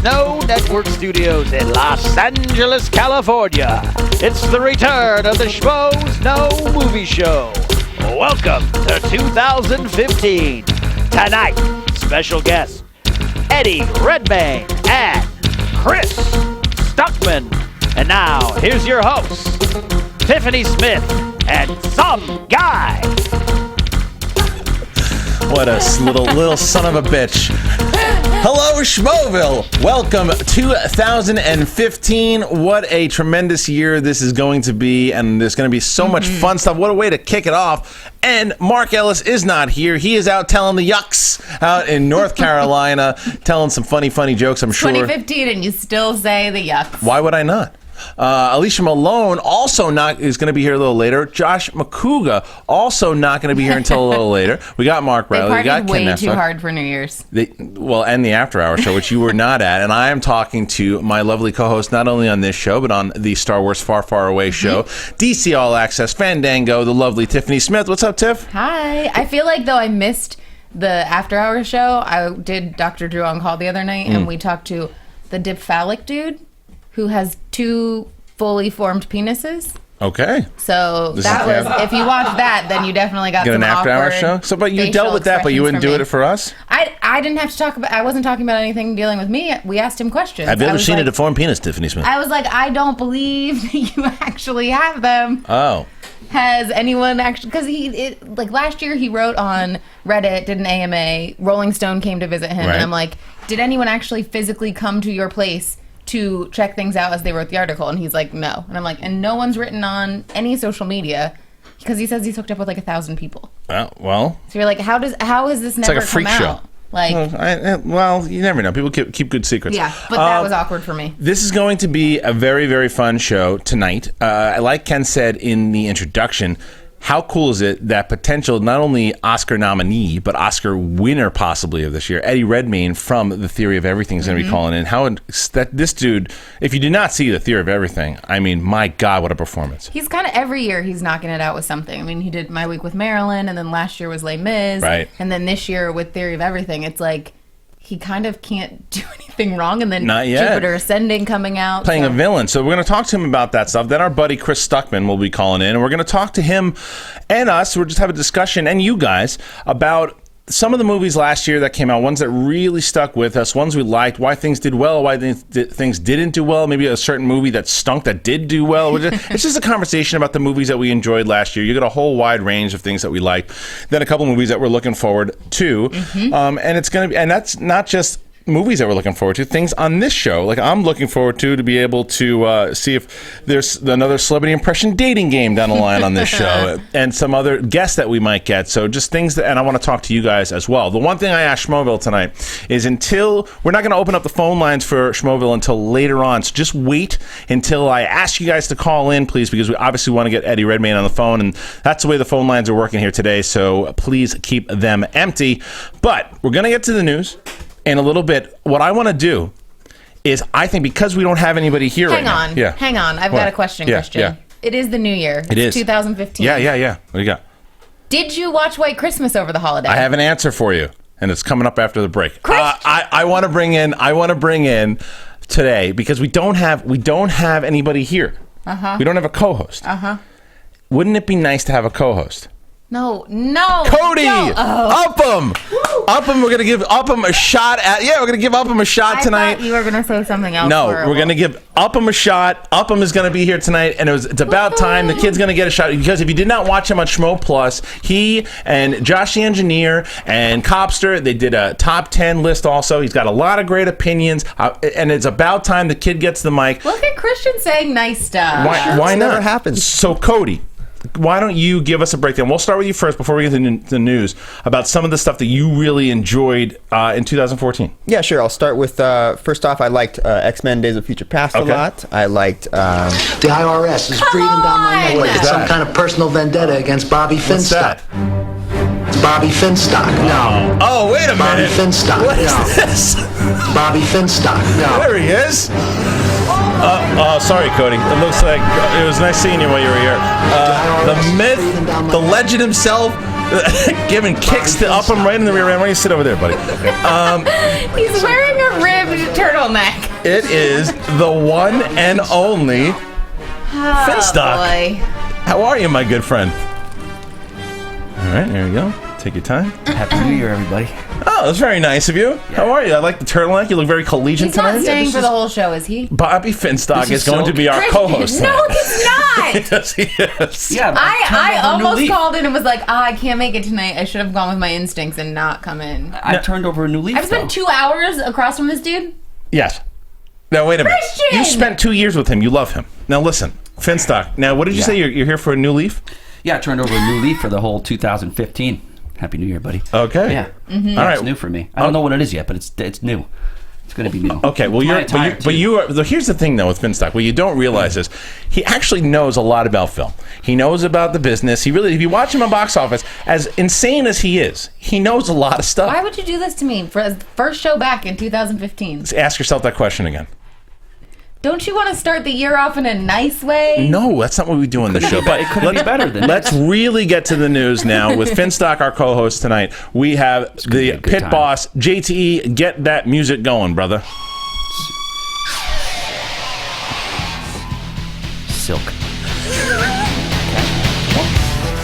Snow Network Studios in Los Angeles, California. It's the return of the Schmoes No Movie Show. Welcome to 2015. Tonight, special guests Eddie Redmayne and Chis Stuckmann. And now, here's your hosts, Tiffany Smith and some guy. What a little son of a bitch. Hello, Schmoville. Welcome 2015. What a tremendous year this is going to be, and there's going to be so much fun stuff. What a way to kick it off. And Mark Ellis is not here. He is out telling the yucks out in North Carolina, telling some funny jokes, I'm sure. 2015, and you still say the yucks. Why would I not? Alicia Malone also is going to be here a little later. Josh McCouga also not going to be here until a little later. We got Mark Bradley. They partied way too hard for New Year's. And the After Hour show, which you were not at. And I am talking to my lovely co-host, not only on this show, but on the Star Wars Far, Far Away show, DC All Access, Fandango, the lovely Tiffany Smith. What's up, Tiff? Hi. I feel like, though, I missed the After Hour show. I did Dr. Drew on call the other night, and we talked to the dipphalic dude who has two fully formed penises. Okay. So that was, if you watched that, then you definitely got some an After Hour show. So, but you dealt with that, but you wouldn't do it for us. I didn't have to talk about. I wasn't talking about anything dealing with me. We asked him questions. Have you ever seen a deformed penis, Tiffany Smith? I was like, I don't believe that you actually have them. Oh. Has anyone actually? Because last year he wrote on Reddit, did an AMA. Rolling Stone came to visit him, and I'm like, did anyone actually physically come to your place to check things out as they wrote the article? And he's like, no. And I'm like, and no one's written on any social media, because he says he's hooked up with like 1,000 people. Well. So you're like, how has this never like a freak come show. out? Like, well, you never know. People keep good secrets. Yeah, but that was awkward for me. This is going to be a very, very fun show tonight. Like Ken said in the introduction, how cool is it that potential not only Oscar nominee, but Oscar winner possibly of this year, Eddie Redmayne from The Theory of Everything is going to be calling in. This dude, if you did not see The Theory of Everything, I mean, my God, what a performance. He's kind of every year he's knocking it out with something. I mean, he did My Week with Marilyn, and then last year was Les Mis. Right. And then this year with Theory of Everything, it's like he kind of can't do anything wrong. And then Not yet. Jupiter Ascending coming out. Playing a villain. So we're going to talk to him about that stuff. Then our buddy Chis Stuckmann will be calling in, and we're going to talk to him and us. We'll just have a discussion, and you guys, about some of the movies last year that came out, ones that really stuck with us, ones we liked, why things did well, why things didn't do well, maybe a certain movie that stunk that did do well. It's just a conversation about the movies that we enjoyed last year. You got a whole wide range of things that we liked, then a couple movies that we're looking forward to, and it's going to be, and that's not just movies that we're looking forward to, things on this show. Like I'm looking forward to be able to see if there's another celebrity impression dating game down the line on this show, and some other guests that we might get. So just things that, and I want to talk to you guys as well. The one thing I asked Schmoville tonight is we're not going to open up the phone lines for Schmoville until later on. So just wait until I ask you guys to call in, please, because we obviously want to get Eddie Redmayne on the phone, and that's the way the phone lines are working here today. So please keep them empty. But we're going to get to the news in a little bit. What I want to do is, I think because we don't have anybody here right now. Hang on. I've got a question, Christian. Yeah. It is the new year. It's 2015. Yeah. What do you got? Did you watch White Christmas over the holiday? I have an answer for you, and it's coming up after the break. I want to bring in today, because we don't have anybody here. We don't have a co-host. Wouldn't it be nice to have a co-host? No. Cody! Upham! We're going to give Upham a shot we're going to give Upham a shot tonight. I thought you were going to say something else. No, we're going to give Upham a shot. Upham is going to be here tonight, and it's about time. The kid's going to get a shot, because if you did not watch him on Schmo Plus, he and Josh the Engineer and Copster, they did a top 10 list also. He's got a lot of great opinions, and it's about time the kid gets the mic. Look at Christian saying nice stuff. Why not? Never happens. So, Cody, why don't you give us a breakdown? We'll start with you first before we get into the news about some of the stuff that you really enjoyed in 2014. Yeah, sure. I'll start with, first off, I liked X-Men Days of Future Past a lot. I liked... The IRS is breathing down my neck like it's some kind of personal vendetta against Bobby Finstock. It's Bobby Finstock. No. Oh, wait a minute. Bobby Finstock. What is this? Bobby Finstock. No. There he is. Sorry, Cody. It looks like it was nice seeing you while you were here. The myth, the legend himself, Giving kicks to up him right in the rear end. Why don't you sit over there, buddy? He's wearing a ribbed turtleneck. It is the one and only Finstock. Boy. How are you, my good friend? All right, there you go. Take your time. Happy New Year, everybody. Oh, that's very nice of you. How are you? I like the turtleneck. You look very collegiate He's tonight. not staying for the whole show, is he? Bobby Finstock is going to Silk. be our co-host. No, he's not. Yes, he is. Yeah, I almost called in and was like, I can't make it tonight. I should have gone with my instincts and not come in. I turned over a new leaf. I've spent 2 hours across from this dude. Yes. Now, wait a minute. Christian! You spent 2 years with him. You love him. Now, listen. Finstock. Now, what did you say? You're here for a new leaf? Yeah, I turned over a new leaf for the whole 2015. Happy New Year, buddy. Okay. Yeah. Mm-hmm. All right. It's new for me. I don't know what it is yet, but it's new. It's going to be new. Okay, well, here's the thing, though, with Finstock. What you don't realize is he actually knows a lot about film. He knows about the business. If you watch him on Box Office, as insane as he is, he knows a lot of stuff. Why would you do this to me for the first show back in 2015? Let's ask yourself that question again. Don't you want to start the year off in a nice way? No, that's not what we do on the show. But It could be better than let's really get to the news now with Finstock, our co-host tonight. We have the a good pit time. boss, JTE. Get that music going, brother. Silk.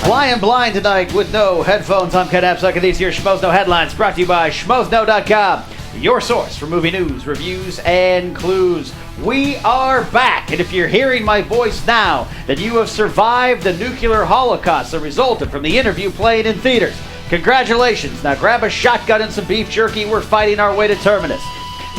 Flying blind tonight with no headphones. I'm Ken Apsuk, and these here Schmoes No headlines brought to you by schmoesno.com, your source for movie news, reviews, and clues. We are back, and if you're hearing my voice now, then you have survived the nuclear holocaust that resulted from the interview playing in theaters. Congratulations. Now grab a shotgun and some beef jerky. We're fighting our way to Terminus.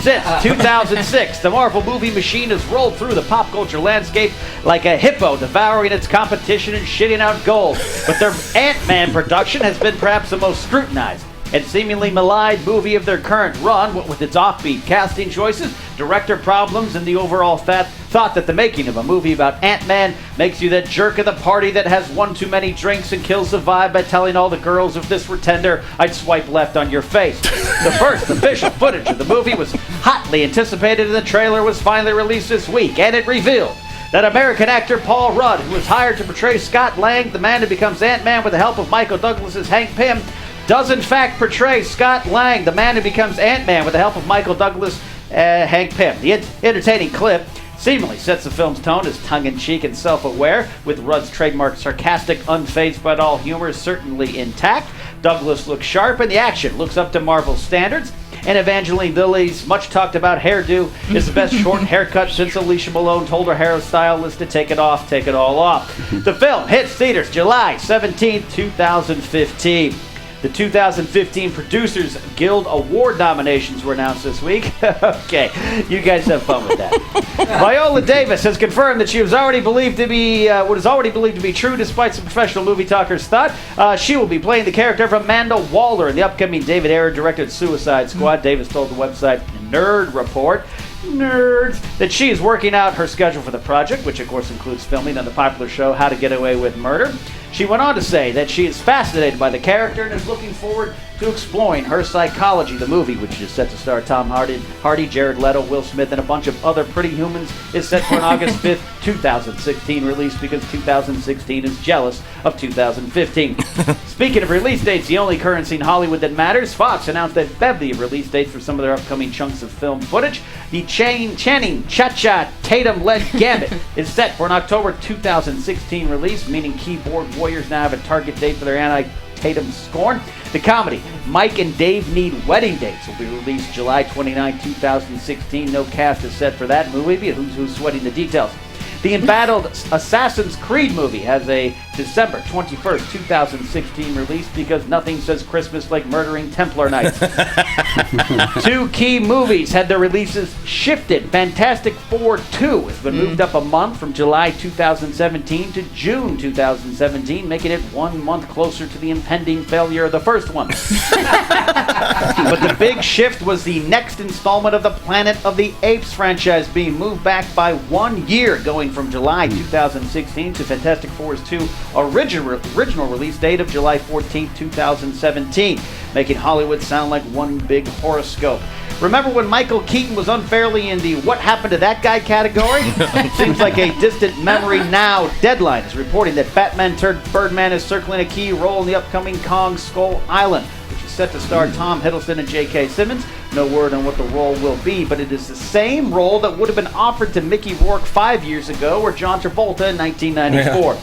Since 2006, the Marvel movie machine has rolled through the pop culture landscape like a hippo devouring its competition and shitting out gold. But their Ant-Man production has been perhaps the most scrutinized and seemingly maligned movie of their current run, what with its offbeat casting choices, director problems, and the overall thought that the making of a movie about Ant-Man makes you that jerk of the party that has one too many drinks and kills the vibe by telling all the girls if this were tender, I'd swipe left on your face. The first official footage of the movie was hotly anticipated, and the trailer was finally released this week, and it revealed that American actor Paul Rudd, who was hired to portray Scott Lang, the man who becomes Ant-Man with the help of Michael Douglas's Hank Pym, does in fact portray Scott Lang, the man who becomes Ant-Man with the help of Michael Douglas, Hank Pym. The entertaining clip seemingly sets the film's tone as tongue-in-cheek and self-aware, with Rudd's trademark sarcastic, unfazed by all humor certainly intact. Douglas looks sharp, and the action looks up to Marvel standards. And Evangeline Lilly's much-talked-about hairdo is the best short haircut since Alicia Malone told her hairstylist to take it off, take it all off. The film hits theaters July 17, 2015. The 2015 Producers Guild Award nominations were announced this week. Okay, you guys have fun with that. Viola Davis has confirmed that she was already believed to be what is already believed to be true, despite some professional movie talkers thought. She will be playing the character of Amanda Waller in the upcoming David Ayer-directed Suicide Squad. Davis told the website Nerd Report. Nerds, that she is working out her schedule for the project, which of course includes filming on the popular show How to Get Away with Murder. She went on to say that she is fascinated by the character and is looking forward to exploring her psychology. The movie, which is set to star Tom Hardy, Jared Leto, Will Smith, and a bunch of other pretty humans, is set for an August 5th, 2016 release because 2016 is jealous of 2015. Speaking of release dates, the only currency in Hollywood that matters, Fox announced a bevy of release dates for some of their upcoming chunks of film footage. The Channing Cha-Cha Tatum-led Gambit is set for an October 2016 release, meaning keyboard warriors now have a target date for their anti-Tatum scorn. The comedy Mike and Dave Need Wedding Dates will be released July 29, 2016. No cast is set for that movie, but who's sweating the details. The embattled Assassin's Creed movie has a December 21st, 2016 release because nothing says Christmas like murdering Templar Knights. Two key movies had their releases shifted. Fantastic Four 2 has been moved up a month from July 2017 to June 2017, making it 1 month closer to the impending failure of the first one. But the big shift was the next installment of the Planet of the Apes franchise being moved back by 1 year, going from July 2016 to Fantastic Four's 2 original release date of July 14, 2017, making Hollywood sound like one big horoscope. Remember when Michael Keaton was unfairly in the "What Happened to That Guy" category? Seems like a distant memory now. Deadline is reporting that Batman turned Birdman is circling a key role in the upcoming Kong Skull Island, which is set to star Tom Hiddleston and J.K. Simmons. No word on what the role will be, but it is the same role that would have been offered to Mickey Rourke 5 years ago or John Travolta in 1994.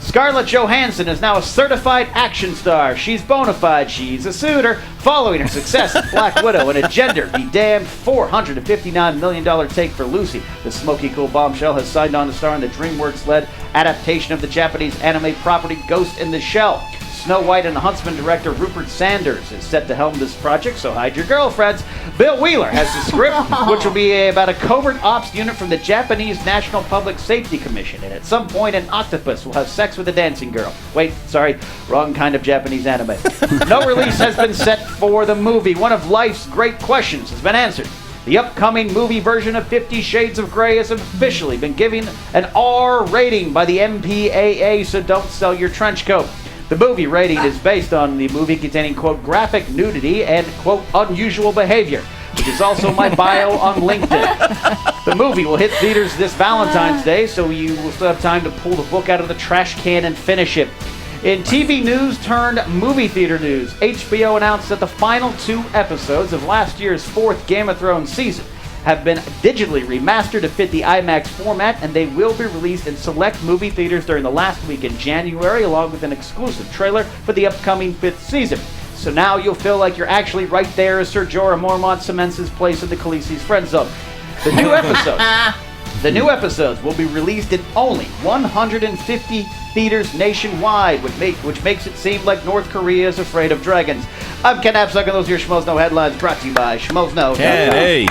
Scarlett Johansson is now a certified action star. She's bona fide. She's a suitor. Following her success as Black Widow and a gender be damned $459 million take for Lucy, the smoky cool bombshell has signed on to star in the DreamWorks-led adaptation of the Japanese anime property Ghost in the Shell. Snow White and the Huntsman director Rupert Sanders is set to helm this project, so hide your girlfriends. Bill Wheeler has the script, which will be about a covert ops unit from the Japanese National Public Safety Commission, and at some point an octopus will have sex with a dancing girl. Wait, sorry, wrong kind of Japanese anime. No release has been set for the movie. One of life's great questions has been answered. The upcoming movie version of 50 Shades of Grey has officially been given an R rating by the MPAA, so don't sell your trench coat. The movie rating is based on the movie containing, quote, graphic nudity and, quote, unusual behavior, which is also my bio on LinkedIn. The movie will hit theaters this Valentine's Day, so you will still have time to pull the book out of the trash can and finish it. In TV news turned movie theater news, HBO announced that the final 2 episodes of last year's 4th Game of Thrones season have been digitally remastered to fit the IMAX format, and they will be released in select movie theaters during the last week in January, along with an exclusive trailer for the upcoming 5th season. So now you'll feel like you're actually right there as Ser Jorah Mormont cements his place in the Khaleesi's friend zone. The new episodes will be released in only 150 theaters nationwide, which makes it seem like North Korea is afraid of dragons. I'm Ken Apsuck, and those are your Schmoes Know headlines, brought to you by Schmoes Know. Hey.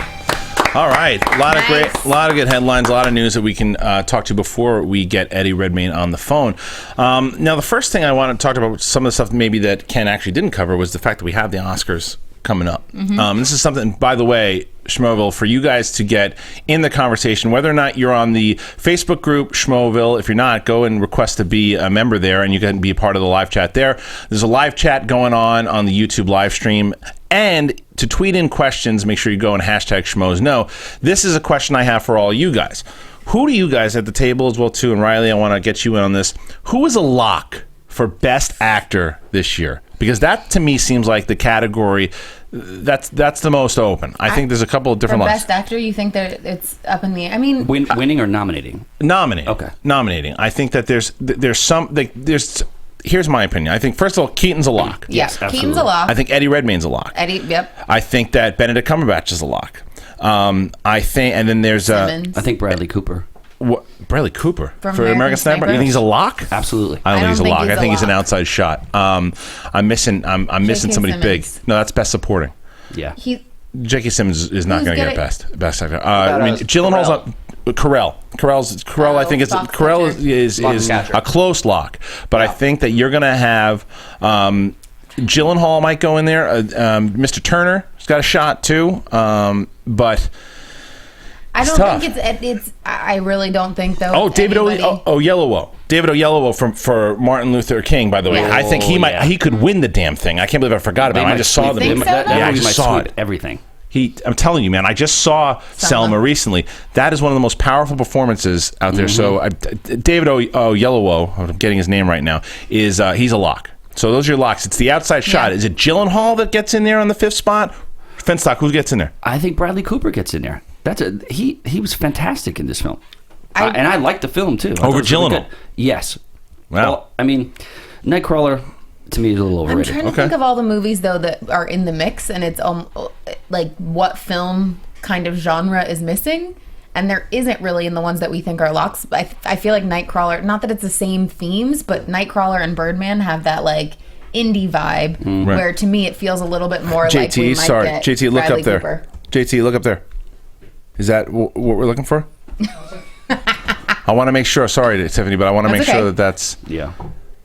All right, a lot of good headlines, a lot of news that we can talk to before we get Eddie Redmayne on the phone. Now, the first thing I want to talk about, some of the stuff maybe that Ken actually didn't cover, was the fact that we have the Oscars coming up. This is something, by the way, Schmoville, for you guys to get in the conversation, whether or not you're on the Facebook group Schmoville. If you're not, go and request to be a member there, and you can be a part of the live chat there. There's a live chat going on the YouTube live stream. And to tweet in questions, make sure you go and hashtag Schmoes Know. This is a question I have for all you guys. Who do you guys at the table as well, too, and Riley, I want to get you in on this. Who is a lock for Best Actor this year? Because that, to me, seems like the category that's the most open. I think there's a couple of different locks. Best Actor, you think that it's up in the air? I mean, winning or nominating? Nominating. Okay. Nominating. I think that there's some... Here's my opinion. I think, first of all, Keaton's a lock. Yes, Keaton's a lock. I think Eddie Redmayne's a lock. Yep. I think that Benedict Cumberbatch is a lock. I think, and then there's I think Bradley Cooper. What, Bradley Cooper for American Sniper? You think he's a lock? Absolutely. I don't think he's a lock. I think he's an outside shot. I'm missing somebody Simmons. big. No, that's Best Supporting. Yeah. J.K. Simmons is not going to get best actor. I mean, Carell. Gyllenhaal's up. Carell. I think is a close lock, but I think that you're going to have Gyllenhaal might go in there. Mr. Turner has got a shot too, but I don't tough. think it's. I really don't think though. Oh, David Oyelowo. David Oyelowo for Martin Luther King. By the way, Yeah. I think he could win the damn thing. I can't believe I forgot about him. I just saw the think movie. so, though? Yeah, I movie just might saw sweep it. everything. I'm telling you, man, I just saw Selma recently. That is one of the most powerful performances out there. So David Oyelowo, I'm getting his name right now, is he's a lock. So those are your locks. It's the outside shot. Is it Gyllenhaal that gets in there on the 5th spot? Finstock, who gets in there? I think Bradley Cooper gets in there. He was fantastic in this film. And I liked the film, too. Over Gyllenhaal? Yes. Wow. Well, I mean, Nightcrawler, to me, is a little I'm overrated. trying to think of all the movies though that are in the mix, and it's like what film kind of genre is missing, and there isn't really in the ones that we think are locks. I feel like Nightcrawler, not that it's the same themes, but Nightcrawler and Birdman have that like indie vibe, where to me it feels a little bit more like we might get JT, look Bradley up there. Cooper. JT, look up there. Is that what we're looking for? I want to make sure. Sorry, Tiffany, but I want to make sure that that's... Yeah.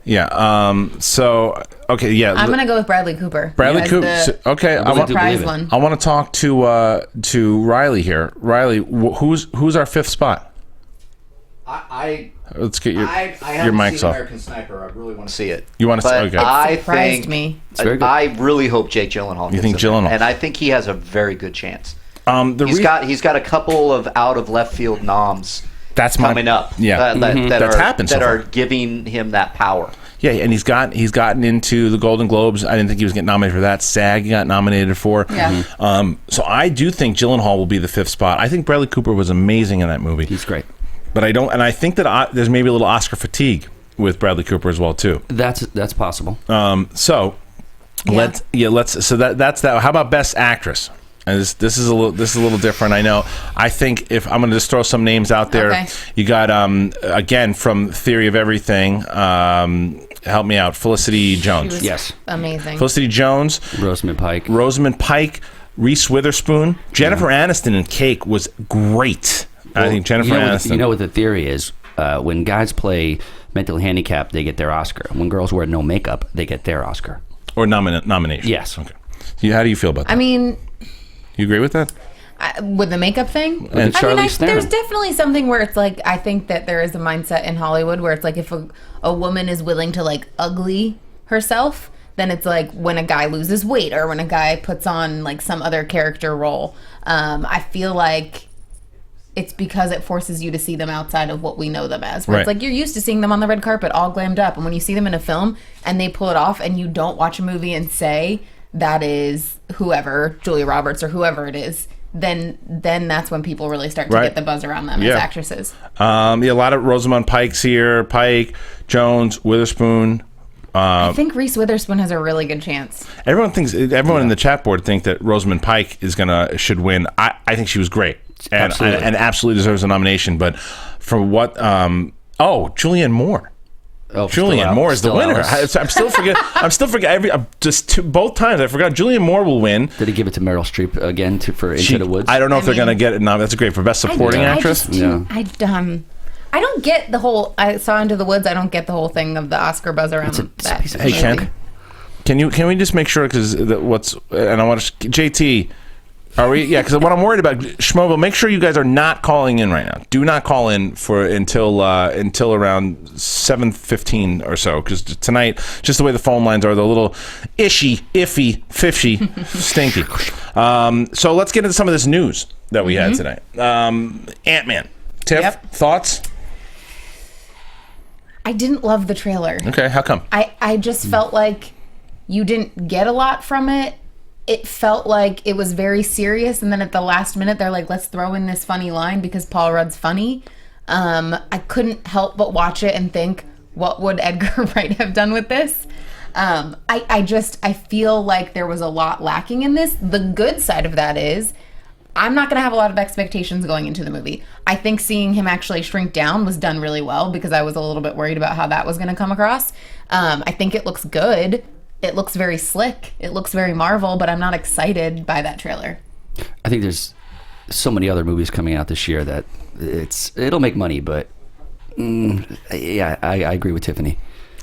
Yeah. So, okay, yeah. I'm gonna go with Bradley Cooper. Bradley Cooper. Okay. I want prize one. I want to talk to Riley here. Riley, who's our 5th spot? I Let's get your haven't mics seen off. American Sniper. I really want to see it. You want to see? But Okay. I surprised think me. It's very good. I really hope Jake Gyllenhaal. You think gets in there, Gyllenhaal? And I think he has a very good chance. He's Got a couple of out of left field noms. Coming up. Yeah, that's happened so that far. are giving him that power. Yeah, and he's gotten into the Golden Globes. I didn't think he was getting nominated for that. SAG he got nominated for. Yeah. So I do think Gyllenhaal will be the 5th spot. I think Bradley Cooper was amazing in that movie. He's great. But I don't, and I think that there's maybe a little Oscar fatigue with Bradley Cooper as well too. That's possible. So that's that. How about Best Actress? And this is a little different. I know. I think if I'm going to just throw some names out there, Okay. you got again from Theory of Everything. Help me out, Felicity Jones. Yes. Amazing. Felicity Jones, Rosamund Pike, Reese Witherspoon, Jennifer Aniston in Cake was great. I think Jennifer Aniston. You know what the theory is? When guys play mentally handicapped, they get their Oscar. When girls wear no makeup, they get their Oscar. Or nomination. Yes. Okay. How do you feel about that? I mean, you agree with that? with the makeup thing, And Charlize Theron. there's definitely something where it's like, I think that there is a mindset in Hollywood where it's like, if a woman is willing to like ugly herself, then it's like when a guy loses weight or when a guy puts on like some other character role. I feel like it's because it forces you to see them outside of what we know them as. Where Right. it's like you're used to seeing them on the red carpet all glammed up, and when you see them in a film and they pull it off and you don't watch a movie and say that is whoever, Julia Roberts or whoever it is, then that's when people really start to Right. get the buzz around them as actresses. A lot of Rosamund Pike's here. Pike, Jones, Witherspoon. I think Reese Witherspoon has a really good chance. Everyone in the chat board think that Rosamund Pike should win. I think she was great and absolutely deserves a nomination. But for what? Julianne Moore. Oh, Julianne Moore is the winner. I'm still forgetting. Both times I forgot. Julianne Moore will win. Did he give it to Meryl Streep again for Into the Woods? I don't know if they're going to get it. No, that's great for Best Supporting Actress. I don't get the whole. I saw Into the Woods. I don't get the whole thing of the Oscar buzz around that. Hey Ken, can we just make sure because and I want to JT. Are we? Yeah, because what I'm worried about, Schmoes, make sure you guys are not calling in right now. Do not call in until around 7:15 or so, because tonight, just the way the phone lines are, they're a little iffy, fishy, stinky. So let's get into some of this news that we had tonight. Ant-Man. Tiff, thoughts? I didn't love the trailer. Okay, how come? I just felt like you didn't get a lot from it. It felt like it was very serious, and then at the last minute they're like, let's throw in this funny line because Paul Rudd's funny. I couldn't help but watch it and think, what would Edgar Wright have done with this? I feel like there was a lot lacking in this. The good side of that is I'm not going to have a lot of expectations going into the movie. I think seeing him actually shrink down was done really well because I was a little bit worried about how that was going to come across. I think it looks good. It looks very slick. It looks very Marvel, but I'm not excited by that trailer. I think there's so many other movies coming out this year that it'll make money, but I agree with Tiffany.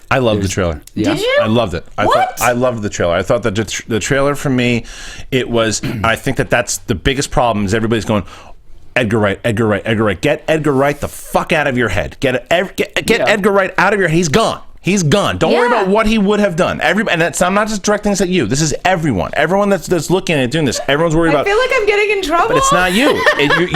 I loved the trailer. Yeah. Did you? I loved it. I loved the trailer. I thought that the trailer for me, it was. I think that's the biggest problem is everybody's going, Edgar Wright. Get Edgar Wright the fuck out of your head. Get Edgar Wright out of your head. He's gone. He's gone. Don't worry about what he would have done. I'm not just directing this at you. This is everyone. Everyone that's looking at doing this. Everyone's worried about. I feel like I'm getting in trouble. But it's not you.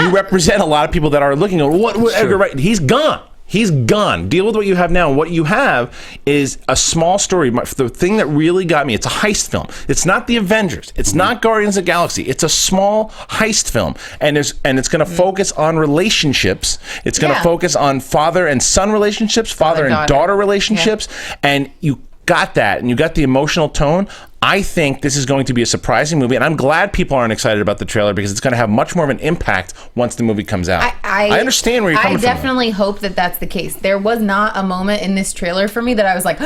You represent a lot of people that are looking at what Edgar Wright. He's gone. He's gone. Deal with what you have now. And what you have is a small story. The thing that really got me, it's a heist film. It's not the Avengers. It's not Guardians of the Galaxy. It's a small heist film. And it's going to focus on relationships. It's going to focus on father and son relationships, father and daughter relationships. Yeah. And you got that. And you got the emotional tone. I think this is going to be a surprising movie, and I'm glad people aren't excited about the trailer because it's going to have much more of an impact once the movie comes out. I understand where you're coming from. I definitely hope that that's the case. There was not a moment in this trailer for me that I was like,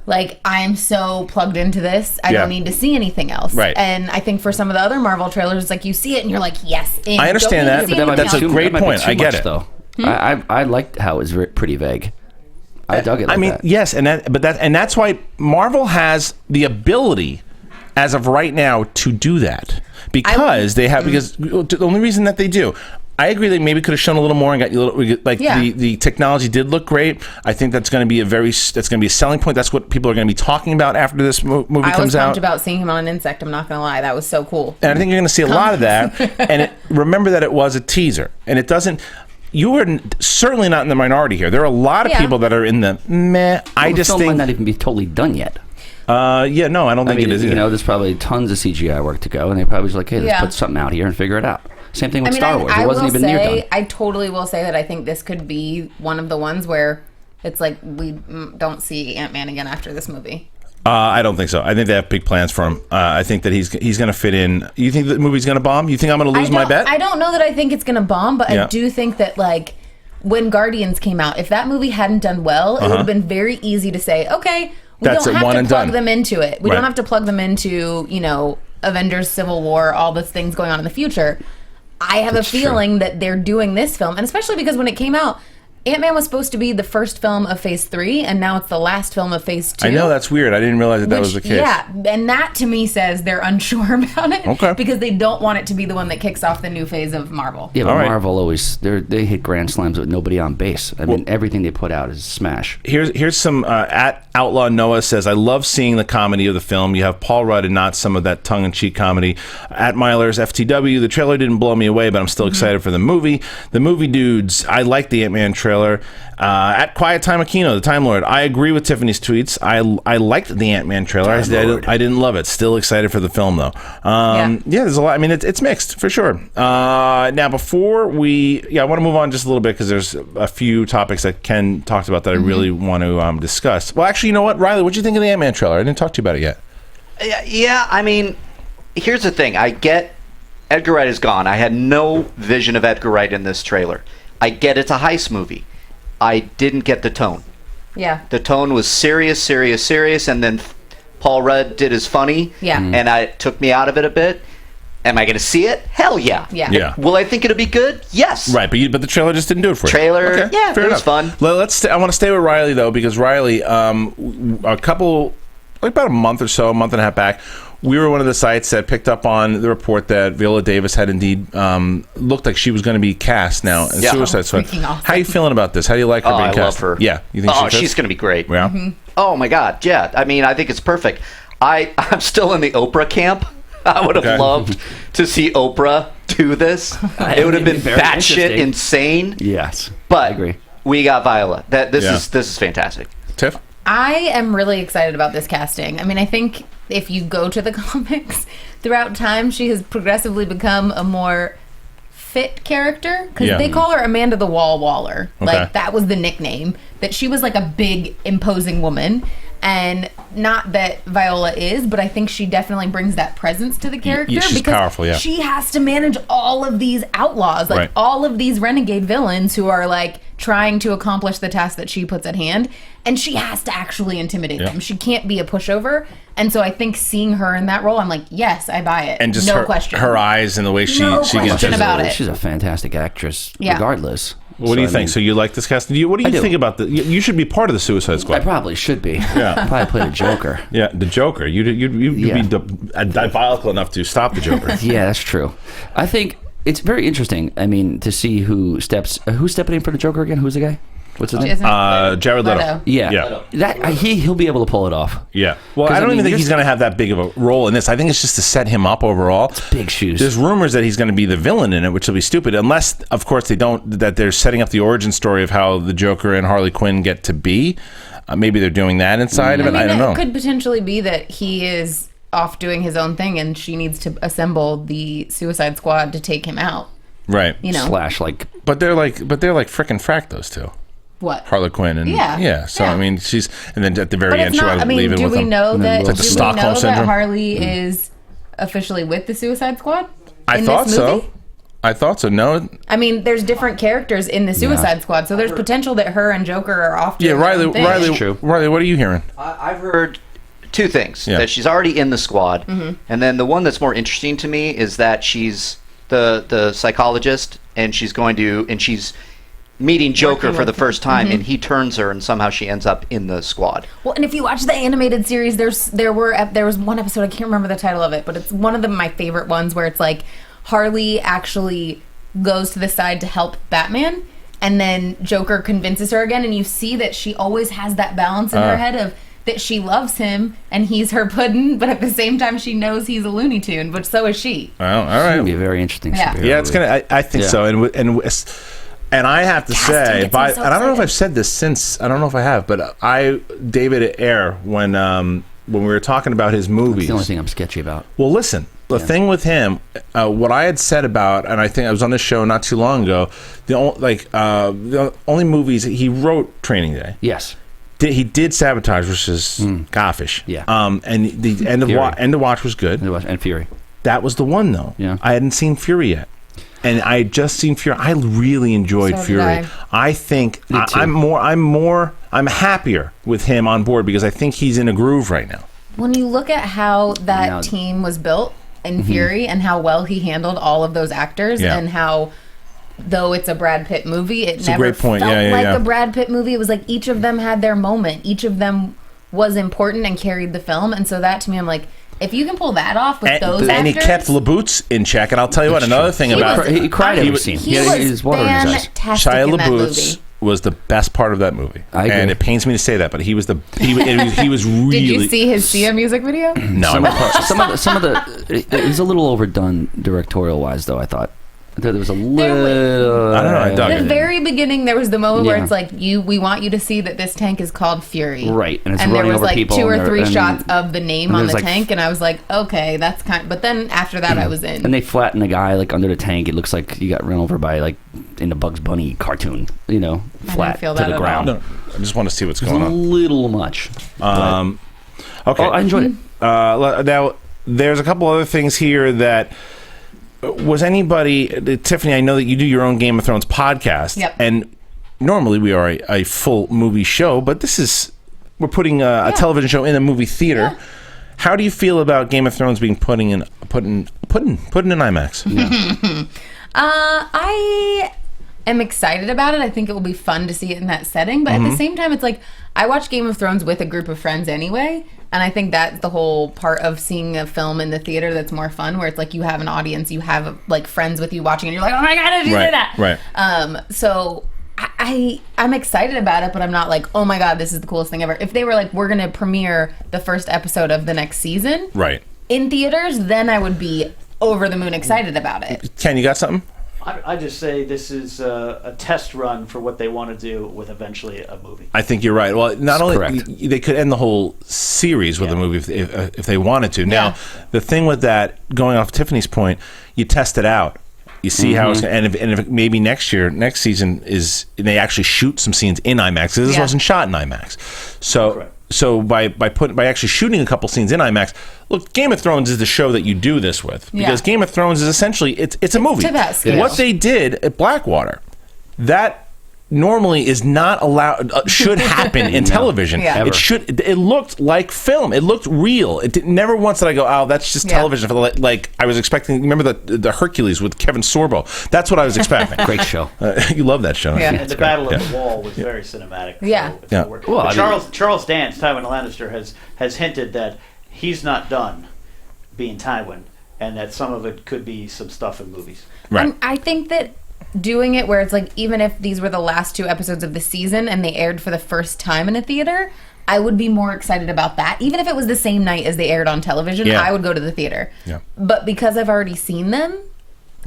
like, I am so plugged into this, I don't need to see anything else. Right. And I think for some of the other Marvel trailers, it's like you see it and you're like, yes. I understand that, but that's a great point. I get it. Though. I liked how it was pretty vague. I dug it. That. Yes, and that's why Marvel has the ability, as of right now, to do that because they have. Because the only reason that they do, I agree that maybe could have shown a little more and got you a little, like the technology did look great. I think that's going to be a selling point. That's what people are going to be talking about after this movie comes out. I was pumped about seeing him on an insect. I'm not going to lie, that was so cool. And I think you're going to see a lot of that. And remember that it was a teaser, and it doesn't. You are certainly not in the minority here. There are a lot of people that are in the meh. Well, the film might not even be totally done yet. I don't think it is either. There's probably tons of CGI work to go, and they probably just like, hey, let's put something out here and figure it out. Same thing with Star Wars. It wasn't even near done. I totally will say that I think this could be one of the ones where it's like we don't see Ant-Man again after this movie. I don't think so. I think they have big plans for him. I think that he's going to fit in. You think the movie's going to bomb? You think I'm going to lose my bet? I don't know that I think it's going to bomb, but I do think that like when Guardians came out, if that movie hadn't done well, it would have been very easy to say, okay, we don't have to plug them into it. We don't have to plug them into, Avengers, Civil War, all the things going on in the future. I have a feeling that they're doing this film, and especially because when it came out, Ant-Man was supposed to be the first film of Phase 3, and now it's the last film of Phase 2. I know, that's weird. I didn't realize that was the case. Yeah, and that to me says they're unsure about it because they don't want it to be the one that kicks off the new phase of Marvel. Yeah, but Marvel always, they hit grand slams with nobody on base. I mean, everything they put out is a smash. Here's some, at Outlaw Noah says, I love seeing the comedy of the film. You have Paul Rudd and not some of that tongue-in-cheek comedy. At Myler's FTW, the trailer didn't blow me away, but I'm still excited for the movie. The movie dudes, I like the Ant-Man trailer. At Quiet Time Aquino, the Time Lord, I agree with Tiffany's tweets. I liked the Ant-Man trailer. I didn't love it. Still excited for the film, though. There's a lot. I mean, it's mixed, for sure. Now, before I want to move on just a little bit because there's a few topics that Ken talked about that I really want to discuss. Well, actually, you know what? Riley, what'd you think of the Ant-Man trailer? I didn't talk to you about it yet. Yeah, I mean, here's the thing. I get Edgar Wright is gone. I had no vision of Edgar Wright in this trailer. I get it's a heist movie. I didn't get the tone. Yeah. The tone was serious, and then Paul Rudd did his funny. Yeah. And it took me out of it a bit. Am I going to see it? Hell yeah. Yeah. Will I think it'll be good? Yes. Right, but the trailer just didn't do it for you. Yeah, fair it enough. was fun. I want to stay with Riley, though, because Riley, about a month and a half back, we were one of the sites that picked up on the report that Viola Davis had indeed looked like she was going to be cast now in Suicide Squad. Awesome. How are you feeling about this? How do you like her being cast? I love her. Yeah. You think she's going to be great. Yeah. Mm-hmm. Oh, my God. Yeah. I mean, I think it's perfect. I'm still in the Oprah camp. I would have loved to see Oprah do this. It would have been batshit insane. Yes. But I agree. We got Viola. This is fantastic. Tiff? I am really excited about this casting. I mean, I think if you go to the comics, throughout time, she has progressively become a more fit character. Because they call her Amanda the Wall Waller. Okay. Like, that was the nickname. That she was like a big, imposing woman. And not that Viola is, but I think she definitely brings that presence to the character. Yeah, she's because powerful, yeah. She has to manage all of these outlaws, like all of these renegade villains who are like trying to accomplish the task that she puts at hand. And she has to actually intimidate them. She can't be a pushover. And so I think seeing her in that role, I'm like, yes, I buy it. And just question. her eyes and the way she gets about it. She's a fantastic actress, regardless. What do you think? So you like this cast? What do you think about the? You should be part of the Suicide Squad. I probably should be. Yeah, probably play the Joker. Yeah, the Joker. You'd be diabolical enough to stop the Joker. Yeah, that's true. I think it's very interesting. I mean, to see who's stepping in for the Joker again. Who's the guy? What's his name? Jared Leto. Yeah. He'll be able to pull it off. Yeah. Well, I don't even think he's going to have that big of a role in this. I think it's just to set him up overall. It's big shoes. There's rumors that he's going to be the villain in it, which will be stupid, unless, of course, that they're setting up the origin story of how the Joker and Harley Quinn get to be. Maybe they're doing that inside of it. I don't know. It could potentially be that he is off doing his own thing, and she needs to assemble the Suicide Squad to take him out. Right. But they're like frickin' Fractos too. What? Harley Quinn and So I mean, and then at the very end, she wanted to leave it with him. Do we know Stockholm syndrome? That Harley is officially with the Suicide Squad? I thought so. No. I mean, there's different characters in the Suicide Squad, so there's potential that her and Joker are off doing their own thing. Riley, what are you hearing? I've heard two things. That she's already in the squad, and then the one that's more interesting to me is that she's the psychologist, and she's meeting Joker for the first time, and he turns her, and somehow she ends up in the squad. Well, and if you watch the animated series, there was one episode, I can't remember the title of it, but it's one of my favorite ones where it's like Harley actually goes to the side to help Batman, and then Joker convinces her again, and you see that she always has that balance in her head of that she loves him and he's her puddin', but at the same time she knows he's a Looney Tune, but so is she. Well, all right. It's gonna be a very interesting. Yeah, it's gonna. I think so, and I have to say, and I don't know if I've said this since. I don't know if I have, but David Ayer, when we were talking about his movies, that's the only thing I'm sketchy about. Well, listen, the thing with him, what I had said about, and I think I was on this show not too long ago, the only movies he wrote Training Day. Yes. He did Sabotage, which is goffish. Yeah. And the End of Watch was good. And Fury. That was the one, though. Yeah. I hadn't seen Fury yet. And I had just seen Fury. I really enjoyed Fury. I think I'm happier with him on board because I think he's in a groove right now. When you look at how that team was built in Fury and how well he handled all of those actors and how, though it's a Brad Pitt movie, it never felt like a Brad Pitt movie. It was like each of them had their moment. Each of them was important and carried the film. And so that, to me, I'm like, if you can pull that off with those actors. And he kept LaBoots in check. And I'll tell you what, another thing about he cried every scene. He was fantastic Shia in that LaBoots movie. was the best part of that movie. I agree. And it pains me to say that, but he was really. Did you see his Sia music video? No. Some of the it was a little overdone directorial wise, though. I thought there was a little. I don't know. I dug the it. very beginning, there was the moment where it's like, we want you to see that this tank is called Fury, right? And it's and there running was over like people 2 or 3 and shots of the name on the like tank, and I was like, okay, that's kind. But then after that, I was in. And they flatten the guy like under the tank. It looks like he got run over by like in a Bugs Bunny cartoon. Flat to the ground. No, I just want to see what's It's going a on. little much. Okay. I enjoyed it. Now, there's a couple other things here that. Was anybody, Tiffany, I know that you do your own Game of Thrones podcast. Yep. And normally we are a full movie show, but we're putting a television show in a movie theater. Yeah. How do you feel about Game of Thrones being put in IMAX? Yeah. I am excited about it. I think it will be fun to see it in that setting. But at the same time, it's like, I watch Game of Thrones with a group of friends anyway. And I think that's the whole part of seeing a film in the theater that's more fun, where it's like you have an audience, you have like friends with you watching, and you're like, oh my God, did you say that? Right. So I'm excited about it, but I'm not like, oh my God, this is the coolest thing ever. If they were like, we're going to premiere the first episode of the next season in theaters, then I would be over the moon excited about it. Ken, you got something? I just say this is a test run for what they want to do with eventually a movie. I think you're right. Well, not only they could end the whole series with a movie if they wanted to. Now, the thing with that, going off Tiffany's point, you test it out. You see how it's and if maybe next season they actually shoot some scenes in IMAX. This wasn't shot in IMAX, so. Correct. So by actually shooting a couple scenes in IMAX, look, Game of Thrones is the show that you do this with, because Game of Thrones is essentially it's a movie. To that scale. What they did at Blackwater, that normally is not allowed, should happen in television. Yeah. It looked like film. It looked real. Never once did I go, oh, that's just television. Like I was expecting. Remember the Hercules with Kevin Sorbo? That's what I was expecting. Great show. You love that show. Yeah. And the Battle of the Wall was very cinematic. Yeah. Well, Charles Dance, Tywin Lannister, has hinted that he's not done being Tywin, and that some of it could be some stuff in movies. Right. I think that doing it where it's like, even if these were the last 2 episodes of the season and they aired for the first time in a theater, I would be more excited about that. Even if it was the same night as they aired on television, I would go to the theater. Yeah. But because I've already seen them,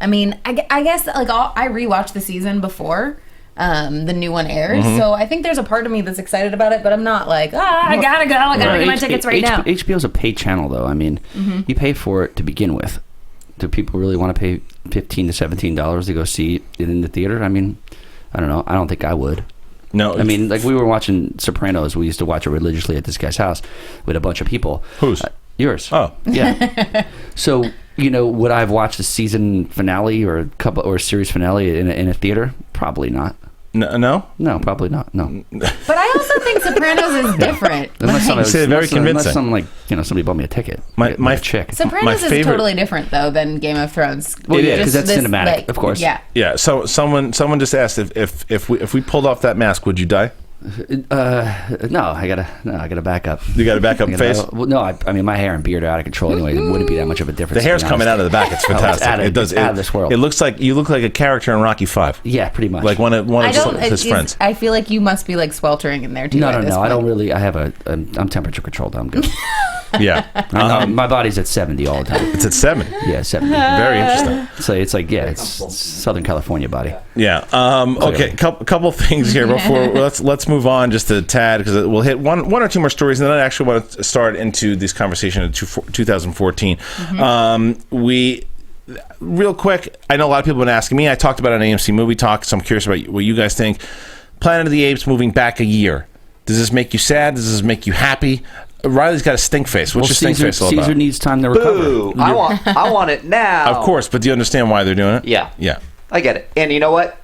I mean, I guess like I rewatched the season before the new one airs, so I think there's a part of me that's excited about it, but I'm not like, I gotta go, I gotta get my tickets right now. HBO's a paid channel, though. I mean, you pay for it to begin with. Do people really want to pay $15 to $17 to go see it in the theater? I mean, I don't know. I don't think I would. No. I mean, like we were watching Sopranos. We used to watch it religiously at this guy's house with a bunch of people. Whose? Yours. Oh. Yeah. So, would I have watched the season finale or series finale in a theater? Probably not. No? No, probably not. No. But I also think Sopranos is different. Very convincing. Unless somebody bought me a ticket. My chick. Sopranos is totally different though than Game of Thrones. Well, yeah, because that's cinematic, of course. Yeah. Yeah. So someone just asked if we pulled off that mask, would you die? No, I gotta back up. You got a backup face? I mean, my hair and beard are out of control anyway. It wouldn't be that much of a difference. The hair's coming out of the back. It's fantastic. It's out of this world. It looks like you look like a character in Rocky V. Yeah, pretty much. Like one of his friends. I feel like you must be like sweltering in there too. No. Point. I don't really. I'm temperature controlled. I'm good. Yeah. My body's at 70 all the time. It's at 70. Yeah, 70. Very interesting. So it's like, it's Southern California body. Yeah. Okay. Couple things here before let's move on just a tad, because we'll hit one or two more stories, and then I actually want to start into this conversation in 2014. We real quick. I know a lot of people have been asking me. I talked about it on AMC Movie Talk, so I'm curious about what you guys think. Planet of the Apes moving back a year. Does this make you sad? Does this make you happy? Riley's got a stink face. What's your stink face all about? Caesar needs time to recover. Boo! I want it now. Of course, but do you understand why they're doing it? Yeah. Yeah. I get it. And you know what?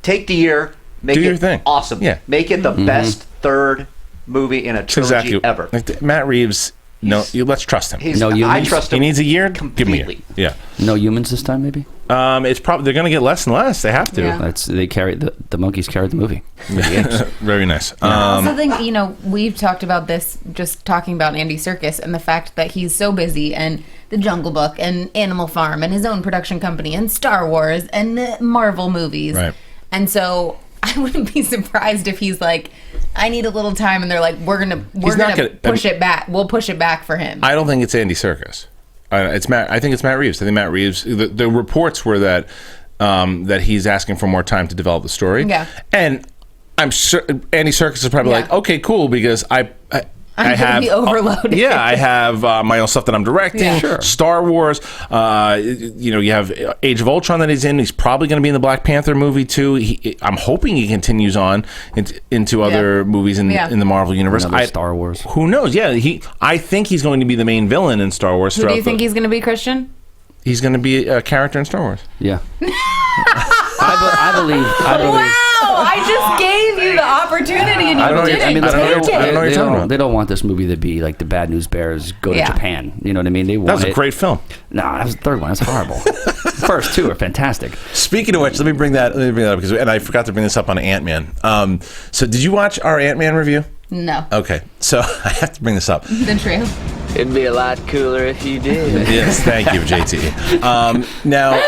Take the year, make Do it your thing. awesome. Yeah. Make it the best third movie in a trilogy ever. Like Matt Reeves. Let's trust him. I trust him. He needs a year. Completely. Give him a year. Yeah. No humans this time, maybe. It's probably they're going to get less and less. They have to. Yeah. They carry the monkeys carried the movie. Very nice. I also think, we've talked about this, just talking about Andy Serkis and the fact that he's so busy, and The Jungle Book and Animal Farm and his own production company and Star Wars and the Marvel movies. Right. And so I wouldn't be surprised if he's like, I need a little time, and they're like, we're gonna push it back. We'll push it back for him. I don't think it's Andy Serkis. It's Matt. I think it's Matt Reeves. I think Matt Reeves. The reports were that that he's asking for more time to develop the story. Yeah. And I'm sure Andy Serkis is probably like, okay, cool, because I have overloaded. I have my own stuff that I'm directing. Yeah. Sure. Star Wars. You have Age of Ultron that he's in. He's probably going to be in the Black Panther movie too. I'm hoping he continues on into other movies in the Marvel universe. Star Wars. Who knows? Yeah, I think he's going to be the main villain in Star Wars. Who do you think he's going to be, Christian? He's going to be a character in Star Wars. Yeah. I believe. Wow! I just gave you the opportunity, and you didn't. I don't know what you're talking about. They don't want this movie to be like the Bad News Bears go to Japan. You know what I mean? That was a great film. No, that was the third one. That's horrible. The first two are fantastic. Speaking of which, let me bring that up, and I forgot to bring this up on Ant-Man. So did you watch our Ant-Man review? No. Okay, so I have to bring this up. The trail. It'd be a lot cooler if you did. Yes, thank you, JT. Now,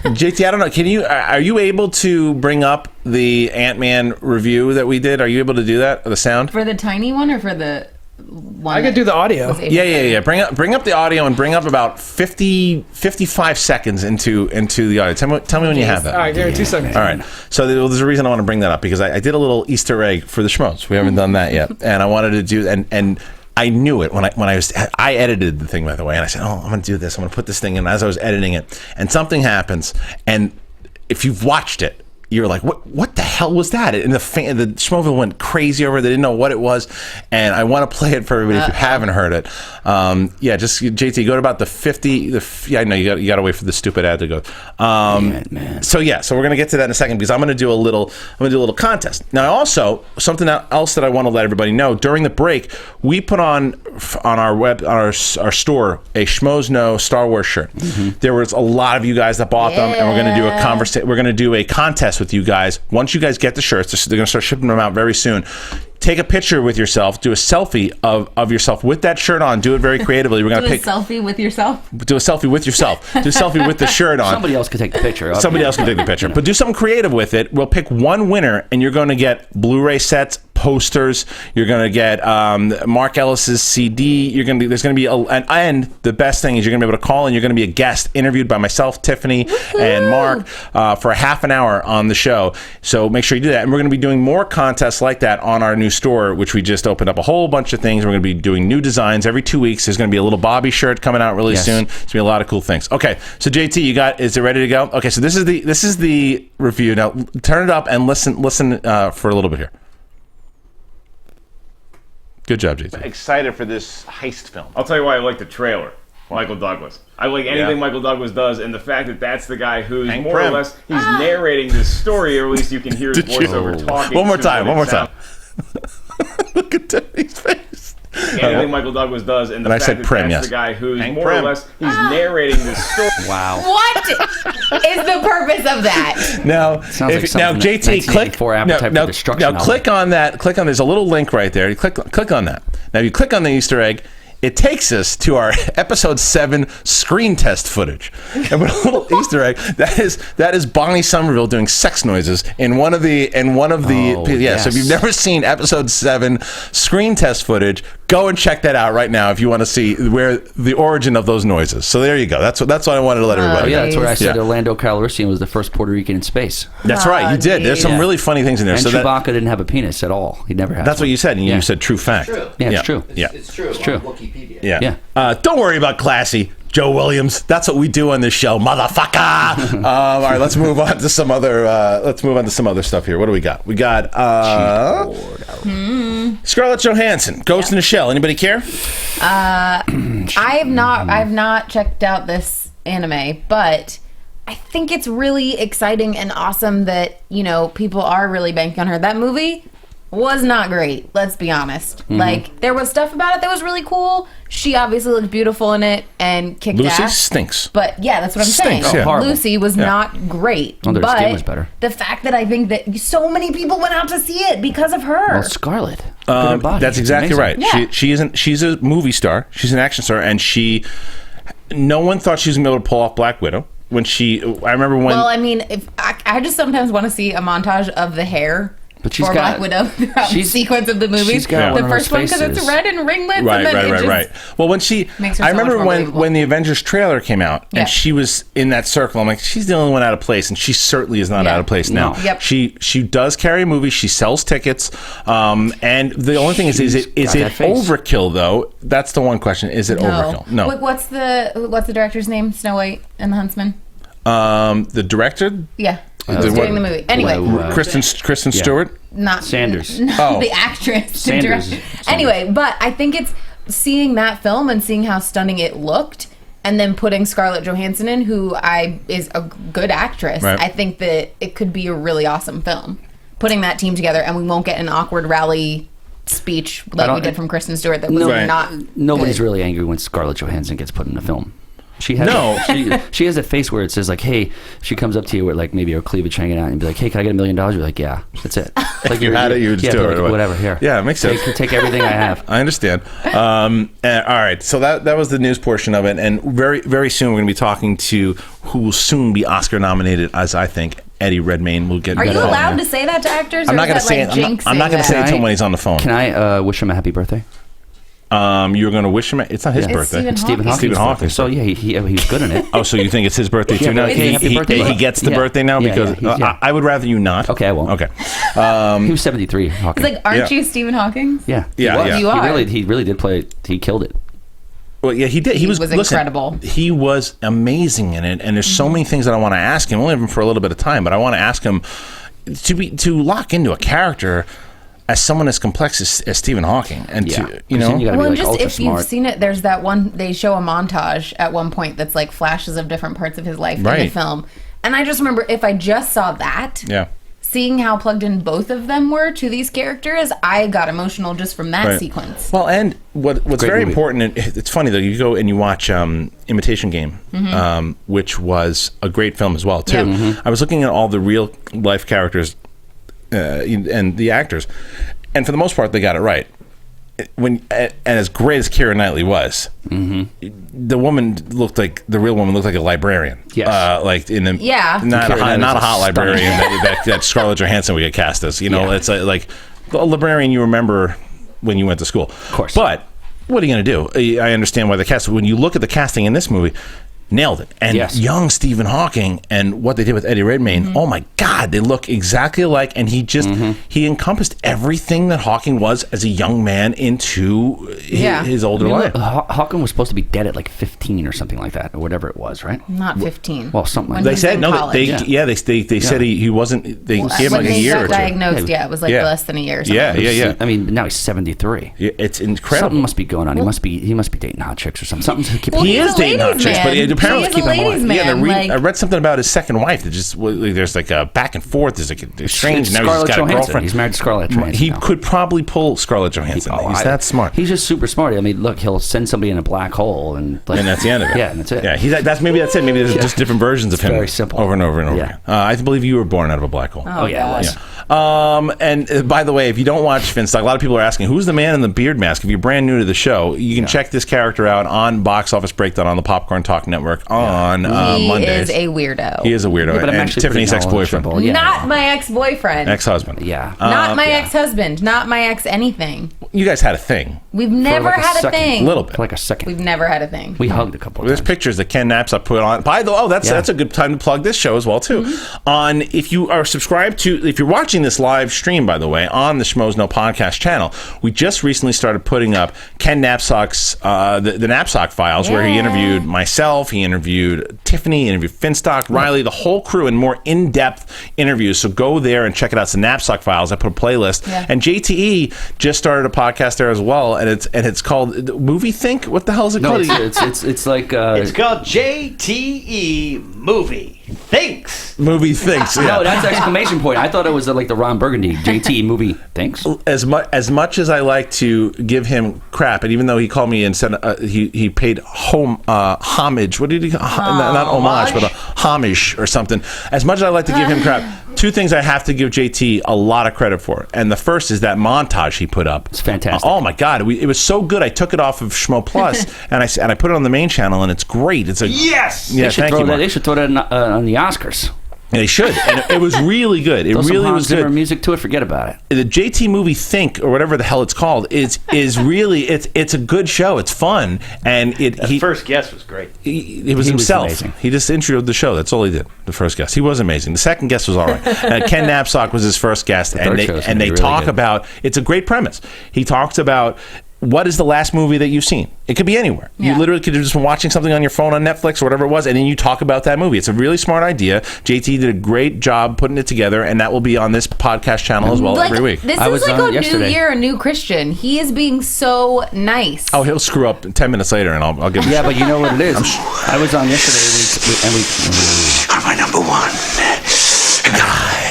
JT, I don't know. Are you able to bring up the Ant-Man review that we did? Are you able to do that? The sound For the tiny one or for the one? I could do the audio. Yeah. Bring up the audio and bring up about 55 seconds into the audio. Tell me when you have that. All right, give me 2 seconds. All right. So there's a reason I want to bring that up, because I did a little Easter egg for the Schmoes. We haven't done that yet, and I wanted to do and I knew it when I edited the thing, by the way, and I said, "Oh, I'm going to do this. I'm going to put this thing in." As I was editing it, and something happens, and if you've watched it, you're like, what the hell was that? And the Schmoville went crazy over it. They didn't know what it was, and I want to play it for everybody if you haven't heard it. Just JT, go to about the 50. I know you got to wait for the stupid ad to go. Man. So we're gonna get to that in a second, because I'm gonna do a little contest. Now, also something else that I want to let everybody know, during the break, we put on our store a Schmoes Know Star Wars shirt. Mm-hmm. There was a lot of you guys that bought them, and we're gonna do a contest with you guys. Once you guys get the shirts, they're gonna start shipping them out very soon. Take a picture with yourself. Do a selfie of yourself with that shirt on. Do it very creatively. We're gonna do a selfie with yourself. Do a selfie with yourself. Do a selfie with the shirt on. Somebody else could take the picture. Okay. Somebody else can take the picture. But do something creative with it. We'll pick one winner, and you're going to get Blu-ray sets, posters. You're going to get Mark Ellis's CD. There's going to be and the best thing is you're going to be able to call, and you're going to be a guest interviewed by myself, Tiffany, and Mark for a half an hour on the show. So make sure you do that. And we're going to be doing more contests like that on our new store, which we just opened up a whole bunch of things. We're going to be doing new designs every 2 weeks. There's going to be a little Bobby shirt coming out really soon. There's going to be a lot of cool things. Okay, so JT, is it ready to go? Okay, so this is the review. Now turn it up and listen for a little bit here. Good job, JT. Excited for this heist film. I'll tell you why I like the trailer. Michael Douglas. I like anything Michael Douglas does, and the fact that that's the guy who's more or less he's narrating this story, or at least you can hear his voiceover talking. One more time. Look at Tiffany's face. like anything Michael Douglas does, and the fact said that Prim, that's yes. the guy who's Hank more or Prim. less he's narrating this story. Wow. What is the purpose of that? Now, Sounds like now something JT, that click 1984 Appetite for Destruction Now, click on that. Click on. There's a little link right there. You click on that. Now, if you click on the Easter egg, it takes us to our episode 7 screen test footage. And with a little Easter egg, that is Bonnie Somerville doing sex noises in one of the Oh, So if yes. you've never seen episode 7 screen test footage, go and check that out right now if you want to see where the origin of those noises. So there you go. That's what I wanted to let everybody Yeah, know. that's where I said Yeah. Orlando Calrissian was the first Puerto Rican in space. That's right, you did. There's some Yeah. really funny things in there. And So Chewbacca didn't have a penis at all. He never had. that's what one. you said, and Yeah. you said true fact. Yeah, it's true. Yeah. It's true. It's true. On Wikipedia. Yeah. Yeah. Don't worry about classy, Joe Williams. That's what we do on this show, motherfucker. All right, let's move on to some other. Let's move on to some other stuff here. What do we got? We got Scarlett Johansson, Ghost in the Shell. Anybody care? I've not checked out this anime, but I think it's really exciting and awesome that, you know, people are really banking on her. That movie was not great, let's be honest. Like, there was stuff about it that was really cool. She obviously looked beautiful in it and kicked Lucy ass. stinks. But yeah, that's what I'm Stinks, saying. yeah. Horrible. Lucy was not great. Oh, their but skin was better. the fact that I think that so many people went out to see it because of her. Well, Scarlett. Look at her body. That's It's exactly amazing. right. Yeah. She isn't. She's a movie star. She's an action star, and no one thought she was gonna be able to pull off Black Widow. When I remember when. Well, I mean, if I just sometimes want to see a montage of the hair But she's for got- Black Widow throughout the she's- sequence of the movie. she's got one The of first those one because it's faces. red and ringlets. Right, and then it just, right. Well, when she, makes her I so much remember more believable. when the Avengers trailer came out Yeah. and she was in that circle. I'm like, she's the only one out of place, and she certainly is not Yeah. out of place now. No. Yep. She does carry a movie. She sells tickets, and the only thing is it got that face. overkill though? That's the one question. Is it overkill? No. Wait, what's the director's name? Snow White and the Huntsman. The director, Yeah. Who's the- doing the movie? Anyway, Kristen Stewart. not Sanders. No, Oh. the actress. the Sanders. director. Anyway, but I think it's seeing that film and seeing how stunning it looked, and then putting Scarlett Johansson in, who is a good actress. Right. I think that it could be a really awesome film. Putting that team together, and we won't get an awkward rally speech like we did from Kristen Stewart that was Right. not. Nobody's good. really angry when Scarlett Johansson gets put in a film. She has No. she has a face where it says like, hey, she comes up to you with like maybe her cleavage hanging out and be like, hey, can I get $1 million? You're like, yeah, that's it. Like You had it, you would just do it right away. whatever, here. Yeah, it makes sense. Take everything I have. I understand. All right, so that was the news portion of it, and very very soon we're going to be talking to who will soon be Oscar nominated, as I think Eddie Redmayne will get. Are you involved allowed in. to say that to actors? I'm or not going is to that, say like, it. I'm not going to say it until when he's on the phone. Can I wish him a happy birthday? You're going to wish him. It's not his It's birthday. Stephen It's Stephen Hawking. Hawking's Stephen birthday. Hawking. So yeah, he was good in it. Oh, so you think it's his birthday too Yeah, now? but happy birthday. He gets the Yeah. birthday now Yeah, because yeah, yeah. I would rather you not. Okay, I won't. Okay. He was 73. Hawking. It's like, aren't Yeah. you Stephen Hawking? yeah, Yeah, he was. yeah. You are. He really did play. He killed it. Well, yeah, he did. He was listen, incredible. He was amazing in it, and there's so many things that I want to ask him. Only have him for a little bit of time, but I want to ask him to lock into a character as someone as complex as Stephen Hawking, and Yeah. to Then you gotta Well, be and like just ultra if smart. you've seen it, there's that one, they show a montage at one point that's like flashes of different parts of his life in the Right. film. And I just remember, if I just saw that, yeah. seeing how plugged in both of them were to these characters, I got emotional just from that Right. sequence. Well, and what's Great very movie. important, and it's funny though, you go and you watch Imitation Game, which was a great film as well too. Yep. I was looking at all the real life characters and the actors, and for the most part, they got it right. And as great as Keira Knightley was, the woman looked like the real woman looked like a librarian. Yes. Like in the Yeah. not a Keira hot, Knightley's not a a hot stunning- librarian that Scarlett Johansson would get cast as. You know, Yeah. it's like the librarian you remember when you went to school. Of course. But what are you going to do? I understand why the cast. When you look at the casting in this movie, nailed it. And Yes. young Stephen Hawking and what they did with Eddie Redmayne, oh my God, they look exactly alike. And he just he encompassed everything that Hawking was as a young man into his older life. Hawking was supposed to be dead at like 15 or something like that, or whatever it was, right? Not 15. Well, something like When that. They he said was in no. college. They said he wasn't. They gave him When like a he year got or two. diagnosed, it was like Yeah. less than a year or something. Yeah. I mean, now he's 73. It's incredible. Something must be going on. He must be dating hot chicks or something. Something to keep. Well, He he's is a dating hot ladies' chicks, man. apparently He is a ladies' man. I read something about his second wife. That just there's like a back and forth. There's like a strange. Now he's got a girlfriend. He's married to Scarlett Johansson. He could probably pull Scarlett Johansson. He's that smart. He's just super smart. I mean, look, he'll send somebody in a black hole, and that's the end of it. Yeah, and that's it. Yeah, that's it. Maybe there's just different versions of him. Very simple. Over and over and over again. I believe you were born out of a black hole. Oh yeah, it was. And by the way, if you don't watch Finstock, a lot of people are asking, who's the man in the beard mask? If you're brand new to the show, you can check this character out on Box Office Breakdown on the Popcorn Talk Network on Mondays. He is a weirdo. He is a weirdo. But I'm and Tiffany's ex-boyfriend. Yeah. Not my ex-boyfriend. Ex-husband. Yeah. Not my ex-husband. Not my ex-anything. You guys had a thing. We've never had a thing. A little bit. For like a second. We've never had a thing. We hugged a couple of There's times. pictures that Ken Knapsack put on. By the way, that's a good time to plug this show as well too. On if you are subscribed to, if you're watching this live stream, by the way, on the Schmoes No Podcast channel, we just recently started putting up Ken Knapsack's the Knapsack Files, where he interviewed myself, he interviewed Tiffany, he interviewed Finstock, Riley, the whole crew, in more in-depth interviews. So go there and check it out. It's the Knapsack Files. I put a playlist, and JTE just started a podcast there as well, and it's called Movie Think. What the hell is it called? It's like it's called JTE Movie Thinks. Movie Thinks. Yeah. No, that's exclamation point. I thought it was like the Ron Burgundy JT Movie Thinks. As much as I like to give him crap, and even though he called me and said he paid homage. What did he? Not homage, but a homage or something. As much as I like to give him crap, two things I have to give JT a lot of credit for, and the first is that montage he put up. It's fantastic. Oh my God, it was so good. I took it off of Schmo Plus and I put it on the main channel, and it's great. It's a yes. Yeah, thank you, Mark. They should throw that on the Oscars. They should. And it was really good. It really was good. Music to it. Forget about it. The JT Movie Think, or whatever the hell it's called, is really it's a good show. It's fun, and the first guest was great. It was himself. Was he just introduced the show. That's all he did. The first guest, he was amazing. The second guest was all right. Ken Knapsack was his first guest, and they talk really about. It's a great premise. He talks about. What is the last movie that you've seen? It could be anywhere. Yeah. You literally could have just been watching something on your phone on Netflix or whatever it was, and then you talk about that movie. It's a really smart idea. JT did a great job putting it together, and that will be on this podcast channel as well every week. This is like a new year, a new Christian. He is being so nice. Oh, he'll screw up 10 minutes later, and I'll give him Yeah, but you know what it is? I was on yesterday, and we You're my number one guy.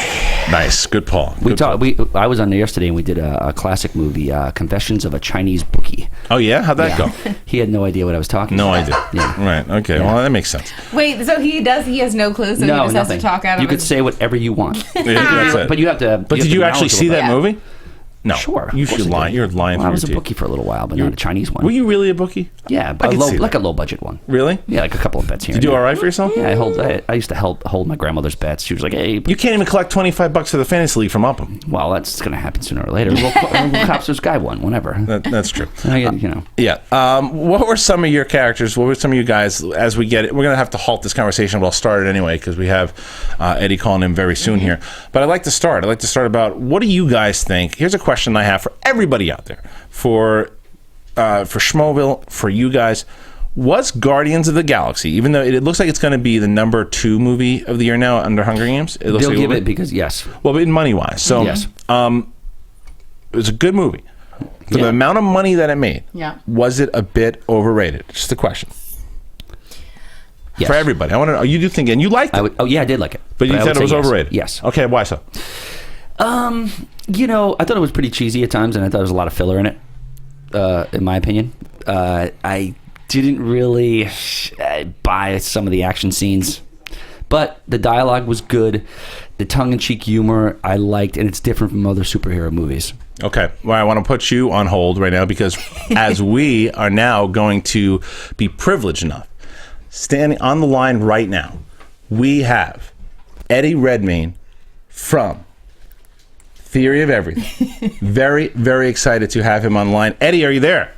Nice, good Paul. I was on there yesterday, and we did a classic movie, Confessions of a Chinese Bookie. Oh yeah, how'd that go? He had no idea what I was talking No about. idea. Yeah. Right. Okay. Yeah. Well, that makes sense. Wait, so he has no clue, so he just has to talk out of You could say whatever you want. That's it. But you have to. But did you actually see that movie? No. Sure. You should lie. You're lying. Well, I was a bookie for a little while, but not a Chinese one. Were you really a bookie? Yeah, but like a low budget one. Really? Yeah, like a couple of bets here. Did you do all right for yourself? Yeah, I used to hold my grandmother's bets. She was like, "Hey, you can't even collect $25 for the fantasy league from Upham." Well, that's going to happen sooner or later. We'll Cops This Guy one, whenever. That's true. Yeah. What were some of your characters? What were some of you guys? As we get it, we're going to have to halt this conversation, but I'll start it anyway because we have Eddie calling in very soon here. But I'd like to start. About what do you guys think? Here's a question I have for everybody out there, for Schmoville, for you guys. Was Guardians of the Galaxy, even though it looks like it's going to be the number 2 movie of the year now under Hunger Games, it looks they'll like give it because yes. Well, in money wise, so yes, it was a good movie for the amount of money that it made. Yeah, was it a bit overrated? Just a question. Yes. For everybody, I want to know. You do think, and you liked it? I did like it, but you said it was overrated. Yes. Okay, why so? I thought it was pretty cheesy at times, and I thought there was a lot of filler in it. In my opinion, I didn't really buy some of the action scenes, but the dialogue was good. The tongue-in-cheek humor I liked, and it's different from other superhero movies. Okay, well, I want to put you on hold right now because as we are now going to be privileged enough, standing on the line right now, we have Eddie Redmayne from Theory of Everything. Very, very excited to have him online. Eddie, are you there?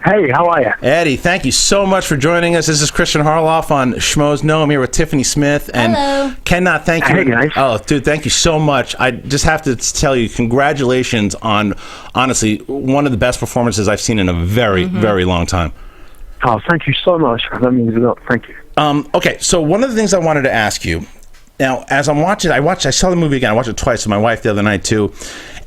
Hey, how are you? Eddie, thank you so much for joining us. This is Christian Harloff on Schmoes. No, I'm here with Tiffany Smith. And hello. Cannot thank you. Hey, guys. Oh, dude, thank you so much. I just have to tell you, congratulations on, honestly, one of the best performances I've seen in a very, very long time. Oh, thank you so much. That means a lot. Thank you. Okay, so one of the things I wanted to ask you, now, as I'm watching, I saw the movie again. I watched it twice with my wife the other night, too.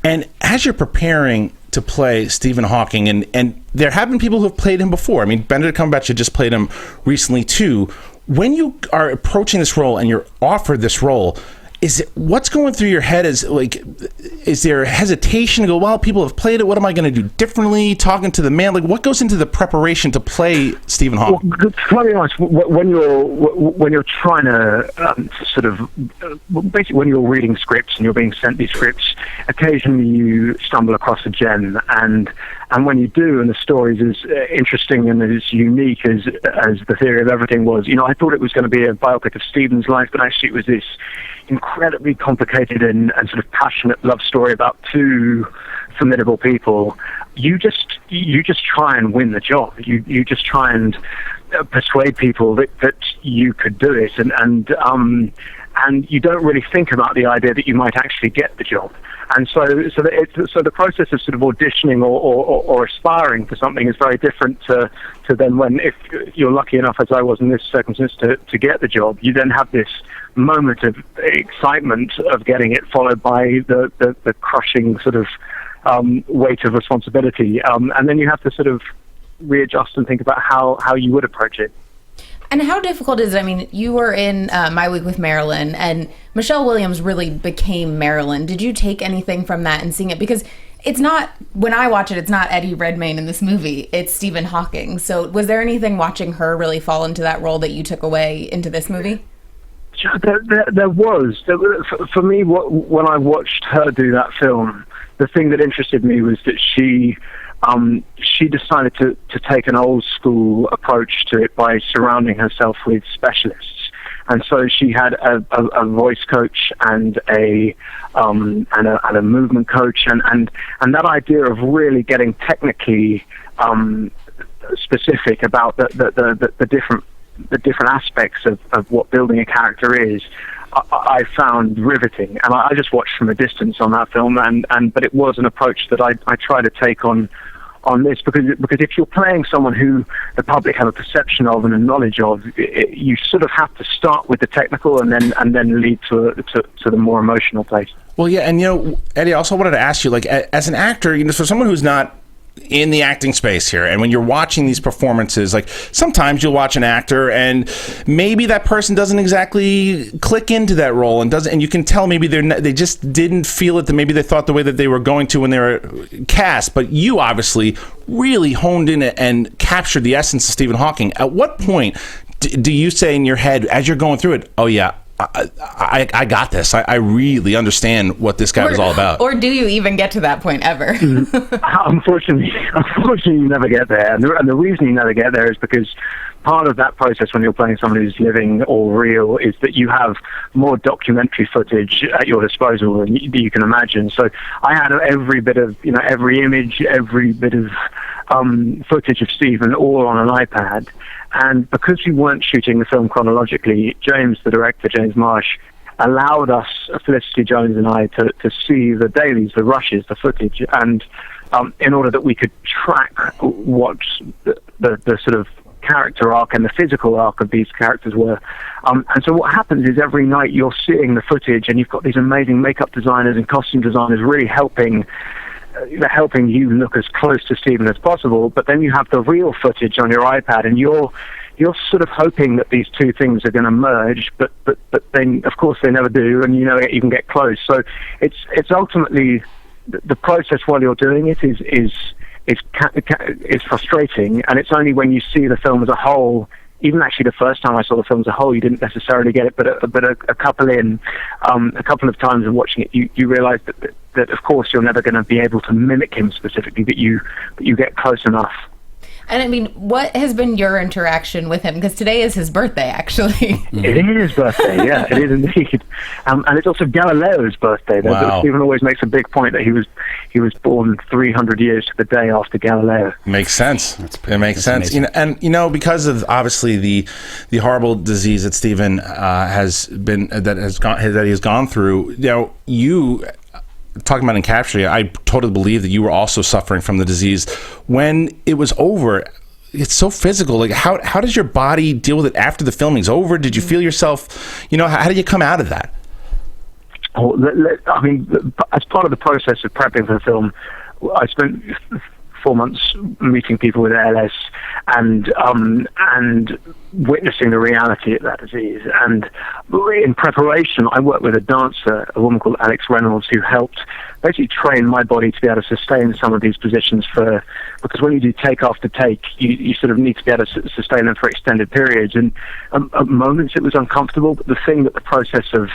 And as you're preparing to play Stephen Hawking, and there have been people who have played him before. I mean, Benedict Cumberbatch had just played him recently too. When you are approaching this role and you're offered this role, what's going through your head? Is there hesitation to go, well, people have played it, what am I going to do differently? Talking to the man, like, what goes into the preparation to play Stephen Hawking? Well, to be honest, when you're trying to basically when you're reading scripts and you're being sent these scripts, occasionally you stumble across a gem, and when you do, and the story's as interesting and as unique as The Theory of Everything was, I thought it was going to be a biopic of Stephen's life, but actually it was this incredibly complicated and sort of passionate love story about two formidable people. You just try and win the job. You just try and persuade people that you could do it, and you don't really think about the idea that you might actually get the job. And so the process of sort of auditioning or aspiring for something is very different to then when, if you're lucky enough, as I was in this circumstance, to get the job, you then have this moment of excitement of getting it, followed by the crushing sort of weight of responsibility, and then you have to sort of readjust and think about how you would approach it. And how difficult is it? I mean, you were in My Week with Marilyn, and Michelle Williams really became Marilyn. Did you take anything from that and seeing it? Because it's not, when I watch it, it's not Eddie Redmayne in this movie. It's Stephen Hawking. So was there anything watching her really fall into that role that you took away into this movie? There was. For me, when I watched her do that film, the thing that interested me was that she decided to take an old school approach to it by surrounding herself with specialists, and so she had a voice coach and a movement coach, and that idea of really getting technically specific about the different aspects of what building a character is, I found riveting, and I just watched from a distance on that film, but it was an approach that I try to take on this, because if you're playing someone who the public have a perception of and a knowledge of, you sort of have to start with the technical and then lead to the more emotional place. Well, yeah, and Eddie, I also wanted to ask you, like, as an actor, for someone who's not in the acting space here, and when you're watching these performances, like, sometimes you'll watch an actor and maybe that person doesn't exactly click into that role, and you can tell maybe they just didn't feel it, that maybe they thought the way that they were going to when they were cast. But you obviously really honed in and captured the essence of Stephen Hawking. At what point do you say in your head, as you're going through it, oh yeah, I got this. I really understand what this guy was all about. Or do you even get to that point ever? Unfortunately, you never get there. And the reason you never get there is because part of that process when you're playing someone who's living or real is that you have more documentary footage at your disposal than you can imagine. So I had every bit of, every image, every bit of footage of Stephen all on an iPad. And because we weren't shooting the film chronologically, James, the director, James Marsh, allowed us, Felicity Jones and I, to see the dailies, the rushes, the footage, and in order that we could track what the sort of character arc and the physical arc of these characters were. And so what happens is every night you're seeing the footage, and you've got these amazing makeup designers and costume designers really helping you look as close to Stephen as possible, but then you have the real footage on your iPad, and you're sort of hoping that these two things are going to merge, but then of course they never do, and you can get close. So it's ultimately the process while you're doing it is frustrating, and it's only when you see the film as a whole. Even actually, the first time I saw the film as a whole, you didn't necessarily get it, but a couple of times of watching it, you realise that of course you're never going to be able to mimic him specifically, but you get close enough. And I mean, what has been your interaction with him? Because today is his birthday, actually. It is his birthday, yeah, it is indeed. And it's also Galileo's birthday. Wow. Stephen always makes a big point that he was born 300 years to the day after Galileo. Makes sense. It makes sense. Because of obviously the horrible disease that Stephen that he's gone through. You. Talking about encapsulating, I totally believe that you were also suffering from the disease. When it was over, it's so physical. Like, how does your body deal with it after the filming's over? Did you feel yourself, how did you come out of that? I mean, as part of the process of prepping for the film, I spent 4 months meeting people with ALS and witnessing the reality of that disease. And in preparation, I worked with a dancer, a woman called Alex Reynolds, who helped basically train my body to be able to sustain some of these positions because when you do take after take, you sort of need to be able to sustain them for extended periods. And at moments it was uncomfortable, but the thing that the process of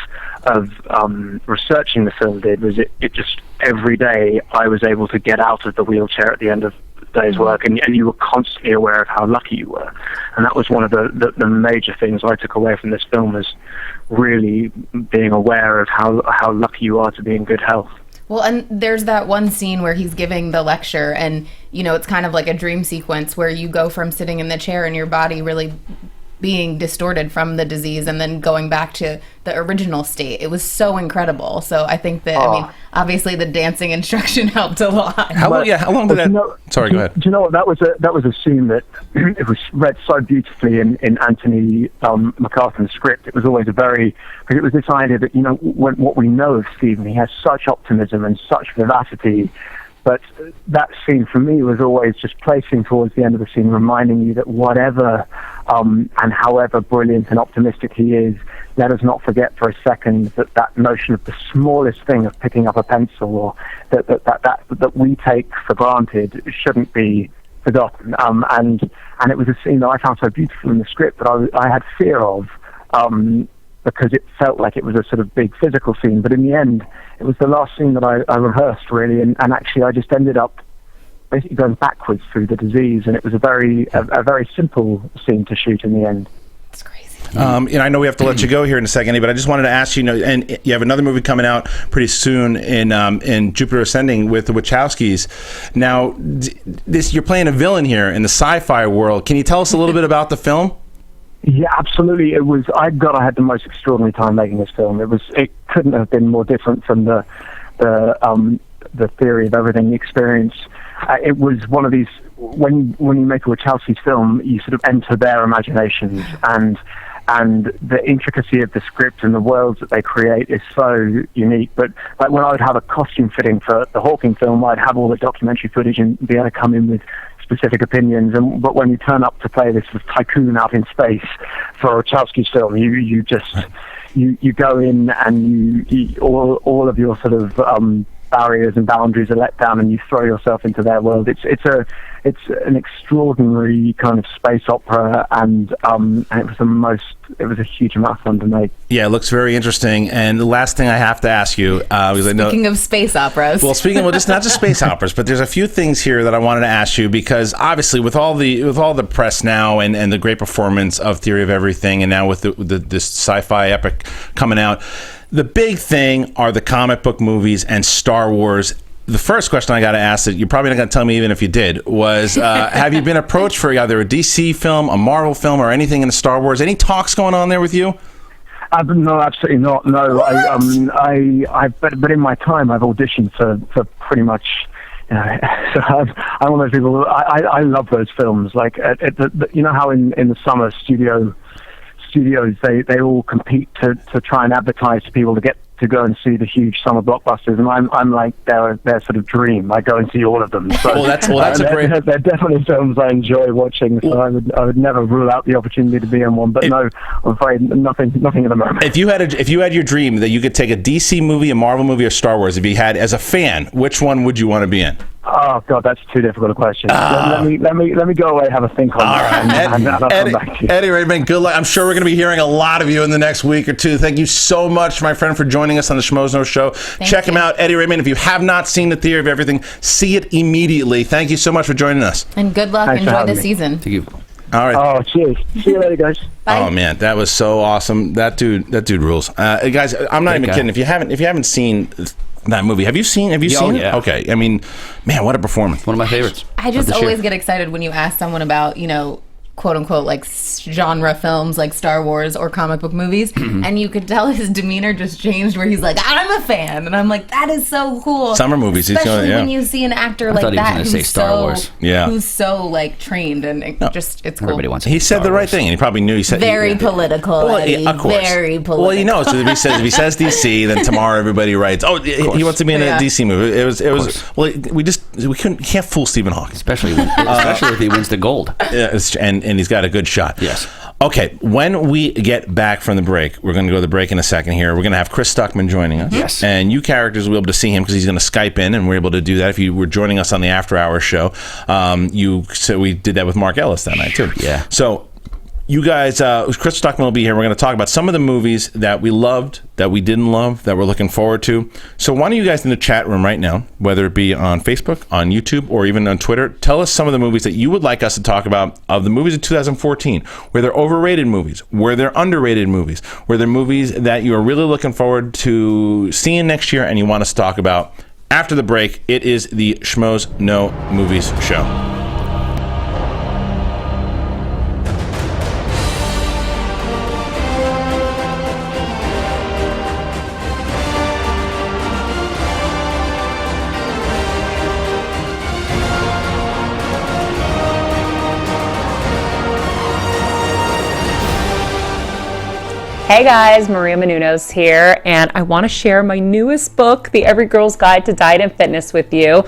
researching the film did was it just, every day I was able to get out of the wheelchair at the end of the day's work, and you were constantly aware of how lucky you were. And that was one of the major things I took away from this film, was really being aware of how lucky you are to be in good health. Well, and there's that one scene where he's giving the lecture, and, you know, it's kind of like a dream sequence where you go from sitting in the chair and your body really being distorted from the disease and then going back to the original state. It was so incredible. So I think that, I mean, obviously the dancing instruction helped a lot. How long did that... Sorry, go ahead. Do you know what? That was a scene that it was read so beautifully in Anthony McCarthan's script. It was always because it was this idea that, you know, what we know of Stephen, he has such optimism and such vivacity. But that scene for me was always just placing towards the end of the scene, reminding you that whatever and however brilliant and optimistic he is, let us not forget for a second that notion of the smallest thing of picking up a pencil, or that we take for granted, shouldn't be forgotten. And it was a scene that I found so beautiful in the script that I had fear of. Because it felt like it was a sort of big physical scene. But in the end, it was the last scene that I rehearsed, really, and actually I just ended up basically going backwards through the disease, and it was a very simple scene to shoot in the end. It's crazy. And I know we have to let you go here in a second, Eddie, but I just wanted to ask you, and you have another movie coming out pretty soon in Jupiter Ascending with the Wachowskis. Now, you're playing a villain here in the sci-fi world. Can you tell us a little bit about the film? Yeah, absolutely. It was. I had the most extraordinary time making this film. It couldn't have been more different from the theory of everything experience. It was one of these, when you make a Wachowski's film, you sort of enter their imaginations, and the intricacy of the script and the worlds that they create is so unique. But like when I would have a costume fitting for the Hawking film, I'd have all the documentary footage and be able to come in with specific opinions, but when you turn up to play this sort of tycoon out in space for a Wachowski's film, you go in and you all of your sort of barriers and boundaries are let down, and you throw yourself into their world. It's an extraordinary kind of space opera, and it was a huge amount of fun to make. Yeah, it looks very interesting. And the last thing I have to ask you, because speaking of space operas, well, just not just space operas, but there's a few things here that I wanted to ask you, because obviously with all the press now and the great performance of Theory of Everything, and now with this sci-fi epic coming out, the big thing are the comic book movies and Star Wars. The first question I got to ask, that you're probably not going to tell me even if you did, was have you been approached for either a DC film, a Marvel film, or anything in the Star Wars? Any talks going on there with you? No, absolutely not. No, but in my time, I've auditioned for pretty much. You know, so I'm one of those people. I love those films. Like, you know how in the summer studios they all compete to try and advertise to people to get to go and see the huge summer blockbusters, and I'm like their sort of dream. I go and see all of them. So, that's a great. They're definitely films I enjoy watching. So I would never rule out the opportunity to be in one. But no, I'm afraid nothing at the moment. If you had your dream that you could take a DC movie, a Marvel movie, or Star Wars, if you had as a fan, which one would you want to be in? Oh God, that's too difficult a question. Let me go away, have a think on that, and I'll come back to you. Eddie Redmayne, good luck. I'm sure we're going to be hearing a lot of you in the next week or two. Thank you so much, my friend, for joining us on the Schmoes Show. Check him out, Eddie Redmayne. If you have not seen The Theory of Everything, see it immediately. Thank you so much for joining us. And good luck. Thanks Enjoy the season. Thank you. All right. Oh, cheers. See you later, guys. Bye. Oh man, that was so awesome. That dude rules. Guys, I'm not even kidding. If you haven't seen that movie, have you seen it? Yeah. Okay. I mean, man, what a performance. One of my favorites. I just always get excited when you ask someone about, quote unquote like genre films like Star Wars or comic book movies, and you could tell his demeanor just changed where he's like, I'm a fan, and I'm like, that is so cool. Summer movies, especially when you see an actor like that who's so like trained, and it's cool. Everybody wants. He said the right thing, and he probably knew. He said very political. Well, Eddie, of course. Very political. Well, he knows. So if he says DC, then tomorrow everybody writes, oh, he wants to be in a DC movie. It was. Well, we can't fool Stephen Hawking, especially if he wins the gold. And he's got a good shot. Yes. Okay, when we get back from the break, we're going to go to the break in a second here. We're going to have Chis Stuckmann joining us. Yes. And you characters will be able to see him because he's going to Skype in, and we're able to do that. If you were joining us on the After Hours show, we did that with Mark Ellis that night, too. Yeah. So you guys, Chis Stuckmann will be here. We're going to talk about some of the movies that we loved, that we didn't love, that we're looking forward to. So why don't you guys in the chat room right now, whether it be on Facebook, on YouTube, or even on Twitter, tell us some of the movies that you would like us to talk about of the movies of 2014, where they're overrated movies, where they're underrated movies, where they're movies that you are really looking forward to seeing next year and you want us to talk about. After the break, it is the Schmoes No Movies Show. Hey guys, Maria Menounos here, and I want to share my newest book, The Every Girl's Guide to Diet and Fitness, with you.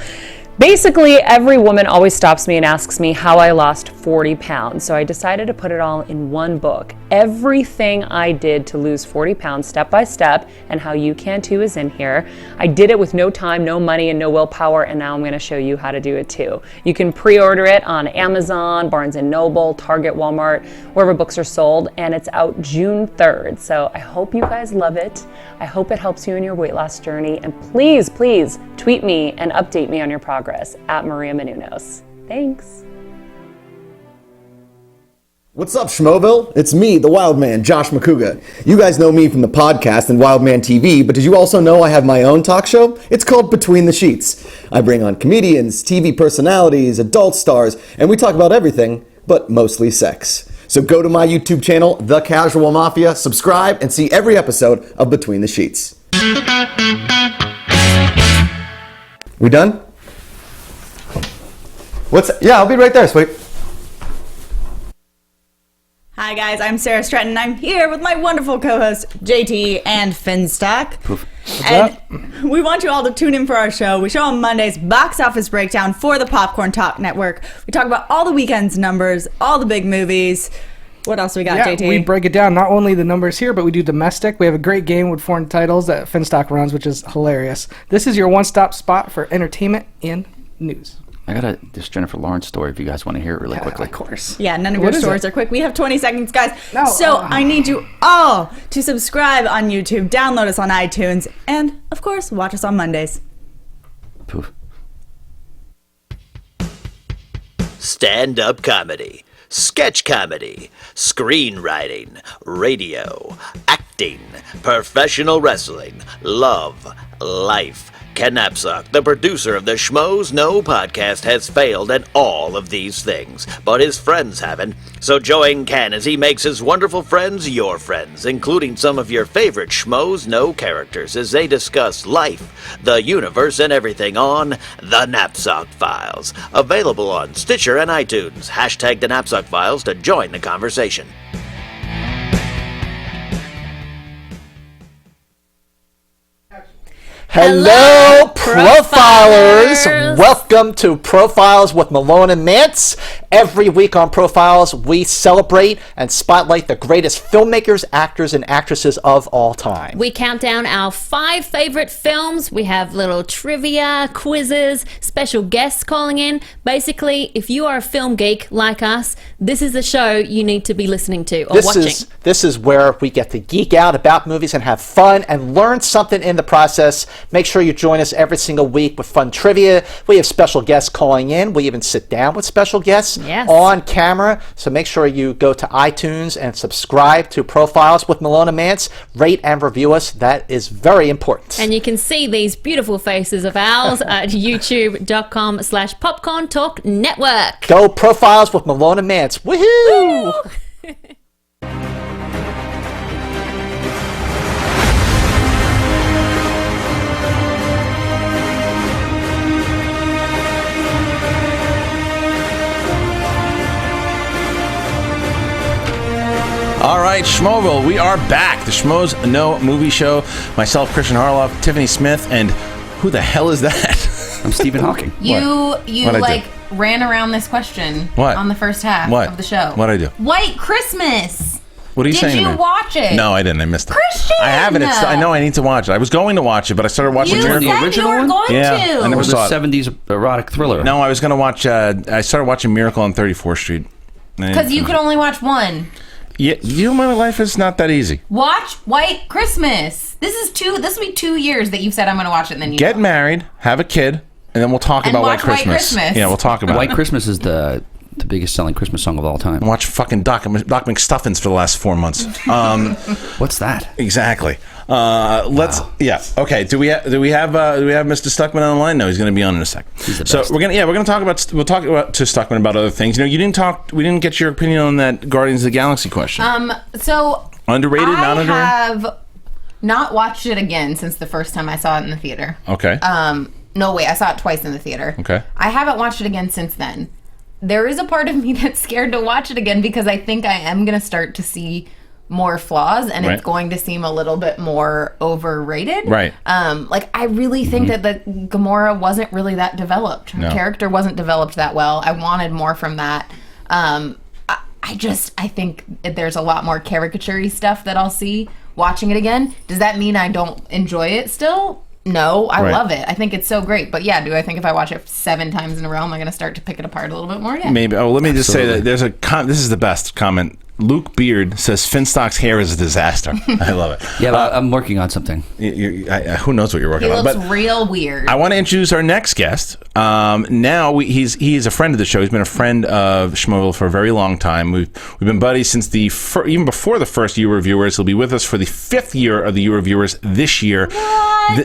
Basically, every woman always stops me and asks me how I lost 40 pounds, so I decided to put it all in one book. Everything I did to lose 40 pounds step by step, and how you can too, is in here. I did it with no time, no money, and no willpower, and now I'm going to show you how to do it too. You can pre-order it on Amazon, Barnes & Noble, Target, Walmart, wherever books are sold, and it's out June 3rd. So I hope you guys love it. I hope it helps you in your weight loss journey, and please, please tweet me and update me on your progress at Maria Menounos. Thanks. What's up, Schmoville? It's me, the Wild Man, Josh McCouga. You guys know me from the podcast and Wild Man TV, but did you also know I have my own talk show? It's called Between the Sheets. I bring on comedians, TV personalities, adult stars, and we talk about everything, but mostly sex. So go to my YouTube channel, The Casual Mafia, subscribe, and see every episode of Between the Sheets. We done? Yeah, I'll be right there, sweet. Hi guys, I'm Sarah Stratton. I'm here with my wonderful co-host JT and Finstock. And we want you all to tune in for our show. We show on Mondays box office breakdown for the Popcorn Talk Network. We talk about all the weekend's numbers, all the big movies. What else we got, JT? We break it down, not only the numbers here, but we do domestic. We have a great game with foreign titles that Finstock runs, which is hilarious. This is your one-stop spot for entertainment and news. I got this Jennifer Lawrence story if you guys want to hear it really quickly. Of course. Yeah, none of your stories are quick. We have 20 seconds, guys. I need you all to subscribe on YouTube, download us on iTunes, and, of course, watch us on Mondays. Poof. Stand-up comedy, sketch comedy, screenwriting, radio, acting, professional wrestling, love, life. Ken Napzok, the producer of the Schmoes No podcast, has failed at all of these things, but his friends haven't. So join Ken as he makes his wonderful friends your friends, including some of your favorite Schmoes No characters as they discuss life, the universe, and everything on The Napzok Files. Available on Stitcher and iTunes. Hashtag The Napzok Files to join the conversation. Hello, Profilers! Welcome to Profiles with Malone and Mance. Every week on Profiles, we celebrate and spotlight the greatest filmmakers, actors, and actresses of all time. We count down our 5 favorite films. We have little trivia, quizzes, special guests calling in. Basically, if you are a film geek like us, this is the show you need to be listening to or watching. This is where we get to geek out about movies and have fun and learn something in the process. Make sure you join us every single week with fun trivia. We have special guests calling in. We even sit down with special guests on camera. So make sure you go to iTunes and subscribe to Profiles with Malone and Mance. Rate and review us. That is very important. And you can see these beautiful faces of ours at youtube.com/Popcorn Talk Network. Go Profiles with Malone and Mance. Woohoo! All right, Schmoeville, we are back. The Schmoes Know Movie Show. Myself, Christian Harloff, Tiffany Smith, and who the hell is that? I'm Stephen Hawking. You ran around this question on the first half of the show. What'd I do? White Christmas. What are you saying to me? Did you watch it? No, I didn't. I missed it. Christian! I haven't. I know I need to watch it. I was going to watch it, but I started watching You Miracle. said the original you were one? Going to. I never saw it. 70s erotic thriller. No, I was going to watch. I started watching Miracle on 34th Street. Because you could only watch one. Yeah, you know, my life is not that easy. Watch White Christmas. This will be 2 years that you've said I'm going to watch it, and then you get married, have a kid, and then we'll talk about White Christmas. Yeah, we'll talk about White Christmas is the biggest selling Christmas song of all time. Watch fucking Doc McStuffins for the last 4 months. What's that? Exactly. Okay. Do we have Mr. Stuckmann on the line? No, he's going to be on in a sec. So we're gonna talk about to Stuckmann about other things. You know, we didn't get your opinion on that Guardians of the Galaxy question. So underrated, not underrated. I have not watched it again since the first time I saw it in the theater. Okay. No, wait, I saw it twice in the theater. Okay. I haven't watched it again since then. There is a part of me that's scared to watch it again because I think I am going to start to see more flaws and it's going to seem a little bit more overrated. Right. I really think that the Gamora wasn't really that developed. Her character wasn't developed that well. I wanted more from that. I think there's a lot more caricature-y stuff that I'll see watching it again. Does that mean I don't enjoy it still? No, I love it. I think it's so great. But yeah, do I think if I watch it 7 times in a row, am I going to start to pick it apart a little bit more? Yeah. Maybe. Oh, let me just say that there's this is the best comment. Luke Beard says Finstock's hair is a disaster. I love it. Yeah, but I'm working on something. Who knows what you're working on? He looks real weird. I want to introduce our next guest. He is a friend of the show. He's been a friend of Schmoeville for a very long time. We've been buddies since even before the first You Reviewers. He'll be with us for the 5th year of the You Reviewers this year.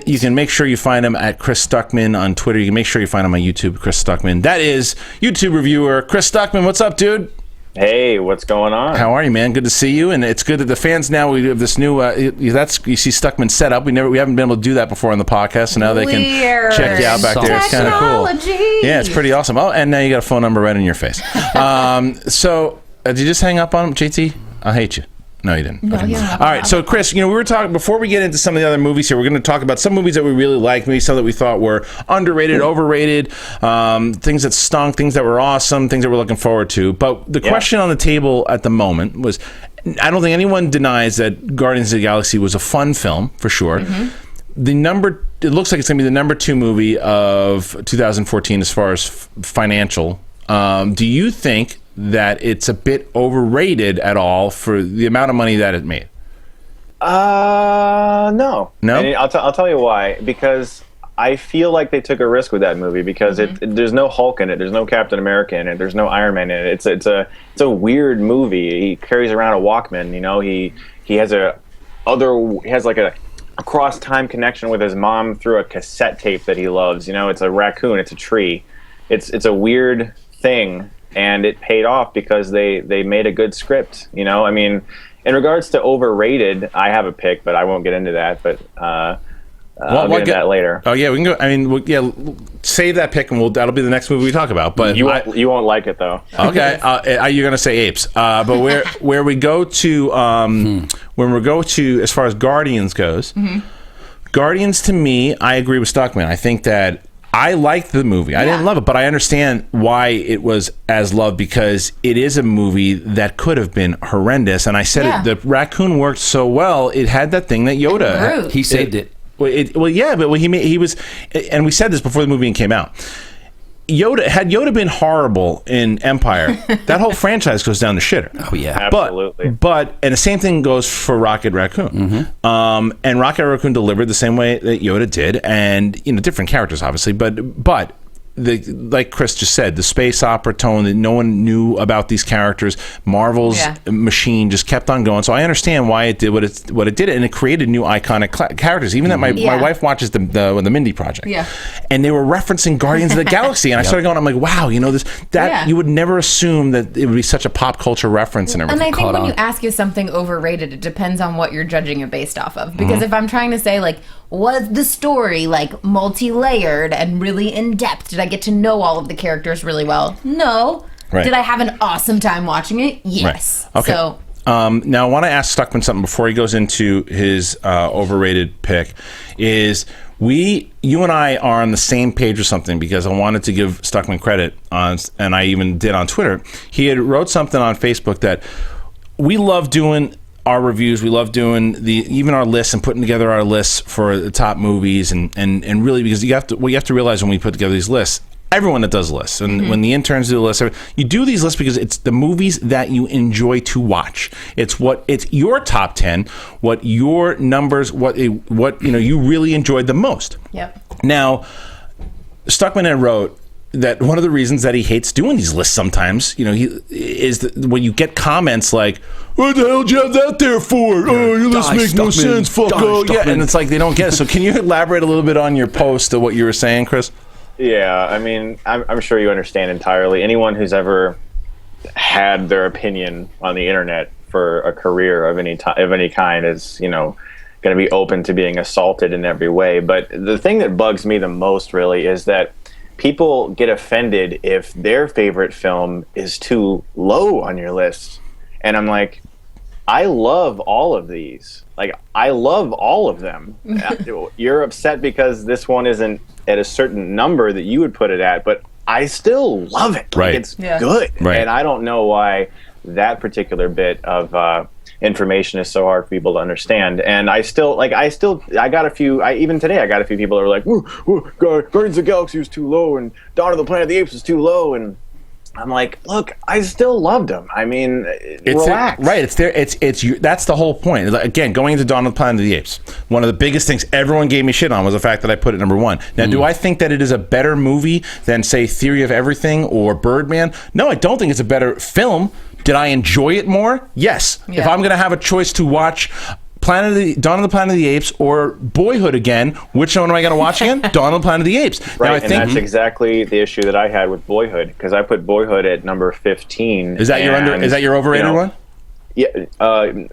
You can make sure you find him at Chis Stuckmann on Twitter. You can make sure you find him on YouTube, Chis Stuckmann. That is YouTube reviewer Chis Stuckmann. What's up, dude? Hey, what's going on? How are you, man? Good to see you, and it's good that the fans now we have this new. You see Stuckmann set up. We haven't been able to do that before on the podcast, so now they can check you out back there. It's kind of cool. Yeah, it's pretty awesome. Oh, and now you got a phone number right in your face. So did you just hang up on him, JT? I'll hate you. No, you didn't. No, okay. All right, so Chris, we were talking before we get into some of the other movies here. We're going to talk about some movies that we really liked, maybe some that we thought were underrated, overrated, things that stunk, things that were awesome, things that we're looking forward to. But the question on the table at the moment was, I don't think anyone denies that Guardians of the Galaxy was a fun film for sure. Mm-hmm. It looks like it's going to be the number 2 movie of 2014 as far as financial. Do you think that it's a bit overrated at all for the amount of money that it made? No. No? And I'll tell you why. Because I feel like they took a risk with that movie because there's no Hulk in it, there's no Captain America in it, there's no Iron Man in it. It's a weird movie. He carries around a Walkman. He has a cross time connection with his mom through a cassette tape that he loves. It's a raccoon. It's a tree. It's a weird thing. And it paid off because they made a good script. I mean, in regards to overrated, I have a pick, but I won't get into that. But I'll get into that later. Oh yeah, we can go. I mean, save that pick, and that'll be the next movie we talk about. But you won't like it though. Okay, you're gonna say apes. But where we go to when we go to as far as Guardians goes, Guardians to me, I agree with Stuckmann. I think that. I liked the movie. I didn't love it, but I understand why it was as loved because it is a movie that could have been horrendous. And I said the raccoon worked so well. It had that thing that Yoda had. He saved it. He was, and we said this before the movie came out. Had Yoda been horrible in Empire, that whole franchise goes down the shitter. Oh yeah, absolutely. But and the same thing goes for Rocket Raccoon. Mm-hmm. And Rocket Raccoon delivered the same way that Yoda did, and different characters obviously, but. Like Chris just said, the space opera tone that no one knew about these characters, Marvel's machine just kept on going. So I understand why it did what it did, and it created new iconic characters. Even that my wife watches the Mindy Project, and they were referencing Guardians of the Galaxy, and I started going, I'm like, wow, you would never assume that it would be such a pop culture reference and everything. And I think when you ask is something overrated, it depends on what you're judging it based off of. Because if I'm trying to say like, was the story like multi-layered and really in-depth? Did I get to know all of the characters really well? No. Right. Did I have an awesome time watching it? Yes. Right. Okay. So now I want to ask Stuckmann something before he goes into his overrated pick. You and I are on the same page with something, because I wanted to give Stuckmann credit and I even did on Twitter. He had wrote something on Facebook that we love doing our reviews. We love doing even our lists and putting together our lists for the top movies, and really, because you have to realize when we put together these lists, everyone that does lists, and when the interns do the lists, you do these lists because it's the movies that you enjoy to watch. It's your top 10, what your numbers, what you really enjoyed the most. Yep. Now, Stuckmann had wrote that one of the reasons that he hates doing these lists sometimes, is that when you get comments like, "What the hell did you have that there for? Oh, your list makes no sense. Fuck off." Yeah, and it's like they don't get it. So can you elaborate a little bit on your post of what you were saying, Chris? Yeah, I mean, I'm sure you understand entirely. Anyone who's ever had their opinion on the internet for a career of any kind is, going to be open to being assaulted in every way. But the thing that bugs me the most really is that people get offended if their favorite film is too low on your list. And I'm like, I love all of these. Like, I love all of them. You're upset because this one isn't at a certain number that you would put it at, but I still love it. Like, it's good. Right. And I don't know why that particular bit of information is so hard for people to understand. And I got a few, even today I got a few people that were like, Guardians of the Galaxy was too low, and Dawn of the Planet of the Apes was too low, and I'm like, look, I still loved them. I mean, relax. That's the whole point. Again, going into Dawn of the Planet of the Apes, one of the biggest things everyone gave me shit on was the fact that I put it number one. Now, do I think that it is a better movie than, say, Theory of Everything or Birdman? No, I don't think it's a better film. Did I enjoy it more? Yes. Yeah. If I'm going to have a choice to watch Dawn of the Planet of the Apes or Boyhood again, which one am I going to watch again? Dawn of the Planet of the Apes. Right, now, that's exactly the issue that I had with Boyhood, because I put Boyhood at number 15. Is that your overrated one? Yeah,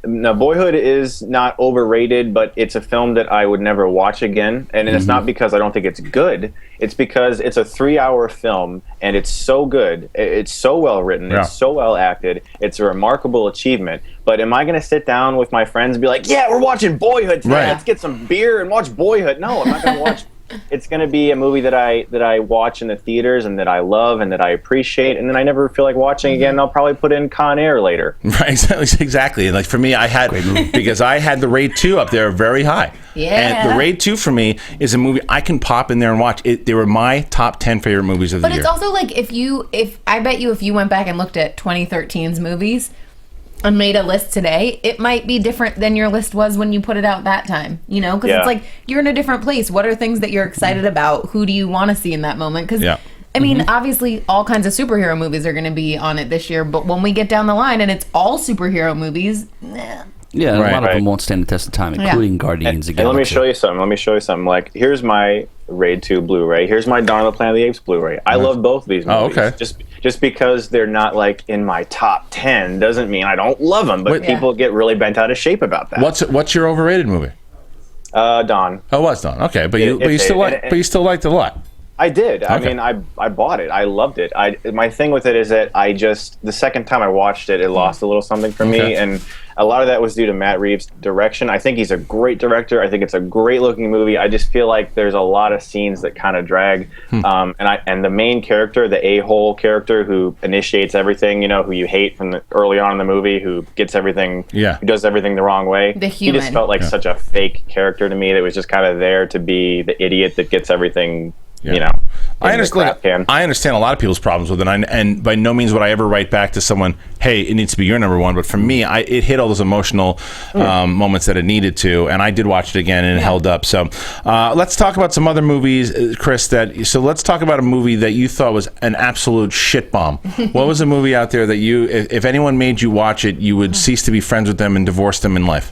no, Boyhood is not overrated, but it's a film that I would never watch again. And it's not because I don't think it's good. It's because it's a 3-hour film, and it's so good. It's so well written. It's so well acted. It's a remarkable achievement. But am I going to sit down with my friends and be like, yeah, we're watching Boyhood today. Right. Let's get some beer and watch Boyhood. No, I'm not going to watch. It's going to be a movie that I watch in the theaters and that I love and that I appreciate, and then I never feel like watching again. And I'll probably put in Con Air later. Right, exactly. Like for me, I had because I had the Raid 2 up there very high. Yeah. And the Raid 2 for me is a movie I can pop in there and watch. They were my top 10 favorite movies of the year. But it's also like if I bet you if you went back and looked at 2013's movies and made a list today, it might be different than your list was when you put it out that time, because it's like you're in a different place. What are things that you're excited about? Who do you want to see in that moment? Because I mean, obviously all kinds of superhero movies are going to be on it this year, but when we get down the line and it's all superhero movies, yeah, a lot of them won't stand the test of time, including Guardians of the Galaxy. And let me show you something. Like, here's my Raid 2 Blu-ray. Here's my Dawn of the Planet of the Apes Blu-ray. I love both of these movies. Oh, okay. Just because they're not like in my top 10 doesn't mean I don't love them. But people get really bent out of shape about that. What's your overrated movie? Dawn. Oh, it was Dawn. Okay, but you still liked it a lot. I did. Okay. I mean, I bought it. I loved it. My thing with it is that the second time I watched it, it lost a little something for me, and a lot of that was due to Matt Reeves' direction. I think he's a great director. I think it's a great looking movie. I just feel like there's a lot of scenes that kind of drag. And the main character, the a-hole character who initiates everything, who you hate from early on in the movie, who gets everything, who does everything the wrong way. The human. He just felt like such a fake character to me that was just kind of there to be the idiot that gets everything. I understand a lot of people's problems with it, and by no means would I ever write back to someone, hey, it needs to be your number one. But for me, it hit all those emotional moments that it needed to, and I did watch it again, and it held up. So let's talk about some other movies, Chris. So let's talk about a movie that you thought was an absolute shit bomb. What was a movie out there that you, if anyone made you watch it, you would cease to be friends with them and divorce them in life?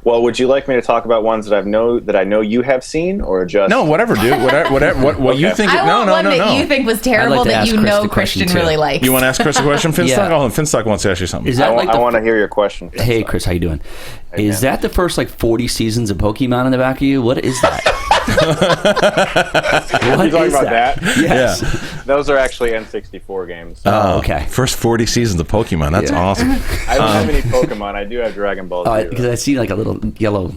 Well, would you like me to talk about ones that I know you have seen, or just no, whatever, dude, whatever, what you think? I want one that you think was terrible that you know Christian really likes. You want to ask Chris a question, Finstock? Oh, Finstock wants to ask you something. I want to hear your question. Finstock. Hey, Chris, how you doing? Is that the first 40 seasons of Pokemon in the back of you? What is that? What you talking about that? Yes. Yeah. Those are actually N64 games. Oh, okay. First 40 seasons of Pokemon. That's awesome. I don't have any Pokemon. I do have Dragon Ball Z. Because I see a little yellow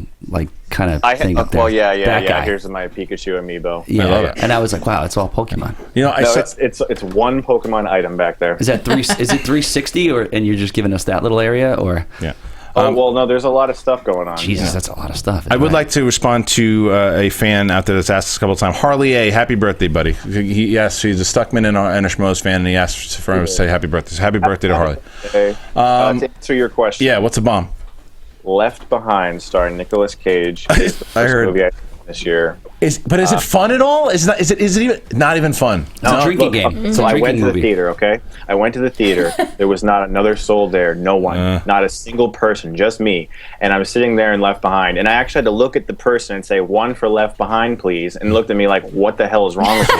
kind of thing up there. Well, yeah. Guy. Here's my Pikachu amiibo. Yeah. And I was like, wow, it's all Pokemon. It's one Pokemon item back there. Is it 360 and you're just giving us that little area, or? Yeah. Well, no, there's a lot of stuff going on. Jesus, that's a lot of stuff. I would like to respond to a fan out there that's asked us a couple of times. Harley A, happy birthday, buddy. He's a Stuckmann and a Schmoes fan, and he asked for us to say happy birthday. So happy birthday to Harley. To answer your question. Yeah, what's a bomb? Left Behind, starring Nicolas Cage. I heard movie this year. But is it fun at all? Is it even not even fun? It's a drinking game. So I went to the theater, okay? I went to the theater. There was not another soul there. No one. Not a single person. Just me. And I was sitting there and Left Behind. And I actually had to look at the person and say, one for Left Behind, please. And looked at me like, what the hell is wrong with you?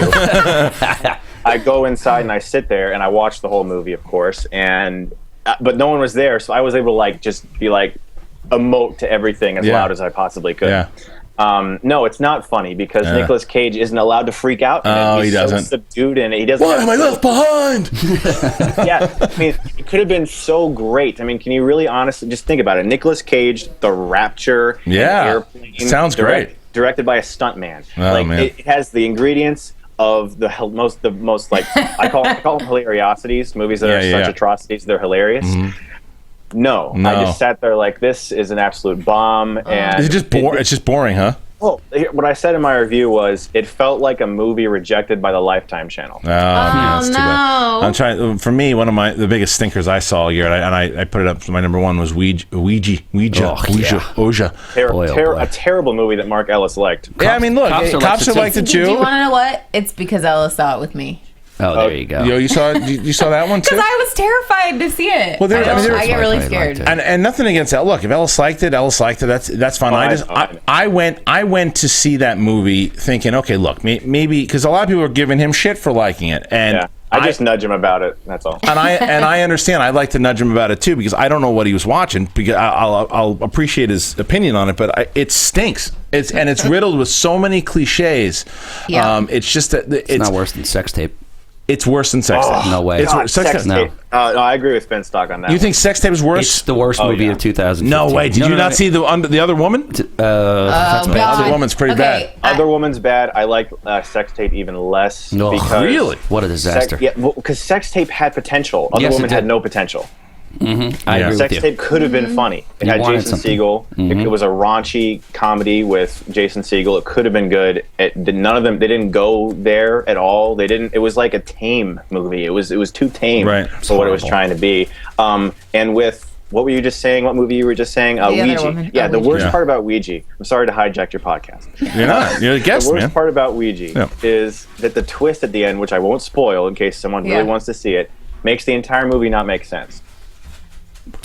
I go inside and I sit there and I watch the whole movie, of course. But no one was there. So I was able to just be emote to everything as loud as I possibly could. Yeah. No, it's not funny because Nicolas Cage isn't allowed to freak out. He doesn't. So subdued and he doesn't. Why am I left behind? Yeah, I mean, it could have been so great. I mean, can you really honestly just think about it? Nicolas Cage, The Rapture, Airplane, sounds great. Directed by a stuntman. Oh, man. It has the ingredients of the most I call them hilariosities, movies that are such atrocities. They're hilarious. Mm-hmm. No, I just sat there like, this is an absolute bomb. And is it just boring? It's just boring, huh? Well, what I said in my review was it felt like a movie rejected by the Lifetime Channel. Oh, that's too bad. I'm trying. For me, one of the biggest stinkers I saw all year, and I put it up. So my number one was Ouija. A terrible movie that Mark Ellis liked. Yeah, I mean, look, cops liked it too. Do you want to know what? It's because Ellis saw it with me. Oh, there you go. You saw that one too? Because I was terrified to see it. Well, I get really scared. And nothing against that. Look, if Ellis liked it. That's fine. I went to see that movie thinking, okay, look, maybe because a lot of people are giving him shit for liking it, and I just nudge him about it. That's all. And I understand. I'd like to nudge him about it too because I don't know what he was watching. Because I'll appreciate his opinion on it, but it stinks. It's riddled with so many cliches. Yeah. It's just that it's not worse than Sex Tape. It's worse than Sex Tape. No way. Sex Tape. No, I agree with Finstock on that. You think Sex Tape is worse? It's the worst movie of 2015. No way. Did you not see the Other Woman? Other Woman's pretty bad. Other Woman's bad. I like Sex Tape even less. No, because really? What a disaster. Because Sex Tape had potential. Other Woman had no potential. Mm-hmm. I agree Sex with you. Tape could have been funny. It had Jason Segel. Mm-hmm. It was a raunchy comedy with Jason Segel. It could have been good. None of them. They didn't go there at all. They didn't. It was like a tame movie. It was too tame for what it was trying to be. And with what were you just saying? What movie you were just saying? Ouija. Yeah, the worst part about Ouija. I'm sorry to hijack your podcast. You're not. You're a guest, man. The worst part about Ouija is that the twist at the end, which I won't spoil in case someone really wants to see it, makes the entire movie not make sense.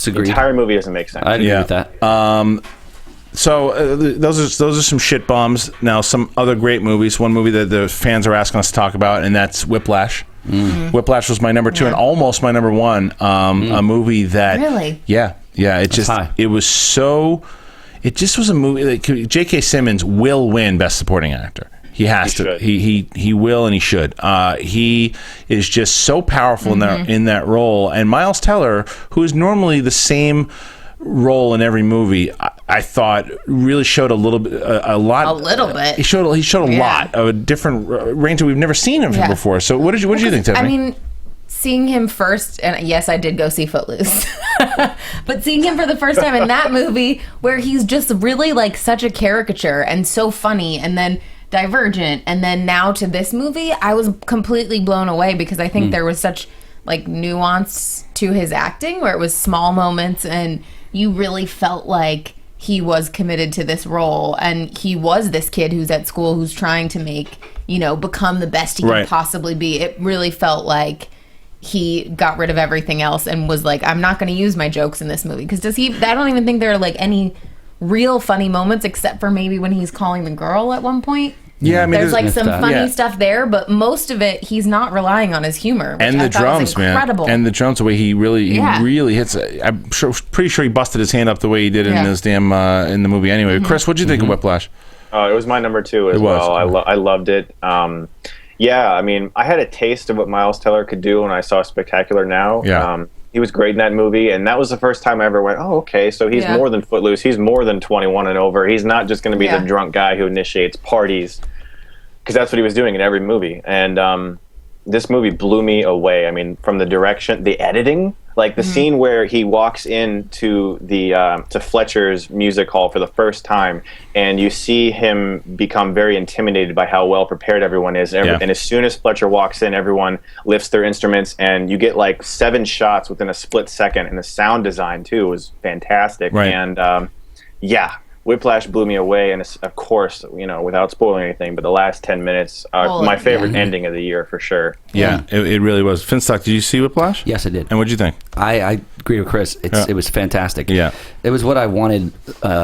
The entire movie doesn't make sense. I agree with that. So those are some shit bombs. Now some other great movies. One movie that the fans are asking us to talk about, and that's Whiplash. Mm-hmm. Whiplash was my number 2 and almost my number 1. A movie that it just was a movie that J.K. Simmons will win Best Supporting Actor. He has to. He will and he should. He is just so powerful in that role. And Miles Teller, who is normally the same role in every movie, I thought really showed a little bit. He showed a lot of a different range that we've never seen him from before. So what did you think, Tiffany? I mean, seeing him first, and yes, I did go see Footloose, but seeing him for the first time in that movie where he's just really like such a caricature and so funny, and then Divergent, and then now to this movie, I was completely blown away because I think there was such like nuance to his acting where it was small moments and you really felt like he was committed to this role, and he was this kid who's at school who's trying to make, become the best he can possibly be. It really felt like he got rid of everything else and was like, I'm not going to use my jokes in this movie. Because I don't even think there are like any real funny moments except for maybe when he's calling the girl at one point. Yeah, I mean, there's like some funny stuff there, but most of it he's not relying on his humor. And the drums, man, and the drums, the way he really hits. I'm pretty sure he busted his hand up the way he did in this damn in the movie. Anyway, Chris, what'd you think of Whiplash? It was my number 2 as well. I loved it. I mean, I had a taste of what Miles Teller could do when I saw Spectacular Now. Yeah. He was great in that movie, and that was the first time I ever went, oh, okay, so he's more than Footloose. He's more than 21 and over. He's not just going to be the drunk guy who initiates parties, because that's what he was doing in every movie. And this movie blew me away. I mean, from the direction, the editing, like the scene where he walks into the to Fletcher's music hall for the first time, and you see him become very intimidated by how well prepared everyone is. And as soon as Fletcher walks in, everyone lifts their instruments, and you get like 7 shots within a split second. And the sound design too was fantastic. Right. And Whiplash blew me away, and of course, without spoiling anything, but the last 10 minutes are my favorite ending of the year for sure. Yeah, it really was. Finstock, did you see Whiplash? Yes, I did. And what'd you think? I agree with Chris. It was fantastic. Yeah. It was what I wanted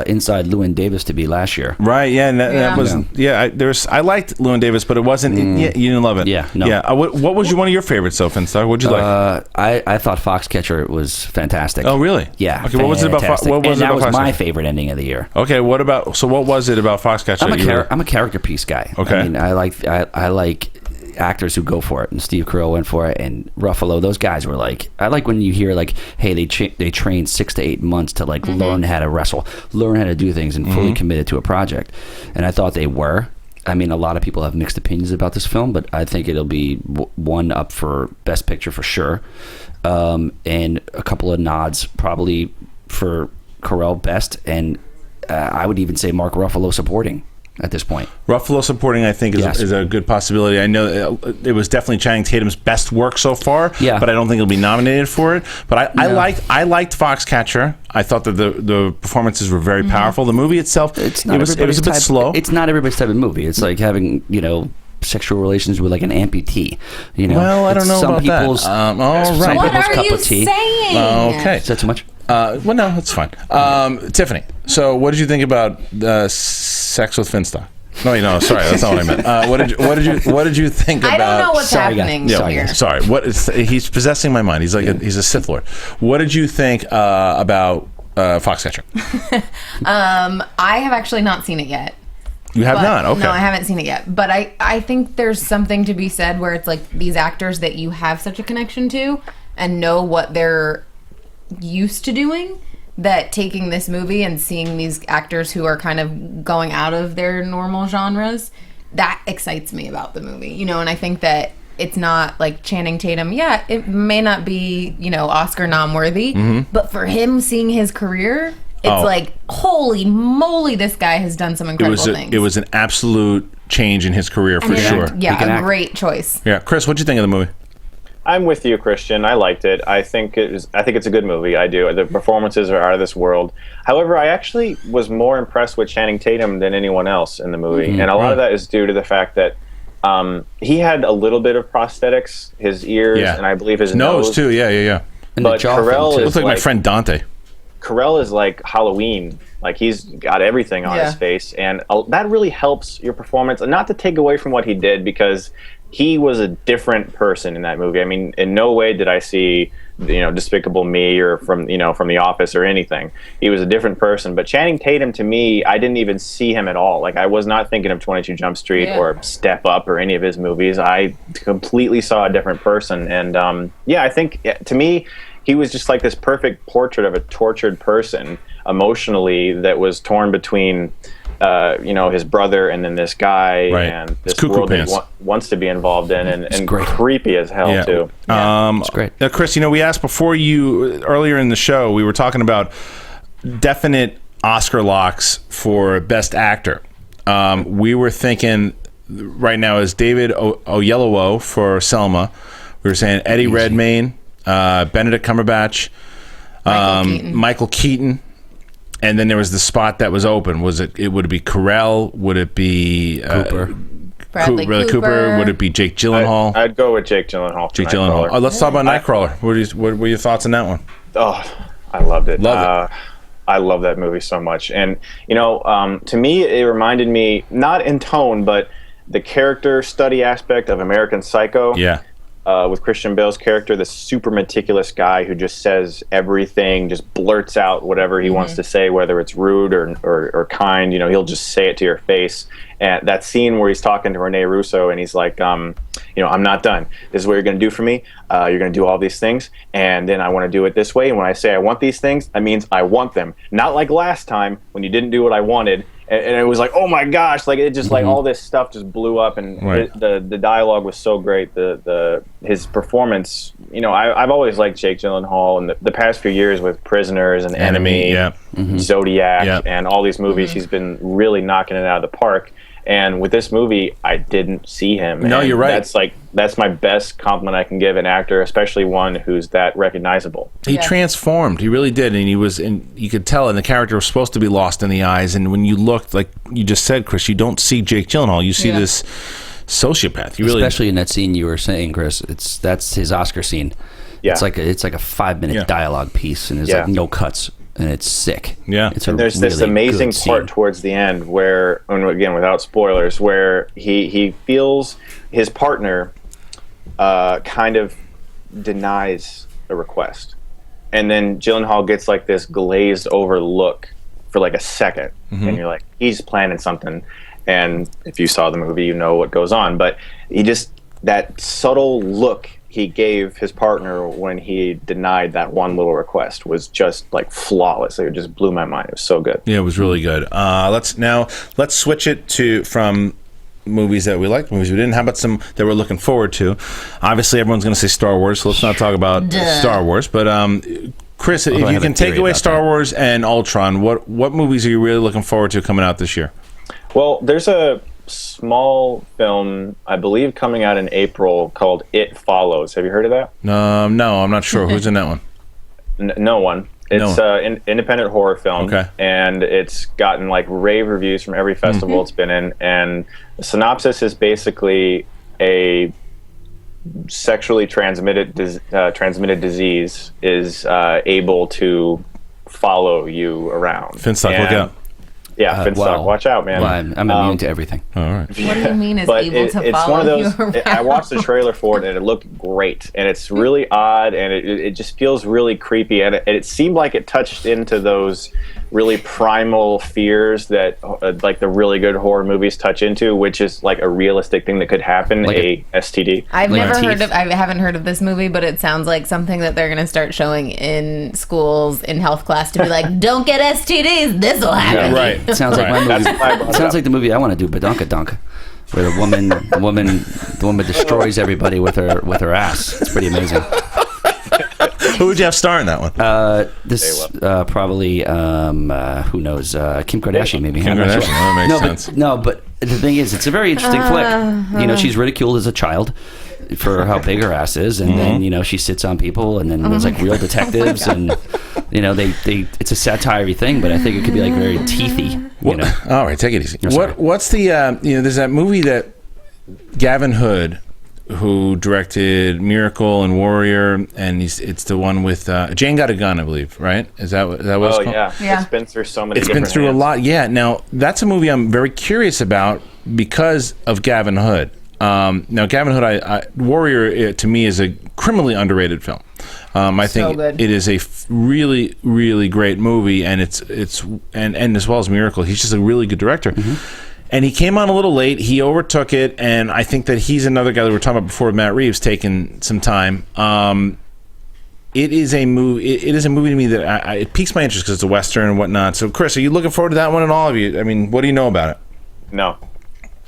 Inside Llewyn Davis to be last year. Right, yeah, and that was, I liked Llewyn Davis, but it wasn't, you didn't love it. Yeah, no. Yeah, what was one of your favorites, though, Finstock? What'd you like? I thought Foxcatcher was fantastic. Oh, really? Yeah. Okay, what was it about That was my favorite ending of the year. Okay, what was it about Foxcatcher? I'm a character piece guy. Okay. I mean, I like actors who go for it, and Steve Carell went for it, and Ruffalo. Those guys were like, I like when you hear like, hey, they trained 6 to 8 months to like learn how to wrestle, learn how to do things, and fully committed to a project. And I thought they were. I mean, a lot of people have mixed opinions about this film, but I think it'll be one up for Best Picture for sure, and a couple of nods probably for Carell Best, and I would even say Mark Ruffalo supporting at this point. Ruffalo supporting, I think, is a good possibility. I know it was definitely Channing Tatum's best work so far, but I don't think he'll be nominated for it. But I liked Foxcatcher. I thought that the performances were very powerful. The movie itself, it was a bit slow. It's not everybody's type of movie. It's like having, sexual relations with like an amputee. Well, I don't know about that. All right. Some What people's are cup you of tea. saying? Okay. Is that too much? Well, no, it's fine. Tiffany, so what did you think about Sex with Finstock? No, sorry, that's not what I meant. What did you think about? I don't know what's happening here. Sorry, he's possessing my mind. He's like he's a Sith Lord. What did you think about Foxcatcher? I have actually not seen it yet. You have not? Okay. No, I haven't seen it yet. But I think there's something to be said where it's like these actors that you have such a connection to and know what they're used to doing, that taking this movie and seeing these actors who are kind of going out of their normal genres, that excites me about the movie. And I think that it's not like Channing Tatum. Yeah, it may not be, Oscar nom worthy, but for him seeing his career, it's like, holy moly, this guy has done some incredible things. It was an absolute change in his career for sure. Yeah, a great choice. Yeah, Chris, what'd you think of the movie? I'm with you, Christian. I liked it. I think it's a good movie. I do. The performances are out of this world. However, I actually was more impressed with Channing Tatum than anyone else in the movie, and a lot of that is due to the fact that he had a little bit of prosthetics, his ears, and I believe his nose too. Yeah. And but Carell looks like my friend Dante. Carell is like Halloween. Like, he's got everything on his face, and that really helps your performance. Not to take away from what he did, because he was a different person in that movie. I mean, in no way did I see, Despicable Me or from The Office or anything. He was a different person. But Channing Tatum, to me, I didn't even see him at all. Like, I was not thinking of 22 Jump Street or Step Up or any of his movies. I completely saw a different person. And I think, to me, he was just like this perfect portrait of a tortured person emotionally that was torn between his brother and then this guy and this world that he wants to be involved in, and creepy as hell too. It's great. Now, Chris, we asked before earlier in the show, we were talking about definite Oscar locks for Best Actor. We were thinking right now is David Oyelowo for Selma. We were saying Eddie Redmayne, Benedict Cumberbatch, Michael Keaton. And then there was the spot that was open. Would it be Carell? Would it be Cooper? Bradley Cooper. Would it be Jake Gyllenhaal? I'd go with Jake Gyllenhaal. Jake Gyllenhaal. Oh, let's talk about Nightcrawler. What were your thoughts on that one? Oh, I loved it. Love it. I love that movie so much. And, to me, it reminded me, not in tone, but the character study aspect of American Psycho. Yeah. With Christian Bale's character, the super meticulous guy who just says everything, just blurts out whatever he wants to say, whether it's rude or kind. He'll just say it to your face. And that scene where he's talking to Rene Russo and he's like, I'm not done. This is what you're going to do for me. You're going to do all these things, and then I want to do it this way. And when I say I want these things, that means I want them. Not like last time when you didn't do what I wanted. And it was like, oh my gosh, like it just like all this stuff just blew up, and the dialogue was so great. His performance, I've always liked Jake Gyllenhaal, and the past few years with Prisoners and Enemy, Zodiac, and all these movies, he's been really knocking it out of the park. And with this movie, I didn't see him. No, you're right. That's my best compliment I can give an actor, especially one who's that recognizable. He transformed. He really did, and you could tell. And the character was supposed to be lost in the eyes. And when you looked, like you just said, Chris, you don't see Jake Gyllenhaal. You see this sociopath. Especially in that scene you were saying, Chris. That's his Oscar scene. Yeah. It's like a 5-minute dialogue piece, and there's like no cuts. And it's sick. Yeah. And there's this amazing part towards the end where, and again, without spoilers, where he feels his partner kind of denies a request. And then Gyllenhaal gets like this glazed over look for like a second. And you're like, he's planning something. And if you saw the movie, you know what goes on. But that subtle look he gave his partner when he denied that one little request was just like flawless. It just blew my mind. It was so good. Yeah, it was really good. Let's switch it from movies that we liked, movies we didn't. How about some that we're looking forward to? Obviously, everyone's going to say Star Wars, so let's not talk about Star Wars. But Chris, if you can take away Star Wars and Ultron, what movies are you really looking forward to coming out this year? Well, there's a small film, I believe, coming out in April called It Follows. Have you heard of that? No, I'm not sure. Who's in that one? No one. It's an independent horror film, and it's gotten like rave reviews from every festival it's been in. And the synopsis is basically a sexually transmitted disease is able to follow you around. Finstock, look out. Yeah, Finstock, watch out, man. Well, I'm immune to everything. All right. What do you mean is able to follow one of those, you around? I watched the trailer for it, and it looked great. And it's really odd, and it just feels really creepy. And it seemed like it touched into those really primal fears that like the really good horror movies touch into, which is like a realistic thing that could happen, like a STD. I haven't heard of this movie, but it sounds like something that they're going to start showing in schools in health class to be like, don't get STDs, this will happen. Yeah, right. It sounds like my movie. It sounds like the movie I want to do, Badonkadonk, where the woman destroys everybody with her ass. It's pretty amazing. Who would you have star in that one? Probably who knows? Kim Kardashian, maybe. Kim Kardashian. That makes sense. But the thing is, it's a very interesting flick. She's ridiculed as a child for how big her ass is, and then she sits on people, and then there's like real detectives, and they it's a satire-y thing, but I think it could be like very teethy. All right, take it easy. What's the there's that movie that Gavin Hood, who directed Miracle and Warrior, and it's the one with Jane Got a Gun, I believe, right? Is that what it's called? Yeah. It's been through so many. It's been through a lot. Yeah. Now that's a movie I'm very curious about because of Gavin Hood. Now Gavin Hood, Warrior to me is a criminally underrated film. I think it is a really, really great movie, and it's as well as Miracle. He's just a really good director. And he came on a little late. He overtook it, and I think that he's another guy that we were talking about before, Matt Reeves, taking some time. It is a movie. It is a movie to me that it piques my interest because it's a Western and whatnot. So, Chris, are you looking forward to that one? And all of you? I mean, what do you know about it? No,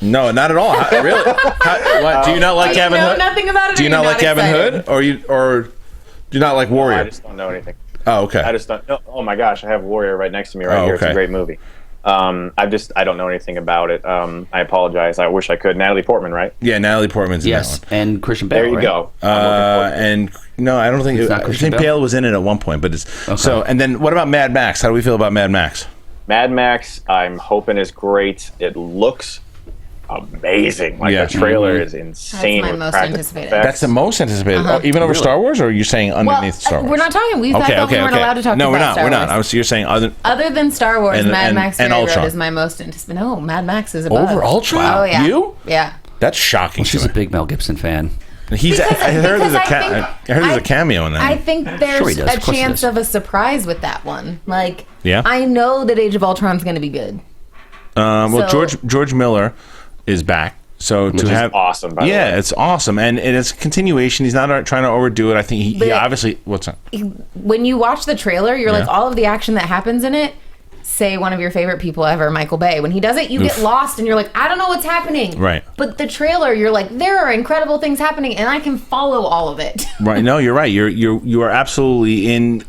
not at all. Really? What, do you not like Gavin Hood? Nothing about it. Do you not like Gavin Hood, or do you not like Warrior? No, I just don't know anything. Oh, okay. I just don't. Oh my gosh, I have Warrior right next to me right here. Okay. It's a great movie. I don't know anything about it. I apologize. I wish I could. Natalie Portman, right? Yeah, Natalie Portman's in that one. And Christian Bale. There you right? go. And no, I don't think I think Bale was in it at one point, but it's so. And then what about Mad Max? How do we feel about Mad Max? Mad Max, I'm hoping is great. It looks amazing. Like the trailer is insane. That's my with most practical anticipated. effects. That's the most anticipated, Uh-huh. even over Really? Star Wars, or are you saying underneath Star Wars? We're not talking. I thought we weren't allowed to talk No, about Star we're not. Wars. You're saying Other than Star Wars, And- Mad and- Max and Fury Road Ultron. is my most anticipated. No, Mad Max is above. Over Ultron? Oh, yeah. You? Yeah. That's shocking. She's a big Mel Gibson fan. I heard there's I a cameo in that. I think there's Sure he does. a Of course he chance does. of a surprise with that one. Like, Yeah? I know that Age of Ultron's going to be good. Well, So- George Miller is back. So Which to is have awesome, by the way. it's awesome, and it's a continuation. He's not trying to overdo it. I think he But- obviously. What's that? When you watch the trailer, you're like, Yeah. all of the action that happens in it, say one of your favorite people ever, Michael Bay. When he does it, you get Oof. lost and you're like, I don't know what's happening. Right. But the trailer, you're like, there are incredible things happening and I can follow all of it. Right. No, you're right. You are absolutely in.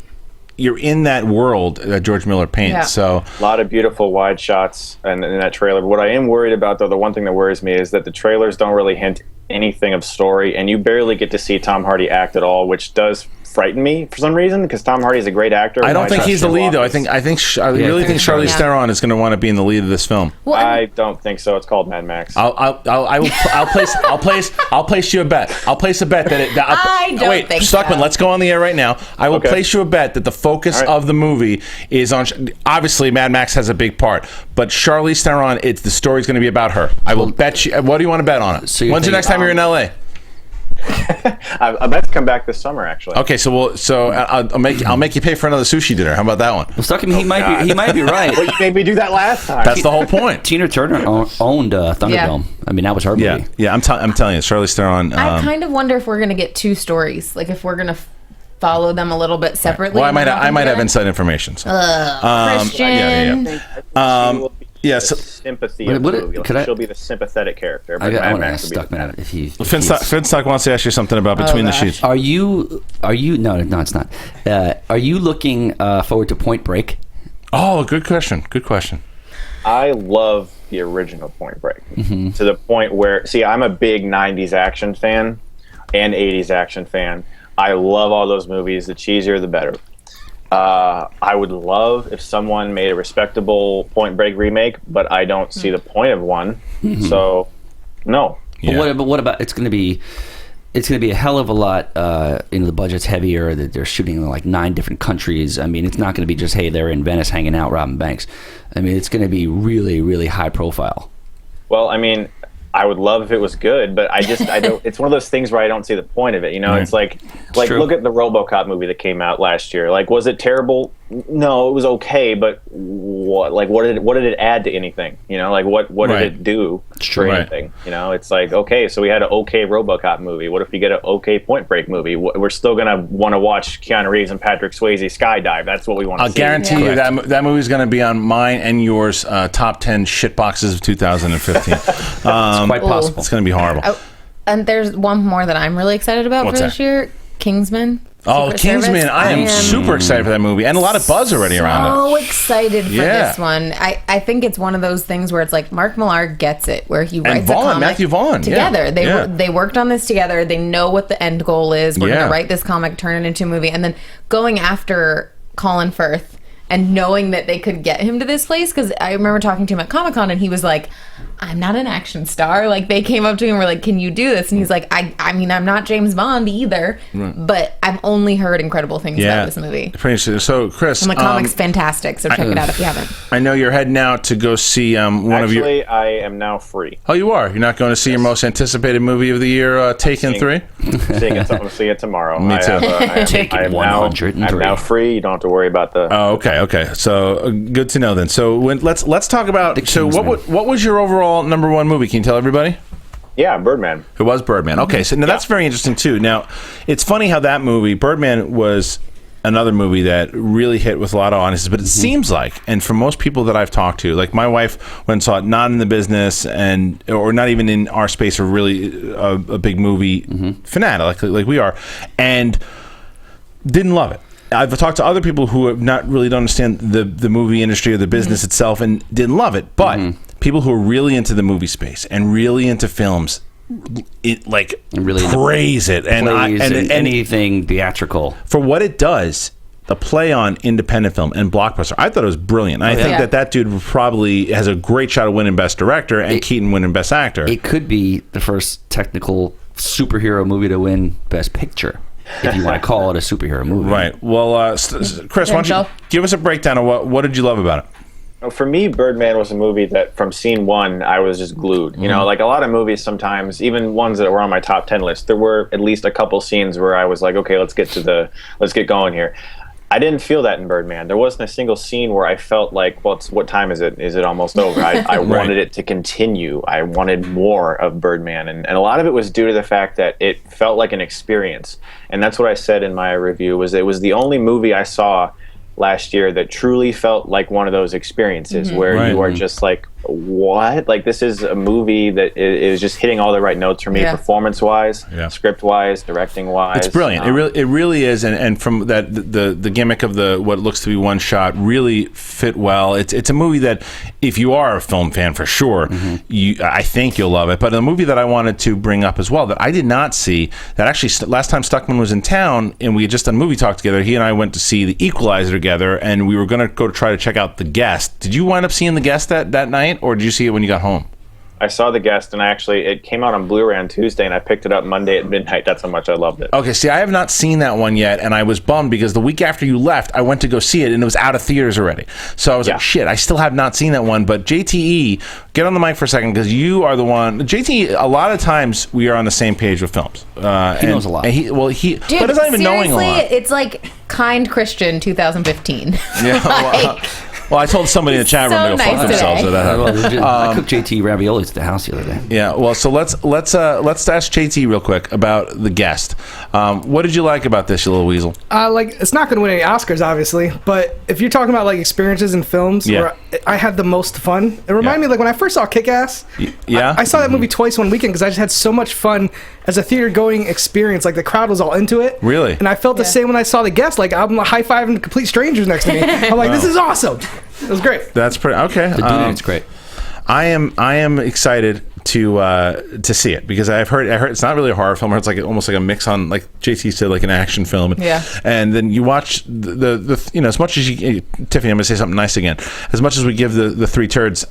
You're in that world that George Miller paints. Yeah. So A lot of beautiful wide shots in that trailer. What I am worried about, though, the one thing that worries me is that the trailers don't really hint anything of story, and you barely get to see Tom Hardy act at all, which does frighten me for some reason, because Tom Hardy is a great actor. I don't think he's the lead, though. I really think Charlize Yeah. Theron is going to want to be in the lead of this film. I don't think so. It's called Mad Max. I'll place you a bet. I'll place a bet that it. I don't wait, think Stuckmann, so. let's go on the air right now. I will Okay. place you a bet that the focus All right. of the movie is on. Obviously, Mad Max has a big part, but Charlize Theron, the story's going to be about her. I will bet you. What do you want to bet on it? So you're When's the next time you're in LA? I'm about to come back this summer, actually. Okay, I'll make you pay for another sushi dinner. How about that one? Well, Stuckmann, he might be right. Well, you made me do that last time. That's the whole point. Tina Turner owned Thunderdome. I mean, that was her movie. Yeah. I'm telling you, Charlize Theron. I kind of wonder if we're going to get two stories. Like if we're going to follow them a little bit separately. Well, I might and have together. inside information. So. Christian. Yes. Sympathy What- of what- the movie. could I- She'll be the sympathetic character. But I Mad want to Max ask will be the Stuckmann if he. Finstock wants to ask you something about Between the Sheets. Are you? No, it's not. Are you looking forward to Point Break? Oh, good question. Good question. I love the original Point Break Mm-hmm. to the point where, see, I'm a big 90s action fan and 80s action fan. I love all those movies. The cheesier, the better. I would love if someone made a respectable Point Break remake, but I don't see the point of one. Mhm. So, no. But what about? It's going to be a hell of a lot. The budget's heavier. That they're shooting in like 9 different countries. I mean, it's not going to be just, hey, they're in Venice hanging out robbing banks. I mean, it's going to be really, really high profile. Well, I mean, I would love if it was good, but I don't. It's one of those things where I don't see the point of it. You know, Right. it's like true. look at the RoboCop movie that came out last year. Like, was it terrible? No, it was okay, but what did it add to anything? You know, like what did Right. it do true. for Right. anything? You know, it's like, okay, so we had an okay RoboCop movie. What if we get an okay Point Break movie? We're still gonna want to watch Keanu Reeves and Patrick Swayze skydive. That's what we want to I'll see. guarantee you that movie's going to be on mine and yours top 10 shit boxes of 2015. It's quite possible. It's going to be horrible. And there's one more that I'm really excited about What's for that? this year. Kingsman. Oh, Secret Kingsman! Service. I am super excited for that movie, and a lot of buzz already around it. So excited for Yeah. this one. I think it's one of those things where it's like Mark Millar gets it, where he writes a Vaughn, comic Matthew Vaughn, yeah. together. Yeah. They worked on this together. They know what the end goal is. We're Yeah. going to write this comic, turn it into a movie, and then going after Colin Firth and knowing that they could get him to this place. Because I remember talking to him at Comic-Con, and he was like, I'm not an action star. Like, they came up to him and were like, can you do this? And he's like, I mean, I'm not James Bond either, Right. but I've only heard incredible things about this movie. Pretty interesting. So, Chris, And the comic's fantastic, so check it out if you haven't. I know you're heading out to go see one of your. Actually, I am now free. Oh, you are. You're not going to see your most anticipated movie of the year, Taken 3. Seeing it, I'm seeing it tomorrow. Me too. I'm now free. You don't have to worry about the. Oh, okay. So good to know then. So let's talk about. So what was your overall number one movie? Can you tell everybody? Yeah, Birdman. It was Birdman. Okay, so now that's very interesting too. Now, it's funny how that movie, Birdman, was another movie that really hit with a lot of audiences, but it seems like, and for most people that I've talked to, like my wife went and saw it not in the business or not even in our space, or really a big movie fanatic like we are, and didn't love it. I've talked to other people who have not really don't understand the movie industry or the business itself and didn't love it. But people who are really into the movie space and really into films, really praise it and anything theatrical for what it does. The play on independent film and blockbuster, I thought it was brilliant. I think that dude probably has a great shot of winning Best Director and Keaton winning Best Actor. It could be the first technical superhero movie to win Best Picture, if you want to call it a superhero movie. Right. Well, Chris, why don't you give us a breakdown of what did you love about it? For me, Birdman was a movie that from scene one, I was just glued. You know, like a lot of movies sometimes, even ones that were on my top 10 list, there were at least a couple scenes where I was like, okay, let's get going here. I didn't feel that in Birdman. There wasn't a single scene where I felt like, well, what time is it? Is it almost over? I wanted it to continue. I wanted more of Birdman. And a lot of it was due to the fact that it felt like an experience. And that's what I said in my review, was it was the only movie I saw last year that truly felt like one of those experiences where you are just like, what? Like, this is a movie that is just hitting all the right notes for me, performance-wise, script-wise, directing-wise. It's brilliant. It really is, and from that the gimmick of the what looks to be one shot really fit well. It's a movie that if you are a film fan for sure, I think you'll love it. But a movie that I wanted to bring up as well that I did not see, that actually last time Stuckmann was in town and we had just done movie talk together, he and I went to see The Equalizer together, and we were going to go to try to check out The Guest. Did you wind up seeing The Guest that night? Or did you see it when you got home? I saw The Guest, and it came out on Blu-ray on Tuesday, and I picked it up Monday at midnight. That's how much I loved it. Okay, see, I have not seen that one yet, and I was bummed because the week after you left, I went to go see it, and it was out of theaters already. So I was like, shit, I still have not seen that one. But JTE, get on the mic for a second, because you are the one. JTE, a lot of times we are on the same page with films. He knows a lot. Dude, but it's not even knowing a lot. It's like Kind Christian 2015. Yeah, well, I told somebody in the chat room to go fuck themselves. I cooked JT raviolis at the house the other day. Yeah, well, so let's ask JT real quick about The Guest. What did you like about this, you little weasel? It's not going to win any Oscars, obviously, but if you're talking about like experiences in films where I had the most fun, it reminded me like when I first saw Kick-Ass. I saw that movie twice one weekend because I just had so much fun as a theater-going experience. Like the crowd was all into it. Really? And I felt the same when I saw The Guest. Like I'm high-fiving complete strangers next to me. I'm like, this is awesome. It was great. That's pretty okay. It's great. I am excited to see it because I heard it's not really a horror film. It's like almost like a mix on, like JT said, like an action film. Yeah. And then you watch the as much as you, Tiffany, I'm gonna say something nice again. As much as we give the three turds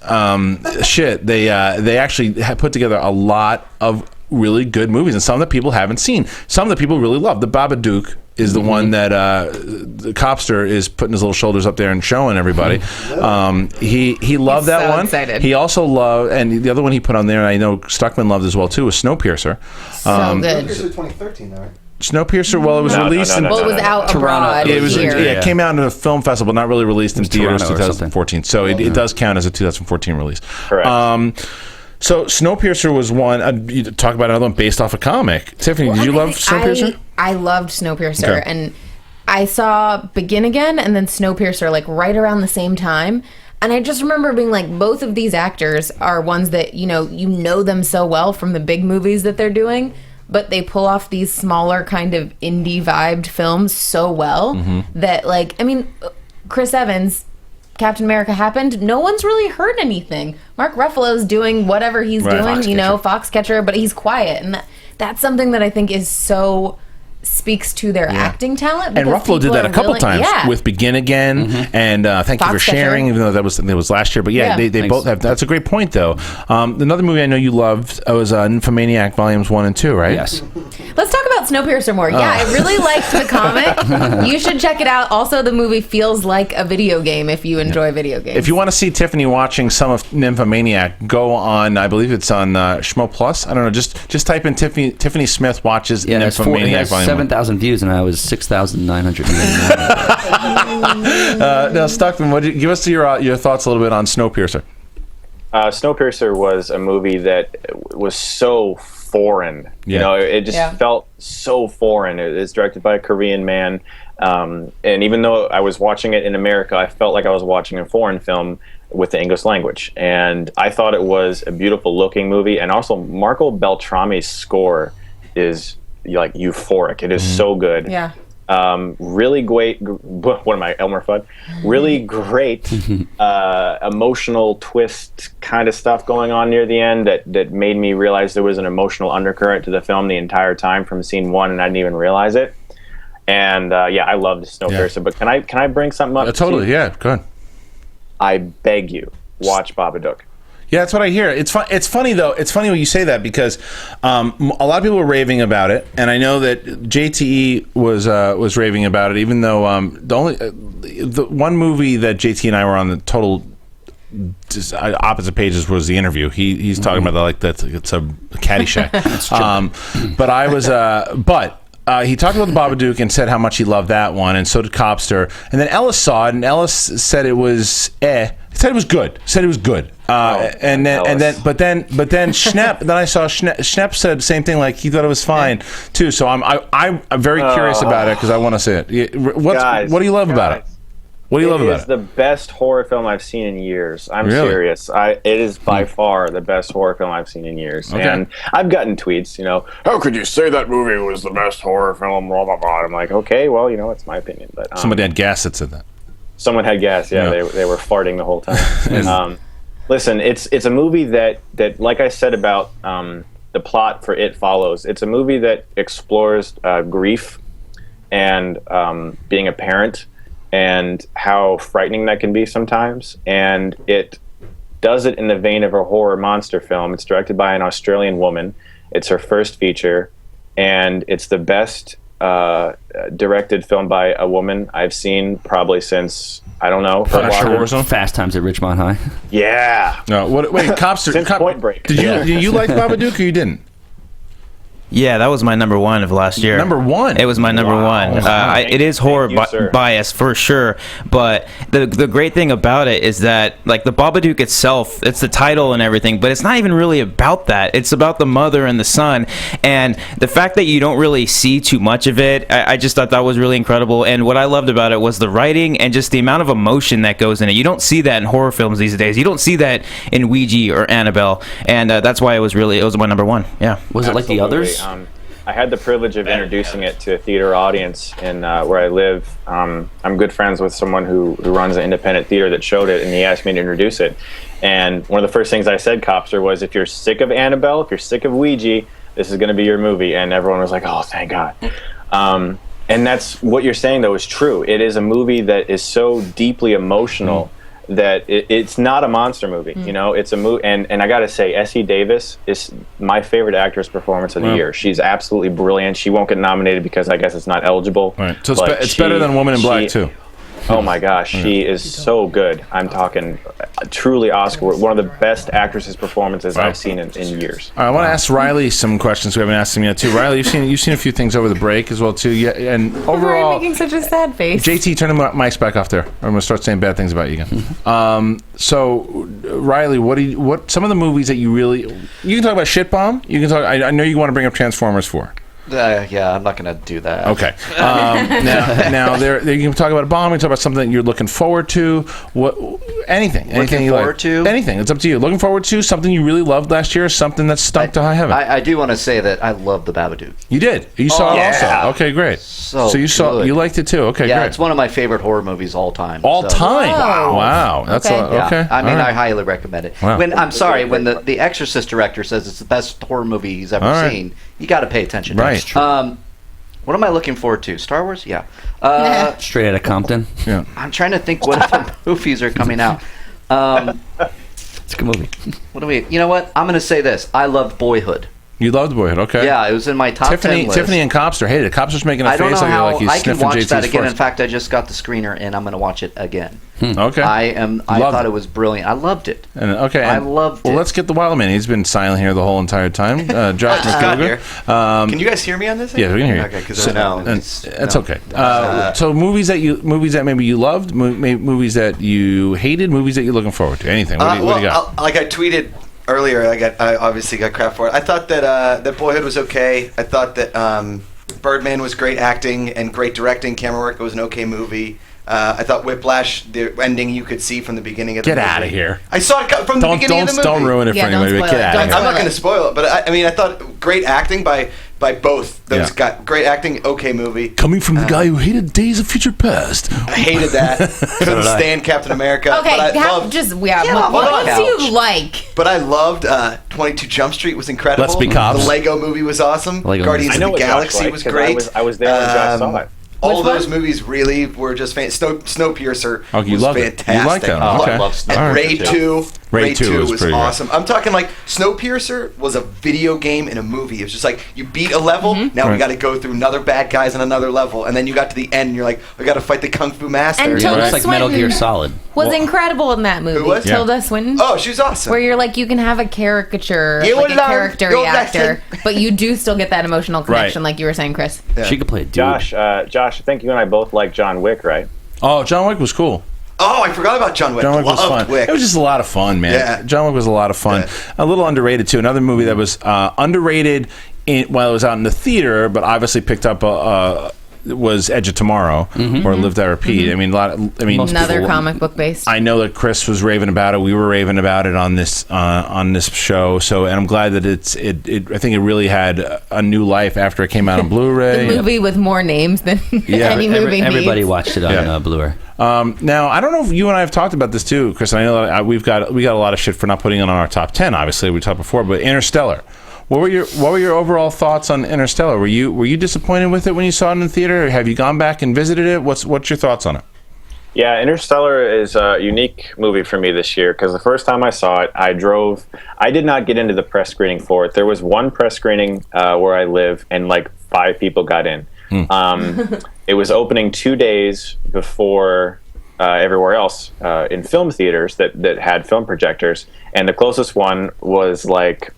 shit, they actually have put together a lot of really good movies, and some that people haven't seen. Some that people really love. The Babadook is the one that the Copster is putting his little shoulders up there and showing everybody. He loved that one. Excited. He also loved, and the other one he put on there, and I know Stuckmann loved as well too, was Snowpiercer. Good. Snowpiercer 2013, though, right? Snowpiercer, well, it was released in... Well, it was out abroad. It came out in a film festival, not really released in theaters 2014. So it does count as a 2014 release. Correct. So Snowpiercer was one. You talk about another one based off a comic. Tiffany, did you love Snowpiercer? I loved Snowpiercer, and I saw Begin Again and then Snowpiercer like right around the same time. And I just remember being like, both of these actors are ones that you know them so well from the big movies that they're doing, but they pull off these smaller kind of indie vibed films so well that, like, I mean, Chris Evans, Captain America happened, no one's really heard anything. Mark Ruffalo's doing whatever he's doing, Foxcatcher, but he's quiet, and that's something that I think is so speaks to their acting talent. And Ruffalo did that a couple times with Begin Again and Thank You for Sharing, even though that was last year. But they both have. That's a great point, though. Another movie I know you loved was Nymphomaniac Volumes 1 and 2, right? Yes. Let's talk about Snowpiercer more. Yeah, I really liked the comic. You should check it out. Also, the movie feels like a video game if you enjoy video games. If you want to see Tiffany watching some of Nymphomaniac, go on, I believe it's on Schmo Plus. I don't know, just type in Tiffany Smith watches Nymphomaniac Volume 7,000 views, and I was 6,999. Now, Stuckmann, give us your thoughts a little bit on Snowpiercer. Snowpiercer was a movie that was so foreign. You know, it just felt so foreign. It's directed by a Korean man, and even though I was watching it in America, I felt like I was watching a foreign film with the English language. And I thought it was a beautiful looking movie, and also Marco Beltrami's score is like euphoric. It is so good. Yeah. Really great. What am I, Elmer Fudd? Really great emotional twist kind of stuff going on near the end that made me realize there was an emotional undercurrent to the film the entire time from scene one, and I didn't even realize it. And I loved Snowpiercer. Yeah. But can I bring something up? Totally. Yeah. Go ahead. I beg you, watch Babadook. Yeah, that's what I hear. It's funny though. It's funny when you say that because a lot of people were raving about it, and I know that JTE was raving about it. Even though the one movie that JT and I were on the total opposite pages was The Interview. He's talking about that it's a Caddyshack. But I was he talked about the Babadook and said how much he loved that one, and so did Copster. And then Ellis saw it, and Ellis said it was He said it was good. And then Schnepp. Then I saw Schnepp said the same thing. Like he thought it was fine too. So I'm very curious about it because I want to see it. What do you love about it? What do you love about it? It is the best horror film I've seen in years. I'm serious. It is by far the best horror film I've seen in years. Okay. And I've gotten tweets, how could you say that movie was the best horror film? Blah, blah, blah. I'm like, okay, well, it's my opinion. But somebody had gas that said that. Someone had gas. Yeah. They were farting the whole time. Listen, it's a movie that like I said about the plot for It Follows, it's a movie that explores grief and being a parent and how frightening that can be sometimes. And it does it in the vein of a horror monster film. It's directed by an Australian woman. It's her first feature, and it's the best directed film by a woman I've seen probably since, I don't know. Fast Times at Ridgemont High. Yeah. No. Wait, Copster. Point Break. Did you like Babadook or you didn't? Yeah, that was my number one of last year. Number one? It was my number one. It is horror bias for sure, but the great thing about it is that, like, the Babadook itself, it's the title and everything, but it's not even really about that. It's about the mother and the son, and the fact that you don't really see too much of it, I just thought that was really incredible, and what I loved about it was the writing and just the amount of emotion that goes in it. You don't see that in horror films these days. You don't see that in Ouija or Annabelle, and that's why it was my number one. Yeah. Was it like the others? I had the privilege of introducing it to a theater audience in where I live. I'm good friends with someone who runs an independent theater that showed it, and he asked me to introduce it. And one of the first things I said, Copster, was, if you're sick of Annabelle, if you're sick of Ouija, this is going to be your movie. And everyone was like, oh, thank God. And that's what you're saying, though, is true. It is a movie that is so deeply emotional that it's not a monster movie. It's a movie. And I got to say, Essie Davis is my favorite actress performance of the year. She's absolutely brilliant. She won't get nominated because I guess it's not eligible. Right. So it's better than Woman in Black, too. Oh my gosh, she is so good. I'm talking truly Oscar, one of the best actresses' performances I've seen in years. All right, I want to ask Riley some questions we haven't asked him yet too. Riley, you've seen a few things over the break as well too. Yeah, and overall, why are you making such a sad face? JT, turn the mics back off there. I'm gonna start saying bad things about you again. So, Riley, what some of the movies that you can talk about Shit Bomb. You can talk. I know you want to bring up Transformers 4. Yeah, I'm not going to do that. Okay. Now you can talk about a bomb. You can talk about something that you're looking forward to. Anything you like. To? Anything. It's up to you. Looking forward to something you really loved last year, or something that stunk to high heaven. I do want to say that I love the Babadook. You did. You saw it also. Okay, great. So you liked it too. Okay, great. It's one of my favorite horror movies all time. All time. Wow. That's okay. I mean, I highly recommend it. Wow. When the Exorcist director says it's the best horror movie he's ever seen, you got to pay attention. Right. What am I looking forward to? Star Wars? Yeah. Straight Outta Compton? Yeah. I'm trying to think what other movies are coming out. It's a good movie. You know what? I'm going to say this. I loved Boyhood. You loved Boyhood, okay. Yeah, it was in my top 10 list. Tiffany and Copster hated it. Copster's making a face like he's I sniffing can watch JT's that again. first. In fact, I just got the screener, and I'm going to watch it again. Okay. I thought it was brilliant. I loved it. I loved it. Well, let's get the Wild Man. He's been silent here the whole entire time. Josh McCougar. Can you guys hear me on this? Yeah, we can hear you. Okay, because it's okay. So movies that maybe you loved, movies that you hated, movies that you're looking forward to. Anything. What do you got? Like I tweeted earlier, I obviously got crap for it. I thought that Boyhood was okay. I thought that Birdman was great acting and great directing. Camera work. It was an okay movie. I thought Whiplash, the ending you could see from the beginning of the movie. Get out of here. I saw it from the beginning of the movie. Don't ruin it for anybody. Get out of here. I'm not going to spoil it, but I mean, I thought great acting by by both those guys. Great acting, okay movie. Coming from the guy who hated Days of Future Past. I hated that. Couldn't stand Captain America. Okay, but I loved, what do you like? But I loved 22 Jump Street was incredible. Let's Be Cops. The Lego movie was awesome. Guardians of the Galaxy was great. I was there when Josh saw it. All those movies really were just fantastic. Snowpiercer was fantastic. You like that? Okay. I love Snowpiercer. And Raid 2 was awesome. I'm talking like Snowpiercer was a video game and a movie. It was just like you beat a level, now we got to go through another bad guys on another level, and then you got to the end and you're like, we got to fight the Kung Fu Master. And Tilda It's like Metal Gear Solid. Was incredible in that movie. Who was? Tilda Swinton. Oh, she was awesome. Where you're like, you can have a caricature, You like a learn character your actor, but you do still get that emotional connection, like you were saying, Chris. She could play a dude. Josh, I think you and I both like John Wick, right? Oh, John Wick was cool. Oh, I forgot about John Wick. John Wick was Loved fun. Wick. It was just a lot of fun, man. Yeah. John Wick was a lot of fun. A little underrated too. Another movie that was underrated while it was out in the theater, but obviously picked up was Edge of Tomorrow or Live Die Repeat. I mean, Another comic book based. I know that Chris was raving about it. We were raving about it on this show. So, and I'm glad that I think it really had a new life after it came out on Blu-ray. The movie with more names than any movie. Everybody watched it on Blu-ray. Now, I don't know if you and I have talked about this too, Chris. I know that we got a lot of shit for not putting it on our top 10. Obviously, we talked before, but Interstellar. What were your overall thoughts on Interstellar? Were you disappointed with it when you saw it in the theater? Or have you gone back and visited it? What's your thoughts on it? Yeah, Interstellar is a unique movie for me this year because the first time I saw it, I did not get into the press screening for it. There was one press screening where I live, and like 5 people got in. It was opening 2 days before everywhere else in film theaters that had film projectors, and the closest one was like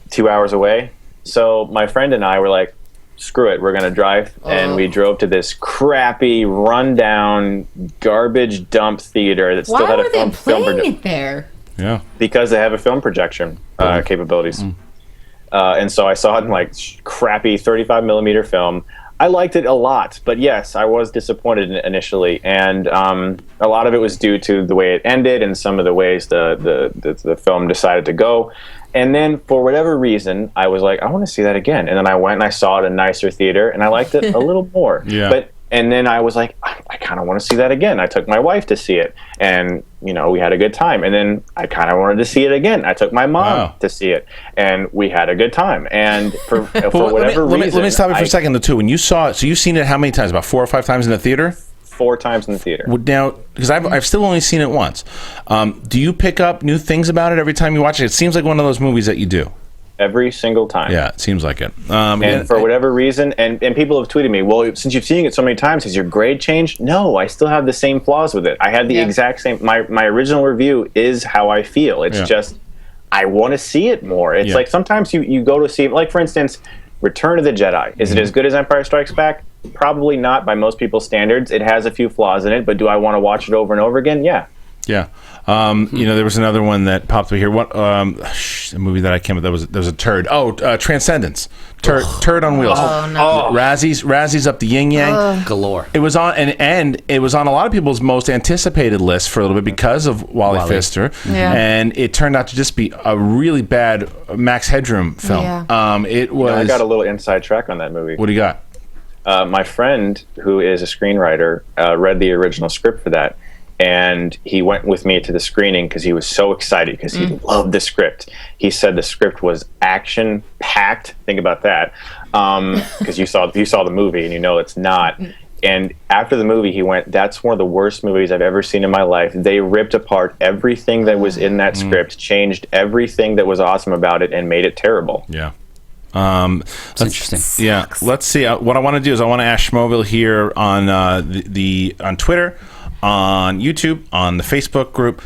2 hours away. So my friend and I were like, screw it, we're going to drive. And we drove to this crappy, rundown, garbage dump theater that still had a film playing it there? Yeah. Because they have a film projection capabilities. And so I saw it in like crappy 35 millimeter film. I liked it a lot, but yes, I was disappointed initially, and a lot of it was due to the way it ended and some of the ways the film decided to go. And then, for whatever reason, I was like, I want to see that again. And then I went and I saw it in a nicer theater, and I liked it a little more. And then I was like, I kind of want to see that again. I took my wife to see it, and we had a good time. And then I kind of wanted to see it again. I took my mom to see it, and we had a good time. And for whatever reason, let me stop you for a second, though, too. When you saw it, so you've seen it how many times? About 4 or 5 times in the theater? 4 times in the theater. Now, because I've still only seen it once. Do you pick up new things about it every time you watch it? It seems like one of those movies that you do. Every single time. Yeah, it seems like it. And for whatever reason, and people have tweeted me, well, since you've seen it so many times, has your grade changed? No, I still have the same flaws with it. I had the exact same, my original review is how I feel. It's just, I want to see it more. It's like sometimes you go to see, like for instance, Return of the Jedi. Is it as good as Empire Strikes Back? Probably not by most people's standards. It has a few flaws in it, but do I want to watch it over and over again? Yeah. Yeah. There was another one that popped up here. What a movie that I came up with that was a turd. Transcendence. Turd on wheels. Oh, no. Razzies up the yin yang galore. It was on and it was on a lot of people's most anticipated list for a little bit because of Wally Pfister. Yeah. And it turned out to just be a really bad Max Headroom film. Yeah. It was. I got a little inside track on that movie. What do you got? My friend, who is a screenwriter, read the original script for that. And he went with me to the screening because he was so excited because he loved the script. He said the script was action-packed. Think about that. Because you saw the movie and you know it's not. And after the movie, he went, that's one of the worst movies I've ever seen in my life. They ripped apart everything that was in that script, changed everything that was awesome about it, and made it terrible. Yeah. That's interesting. Yeah. Let's see. What I want to do is I want to ask Schmoeville here on on Twitter, on YouTube, on the Facebook group.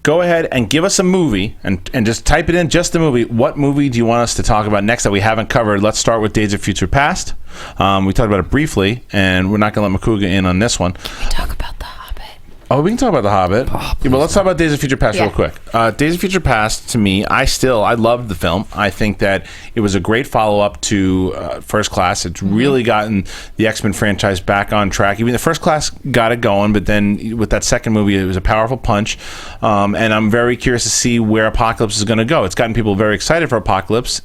Go ahead and give us a movie and just type it in, just the movie. What movie do you want us to talk about next that we haven't covered? Let's start with Days of Future Past. We talked about it briefly, and we're not going to let Makuga in on this one. Can we talk about The Hobbit? Oh, we can talk about The Hobbit. But let's talk about Days of Future Past real quick. Days of Future Past, to me, I loved the film. I think that it was a great follow-up to First Class. It's really gotten the X-Men franchise back on track. Even the First Class got it going, but then with that second movie, it was a powerful punch. And I'm very curious to see where Apocalypse is going to go. It's gotten people very excited for Apocalypse.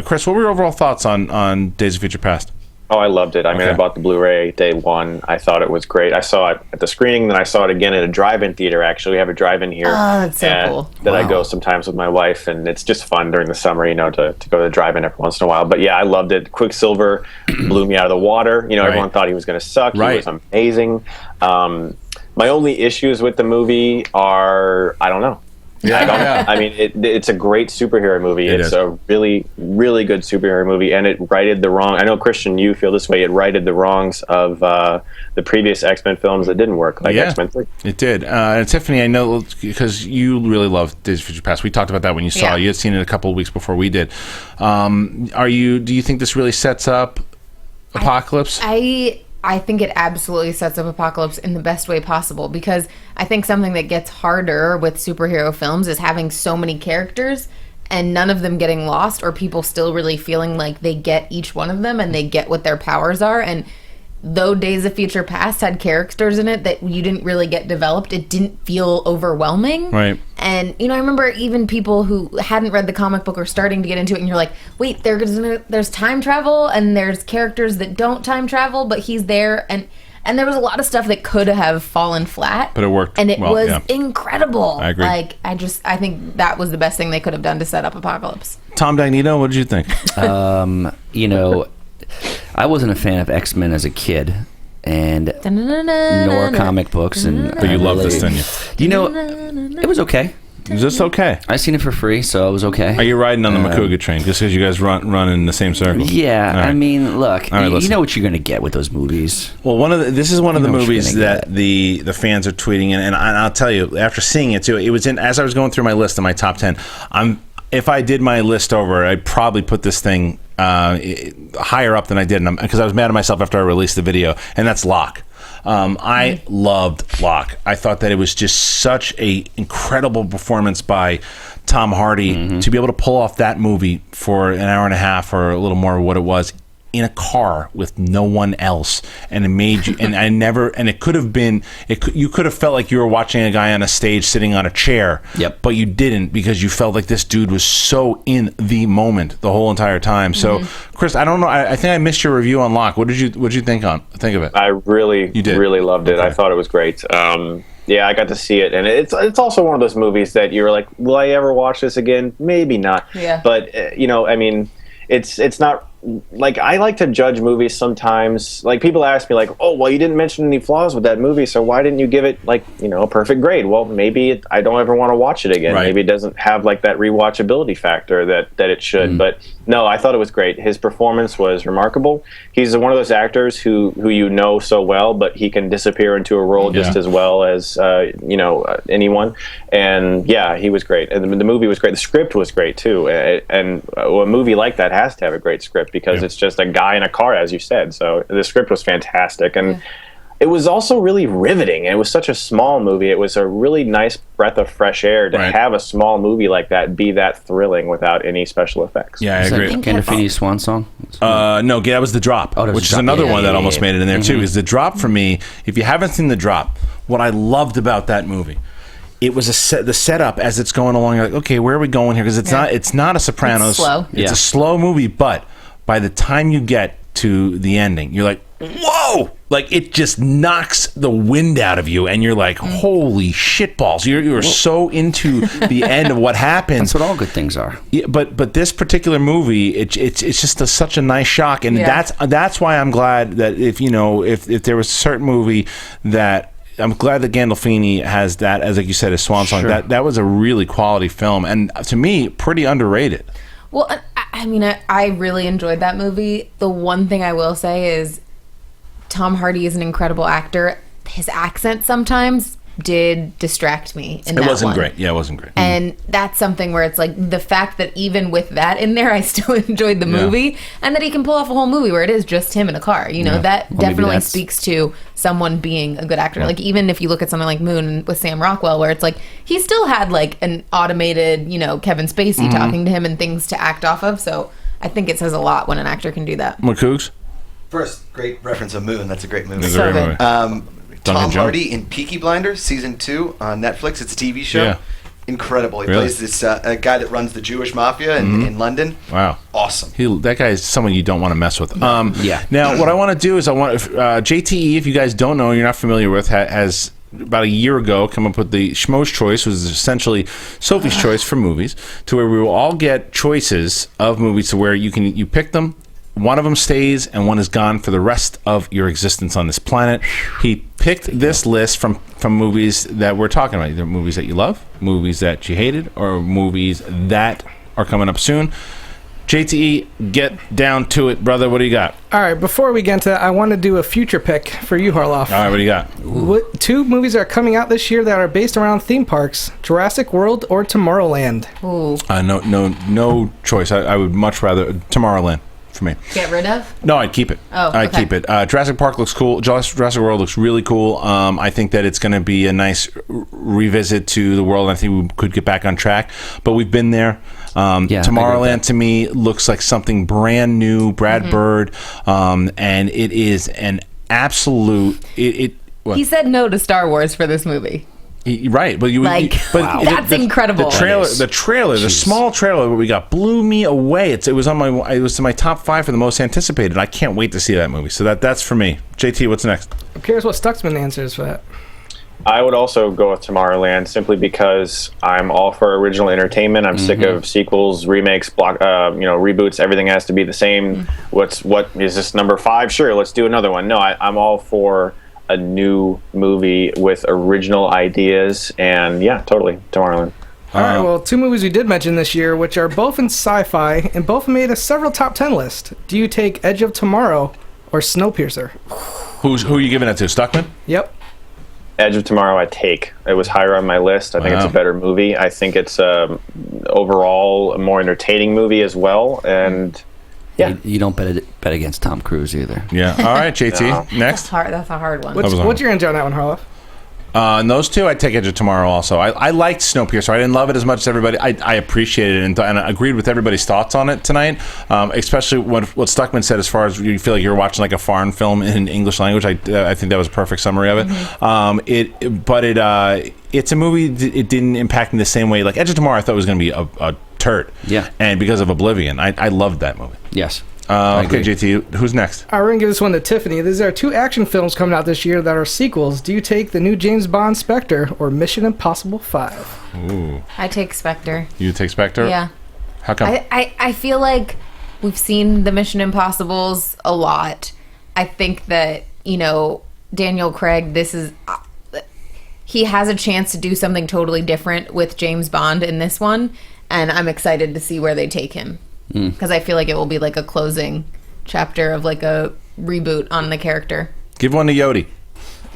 Chris, what were your overall thoughts on Days of Future Past? Oh, I loved it. I mean, I bought the Blu-ray day one. I thought it was great. I saw it at the screening, then I saw it again at a drive-in theater, actually. We have a drive-in here. Oh, that's so cool. That I go sometimes with my wife, and it's just fun during the summer, to go to the drive-in every once in a while. But yeah, I loved it. Quicksilver blew me out of the water. Everyone thought he was going to suck. He was amazing. My only issues with the movie are, I don't know. I mean, it's a great superhero movie. It's a really, really good superhero movie, and it righted the wrong. I know, Christian, you feel this way. It righted the wrongs of the previous X-Men films that didn't work, like X-Men 3. It did. And Tiffany, I know because you really love Days of Future Past. We talked about that when you saw it. You had seen it a couple of weeks before we did. Do you think this really sets up Apocalypse? I think it absolutely sets up Apocalypse in the best way possible, because I think something that gets harder with superhero films is having so many characters and none of them getting lost, or people still really feeling like they get each one of them and they get what their powers are. And though Days of Future Past had characters in it that you didn't really get developed, it didn't feel overwhelming. Right. And, I remember even people who hadn't read the comic book or starting to get into it, and you're like, wait, there's time travel, and there's characters that don't time travel, but he's there. And there was a lot of stuff that could have fallen flat. But it worked. And it was incredible. I agree. I think that was the best thing they could have done to set up Apocalypse. Tom Dagnino, what did you think? I wasn't a fan of X-Men as a kid, and nor comic books. But you love this, didn't you? It was okay. Is this okay? I seen it for free, so it was okay. Are you riding on the Makuga train just because you guys run in the same circle? Yeah, right. I mean, look, right, you know what you're going to get with those movies. Well, this is one of the movies that the fans are tweeting in, and I'll tell you, after seeing it too, it was in as I was going through my list of my top 10. If I did my list over, I'd probably put this thing higher up than I did, because I was mad at myself after I released the video, and that's Locke. I loved Locke. I thought that it was just such a incredible performance by Tom Hardy to be able to pull off that movie for an hour and a half or a little more of what it was in a car with no one else, and it made you and it could have been you could have felt like you were watching a guy on a stage sitting on a chair, but you didn't, because you felt like this dude was so in the moment the whole entire time. So Chris, I don't know, I think I missed your review on Locke. What did you think of it? I really loved it. I thought it was great. Yeah, I got to see it, and it's also one of those movies that you're like, will I ever watch this again? Maybe not. Yeah. But I mean, it's not. Like, I like to judge movies sometimes. Like, people ask me, like, oh, well, you didn't mention any flaws with that movie, so why didn't you give it, like, a perfect grade? Well, maybe I don't ever want to watch it again. Right. Maybe it doesn't have, like, that rewatchability factor that it should. But, no, I thought it was great. His performance was remarkable. He's one of those actors who you know so well, but he can disappear into a role just as well as, anyone. And, yeah, he was great. And the movie was great. The script was great, too. And a movie like that has to have a great script, because it's just a guy in a car, as you said. So the script was fantastic, and it was also really riveting. It was such a small movie. It was a really nice breath of fresh air to have a small movie like that be that thrilling without any special effects. Yeah, I agree. Gandolfini's swan song? No, that was The Drop, which is another one that almost made it in there too. Is The Drop, for me, if you haven't seen The Drop, what I loved about that movie, it was the setup as it's going along. You're like, okay, where are we going here? Because it's not a Sopranos. It's slow. It's a slow movie, but by the time you get to the ending, you're like, whoa! Like, it just knocks the wind out of you, and you're like, holy shitballs! You're so into the end of what happens. That's what all good things are. Yeah, but this particular movie, it's just such a nice shock, and that's why I'm glad that if there was a certain movie that. I'm glad that Gandolfini has that, as like you said, his swan song. Sure. That was a really quality film, and to me, pretty underrated. Well, I mean, I really enjoyed that movie. The one thing I will say is Tom Hardy is an incredible actor. His accent sometimes did distract me in that It wasn't one. great. Yeah, it wasn't great. And that's something where it's like the fact that even with that in there, I still enjoyed the movie, and that he can pull off a whole movie where it is just him in a car. You know, that definitely speaks to someone being a good actor. Like, even if you look at something like Moon with Sam Rockwell, where it's like he still had like an automated, you know, Kevin Spacey talking to him and things to act off of. So I think it says a lot when an actor can do that. McCougs? First, great reference of Moon. That's a great movie. So good. Tom Hardy in Peaky Blinders, season 2 on Netflix. It's a TV show. Yeah. Incredible. He Really? plays this a guy that runs the Jewish mafia in London. Wow. Awesome. That guy is someone you don't want to mess with. Now, what I want to do is JTE, if you guys don't know, you're not familiar with, has about a year ago come up with the Schmoes choice, which is essentially Sophie's choice for movies, to where we will all get choices of movies to where you pick them. One of them stays and one is gone for the rest of your existence on this planet. He picked this list from movies that we're talking about, either movies that you love, movies that you hated, or movies that are coming up soon. JTE, get down to it, brother. What do you got? All right, before we get into that, I want to do a future pick for you, Harloff. All right, what do you got? Two movies that are coming out this year that are based around theme parks: Jurassic World or Tomorrowland. Ooh. No choice. I would much rather Tomorrowland for me. Get rid of? No, I'd keep it. Oh, I'd okay. keep it. Jurassic Park looks cool. Jurassic World looks really cool. I think that it's going to be a nice revisit to the world. I think we could get back on track, but we've been there. Tomorrowland to me looks like something brand new. Brad Bird, and it is an absolute. He said no to Star Wars for this movie. Right, but that's incredible. The trailer, the small trailer that we got blew me away. It was in my top 5 for the most anticipated. I can't wait to see that movie. So that's for me. JT, what's next? I'm curious what Stuckmann answers for that. I would also go with Tomorrowland simply because I'm all for original entertainment. I'm sick of sequels, remakes, reboots. Everything has to be the same. What is this number 5? Sure, let's do another one. No, I'm all for a new movie with original ideas, and yeah, totally Tomorrowland. All right, well, 2 movies we did mention this year, which are both in sci-fi and both made a several top 10 list. Do you take Edge of Tomorrow or Snowpiercer? Who are you giving that to? Stuckmann? Yep. Edge of Tomorrow I take. It was higher on my list. I think it's a better movie. I think it's overall a more entertaining movie as well, and yeah, you don't bet against Tom Cruise either. Yeah. All right, JT. Next. That's a hard one. What's your answer on that one, Harloff? And those 2, I'd take Edge of Tomorrow also. I liked Snowpiercer. I didn't love it as much as everybody. I appreciated it and I agreed with everybody's thoughts on it tonight, especially what Stuckmann said as far as you feel like you're watching like a foreign film in English language. I think that was a perfect summary of it. It's a movie, it didn't impact me the same way. Like Edge of Tomorrow I thought was going to be a turd. Yeah. And because of Oblivion, I loved that movie. Yes. Okay, JT, who's next? All right, we're going to give this one to Tiffany. These are 2 action films coming out this year that are sequels. Do you take the new James Bond Spectre or Mission Impossible 5? Ooh. I take Spectre. You take Spectre? Yeah. How come? I feel like we've seen the Mission Impossibles a lot. I think that, Daniel Craig, he has a chance to do something totally different with James Bond in this one, and I'm excited to see where they take him. Because I feel like it will be like a closing chapter of like a reboot on the character. Give one to Yodi.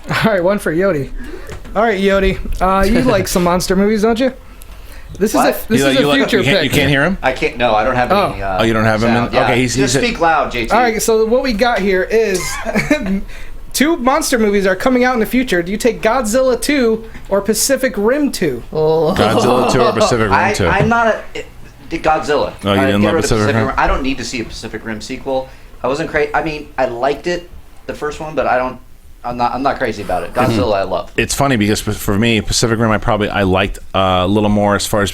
All right, one for Yodi. All right, Yodi. You like some monster movies, don't you? This is a future pick. You can't hear him? I can't. No, I don't have any. You don't have him? Sound. Yeah. Okay, just speak loud, JT. All right, so what we got here is 2 monster movies are coming out in the future. Do you take Godzilla 2 or Pacific Rim 2? Oh. Godzilla 2 or Pacific Rim 2? I'm not a... Godzilla. Oh, you didn't love Pacific Rim? I don't need to see a Pacific Rim sequel. I wasn't crazy. I mean, I liked it, the first one, but I'm not crazy about it. Godzilla, I love. It's funny because for me, Pacific Rim, I liked a little more as far as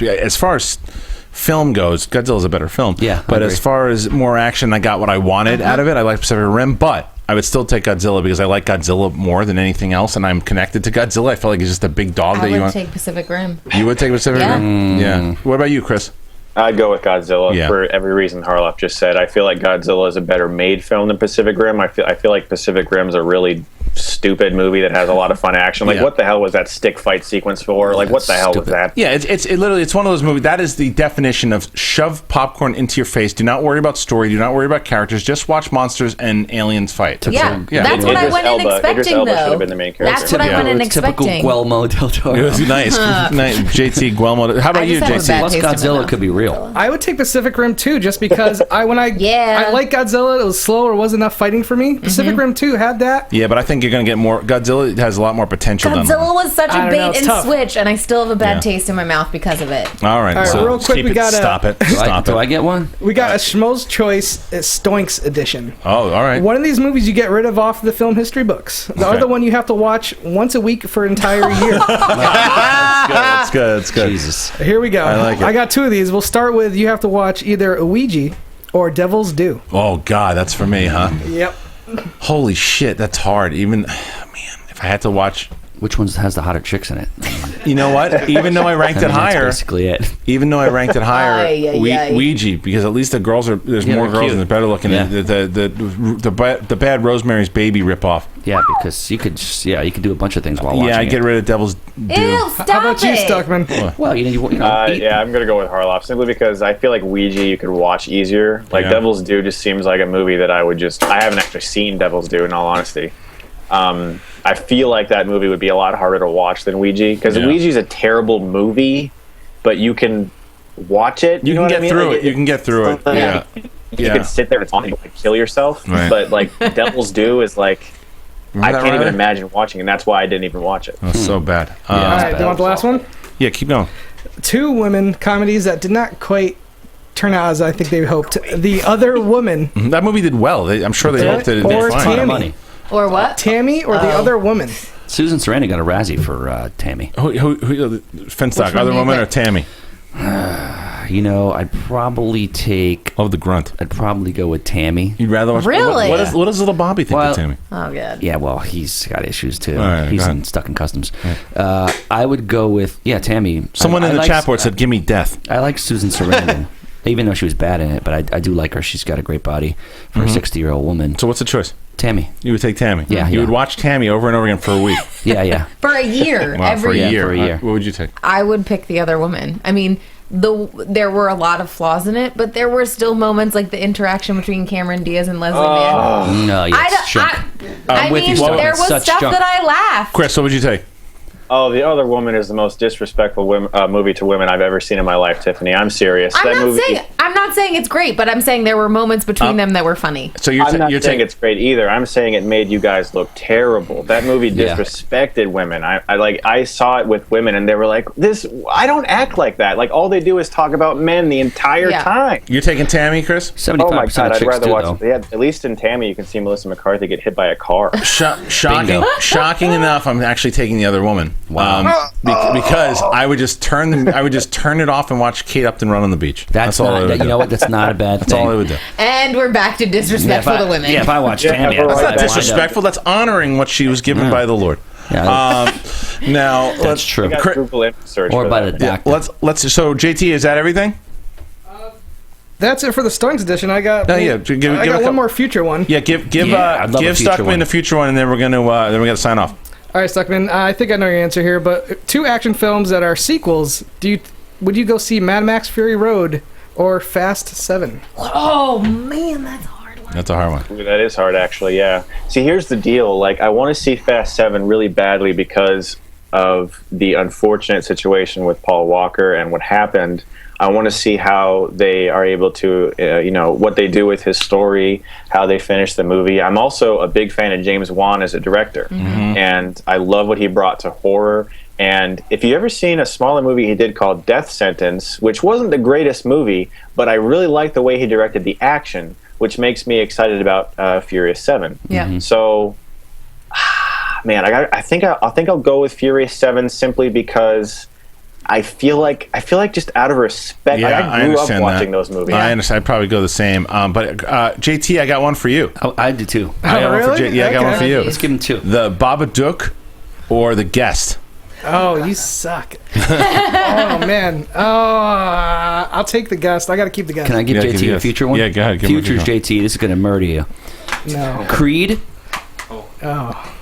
film goes. Godzilla's a better film. Yeah, but as far as more action, I got what I wanted out of it. I like Pacific Rim, but I would still take Godzilla because I like Godzilla more than anything else, and I'm connected to Godzilla. I feel like he's just a big dog that you want. I would take Pacific Rim. You would take Pacific Rim? Yeah. What about you, Chris? I'd go with Godzilla for every reason Harloff just said. I feel like Godzilla is a better made film than Pacific Rim. I feel like Pacific Rim's a really stupid movie that has a lot of fun action. Like, what the hell was that stick fight sequence for? Like, what the hell was that? Yeah, it's literally, it's one of those movies. That is the definition of shove popcorn into your face. Do not worry about story. Do not worry about characters. Just watch monsters and aliens fight. Yeah, that's what I went in expecting, Elba should though. have been the main character. That's what I went in expecting. Typical Guillermo del Toro. It was nice. JT Guillermo. How about you, JT? Plus Godzilla could be real. I would take Pacific Rim 2 just because I like Godzilla. It was slow or wasn't enough fighting for me. Pacific Rim 2 had that. Yeah, but I think you're going to get more. Godzilla has a lot more potential than Godzilla was such a bait and tough. switch, and I still have a bad taste in my mouth because of it. All right, so real quick, keep we got stop it. Stop it. Do I get one? We got a Schmoes Choice Stoinks edition. Oh, all right. One of these movies you get rid of off the film history books. The other one you have to watch once a week for an entire year. That's good. That's good. Jesus. Here we go. I like it. I got two of these. We'll start with you have to watch either Ouija or Devil's Due. Oh, God, that's for me, huh? Yep. Holy shit, that's hard. Even, man, if I had to watch... Which one has the hotter chicks in it? You know what? Even though I ranked it higher... That's basically it. Even though I ranked it higher, Ay. Ouija, because at least the girls are... There's more girls and they're better looking. Yeah. The bad Rosemary's Baby ripoff. Yeah, because you could do a bunch of things while watching Yeah, I it. get rid of Devil's Due. Ew, stop How about you, it. Stuckman? Well, you know Yeah, I'm gonna go with Harloff simply because I feel like Ouija you could watch easier. Like Devil's Due just seems like a movie that I haven't actually seen Devil's Due in all honesty. I feel like that movie would be a lot harder to watch than Ouija because Ouija is a terrible movie, but you can watch it. You can get through it. You can get through it. Yeah. You can sit there and like, kill yourself. Right. But like Devil's Due is like Remember I that, can't even Riley? imagine watching, and that's why I didn't even watch it. Oh, so bad. All right, do you want the last one? Yeah, keep going. Two women comedies that did not quite turn out as I think they hoped. The Other Woman. That movie did well. I'm sure they hoped that it Or did fine. Tammy. Or what? Tammy or The Other Woman. Susan Sarandon got a Razzie for Tammy. Who Finstock, Which one Other do you Woman or think? Tammy? You know, I'd probably take... Oh, the grunt. I'd probably go with Tammy. You'd rather watch... Really? What does little Bobby think of Tammy? Oh, good. Yeah, well, he's got issues, too. All right, He's go ahead. stuck in customs. I would go with... Yeah, Tammy. Someone in the like- chat board said, give me death. I like Susan Sarandon. Even though she was bad in it, but I do like her. She's got a great body for a 60-year-old woman. So what's the choice? Tammy. You would take Tammy? Yeah, You yeah. would watch Tammy over and over again for a week? Yeah. For a year. Wow, for a every year. for a year. What would you take? I would pick The Other Woman. I mean, there were a lot of flaws in it, but there were still moments like the interaction between Cameron Diaz and Leslie Mann. No, yeah, it's junk. I with mean, you, Stuckman. there was Such stuff junk. that I laughed. Chris, what would you take? Oh, The Other Woman is the most disrespectful movie to women I've ever seen in my life, Tiffany. I'm serious. I'm not saying it's great, but I'm saying there were moments between them that were funny. So I'm not saying it's great either. I'm saying it made you guys look terrible. That movie Yeah. disrespected women. I saw it with women, and they were like, "This. I don't act like that. Like all they do is talk about men the entire time." You're taking Tammy, Chris? 75% Oh my of god! I'd chicks rather do, watch. though. Yeah, at least in Tammy, you can see Melissa McCarthy get hit by a car. Shocking enough, I'm actually taking The Other Woman. Wow. Because I would just turn it off and watch Kate Upton run on the beach. That's all I would do. You know what? That's not a bad That's thing. all I would do. And we're back to disrespectful to women. Yeah, if I watch Tammy, That's I'd not wind disrespectful. That's honoring what she was given by the Lord. Yeah. Now That's true. I got Google image search Or for by that. the doctor. Let's. So JT, is that everything? That's it for the Stones edition. I got No, yeah, I give got a one couple- more future one. Yeah, give I'd love a future Stuckman one. a future one, and then we're gonna sign off. All right, Stuckman. I think I know your answer here, but two action films that are sequels. Would you go see Mad Max Fury Road or Fast 7? Oh man, that's hard. That's a hard one. Ooh, that is hard, actually. Yeah. See, here's the deal. Like, I want to see Fast 7 really badly because of the unfortunate situation with Paul Walker and what happened. I want to see how they are able to, what they do with his story, how they finish the movie. I'm also a big fan of James Wan as a director, and I love what he brought to horror. And if you've ever seen a smaller movie he did called Death Sentence, which wasn't the greatest movie, but I really like the way he directed the action, which makes me excited about Furious 7. Yeah. So, man, I think I'll go with Furious 7 simply because I feel like just out of respect. Yeah, I grew up understand watching that. those movies. I understand. I'd probably go the same. But JT, I got one for you. Oh, I do too. I got one for really? I got one for you. Let's give him two. The Babadook or The Guest. Oh, you suck. Oh, man. Oh, I'll take The Guest. I got to keep The Guest. Can I give JT a future one? Yeah, go ahead. Give him a Future's future JT. This is going to murder you. No. Creed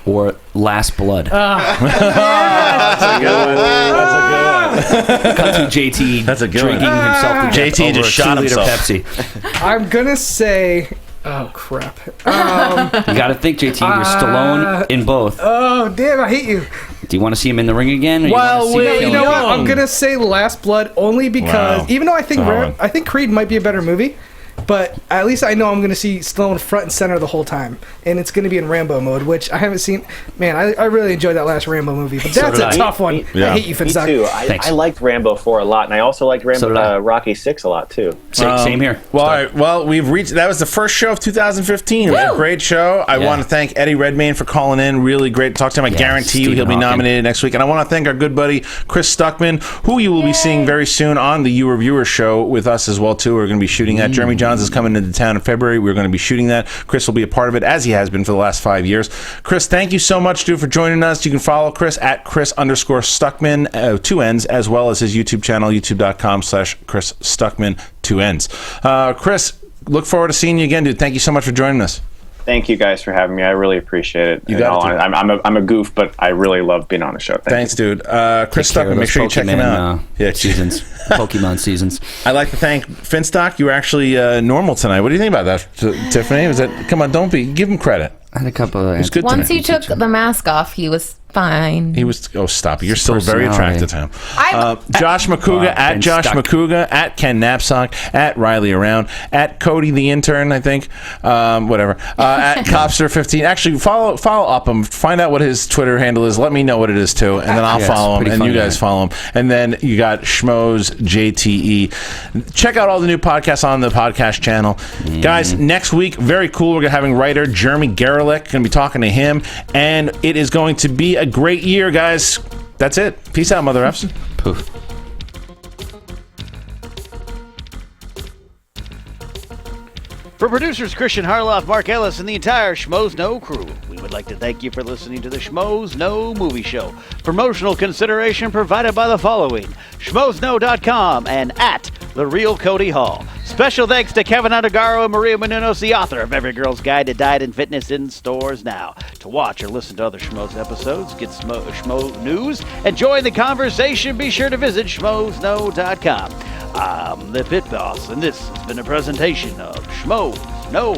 or Last Blood. That's a good one. Cut to JT That's a good drinking one. himself to death JT over just a shot 2-liter himself. Pepsi. I'm gonna say, oh crap. You got to think, JT. You're Stallone in both. Oh damn! I hate you. Do you want to see him in the ring again? Or Well, you, want to see him You kill know him? what? I'm gonna say Last Blood only because Wow. even though I think It's a hard one. I think Creed might be a better movie, but at least I know I'm gonna see Stallone front and center the whole time, and it's gonna be in Rambo mode, which I haven't seen. Man, I really enjoyed that last Rambo movie, but that's a tough one. Yeah. I hate you, Me Finstock. too. I liked Rambo 4 a lot, and I also liked So did I. Rocky 6 a lot too. Same here. Well, all right, well, we've reached. That was the first show of 2015. It was a great show. I want to thank Eddie Redmayne for calling in. Really great to talk to him. I guarantee you he'll be nominated next week. And I want to thank our good buddy Chis Stuckmann, who you will be seeing very soon on the You Reviewer show with us as well too. We're going to be shooting that. Jeremy Johns is coming into town in February. We're going to be shooting that. Chris will be a part of it, as he has been for the last 5 years. Chris, thank you so much, dude, for joining us. You can follow Chris at Chris_Stuckmann, 2 N's, as well as his YouTube channel, youtube.com/Chris Stuckmann, 2 N's. Chris, look forward to seeing you again, dude. Thank you so much for joining us. Thank you guys for having me. I really appreciate it. You got it, dude. I'm a goof, but I really love being on the show. Thanks, dude. Chris Take care Stuckmann, of make those sure you check him out. Seasons. Pokemon seasons. I'd like to thank Finstock. You were actually normal tonight. What do you think about that, Tiffany? Was that? Come on, don't be. Give him credit. I had a couple of. It was good Once tonight. he took the mask off, he was fine. He was. Oh, stop it! You're still very attracted to him. Josh McCouga at Josh McCouga at Ken Knapsack at Riley Around at Cody the intern. I think. Whatever. At Copster15. Actually, follow up him. Find out what his Twitter handle is. Let me know what it is too, and then I'll follow him, and you guys follow him. And then you got Schmoes JTE. Check out all the new podcasts on the podcast channel, guys. Next week, very cool. We're having writer Jeremy Garlick. Going to be talking to him, and it is going to be a great year, guys. That's it. Peace out, Mother F's. Poof. For producers Christian Harloff, Mark Ellis, and the entire Schmoes Know crew, we would like to thank you for listening to the Schmoes Know Movie Show. Promotional consideration provided by the following: schmoesknow.com and at The Real Cody Hall. Special thanks to Kevin Undergaro and Maria Menounos, the author of Every Girl's Guide to Diet and Fitness, in stores now. To watch or listen to other Schmoes episodes, get Schmo news, and join the conversation, be sure to visit schmoesknow.com. I'm the Pit Boss, and this has been a presentation of Schmoes Know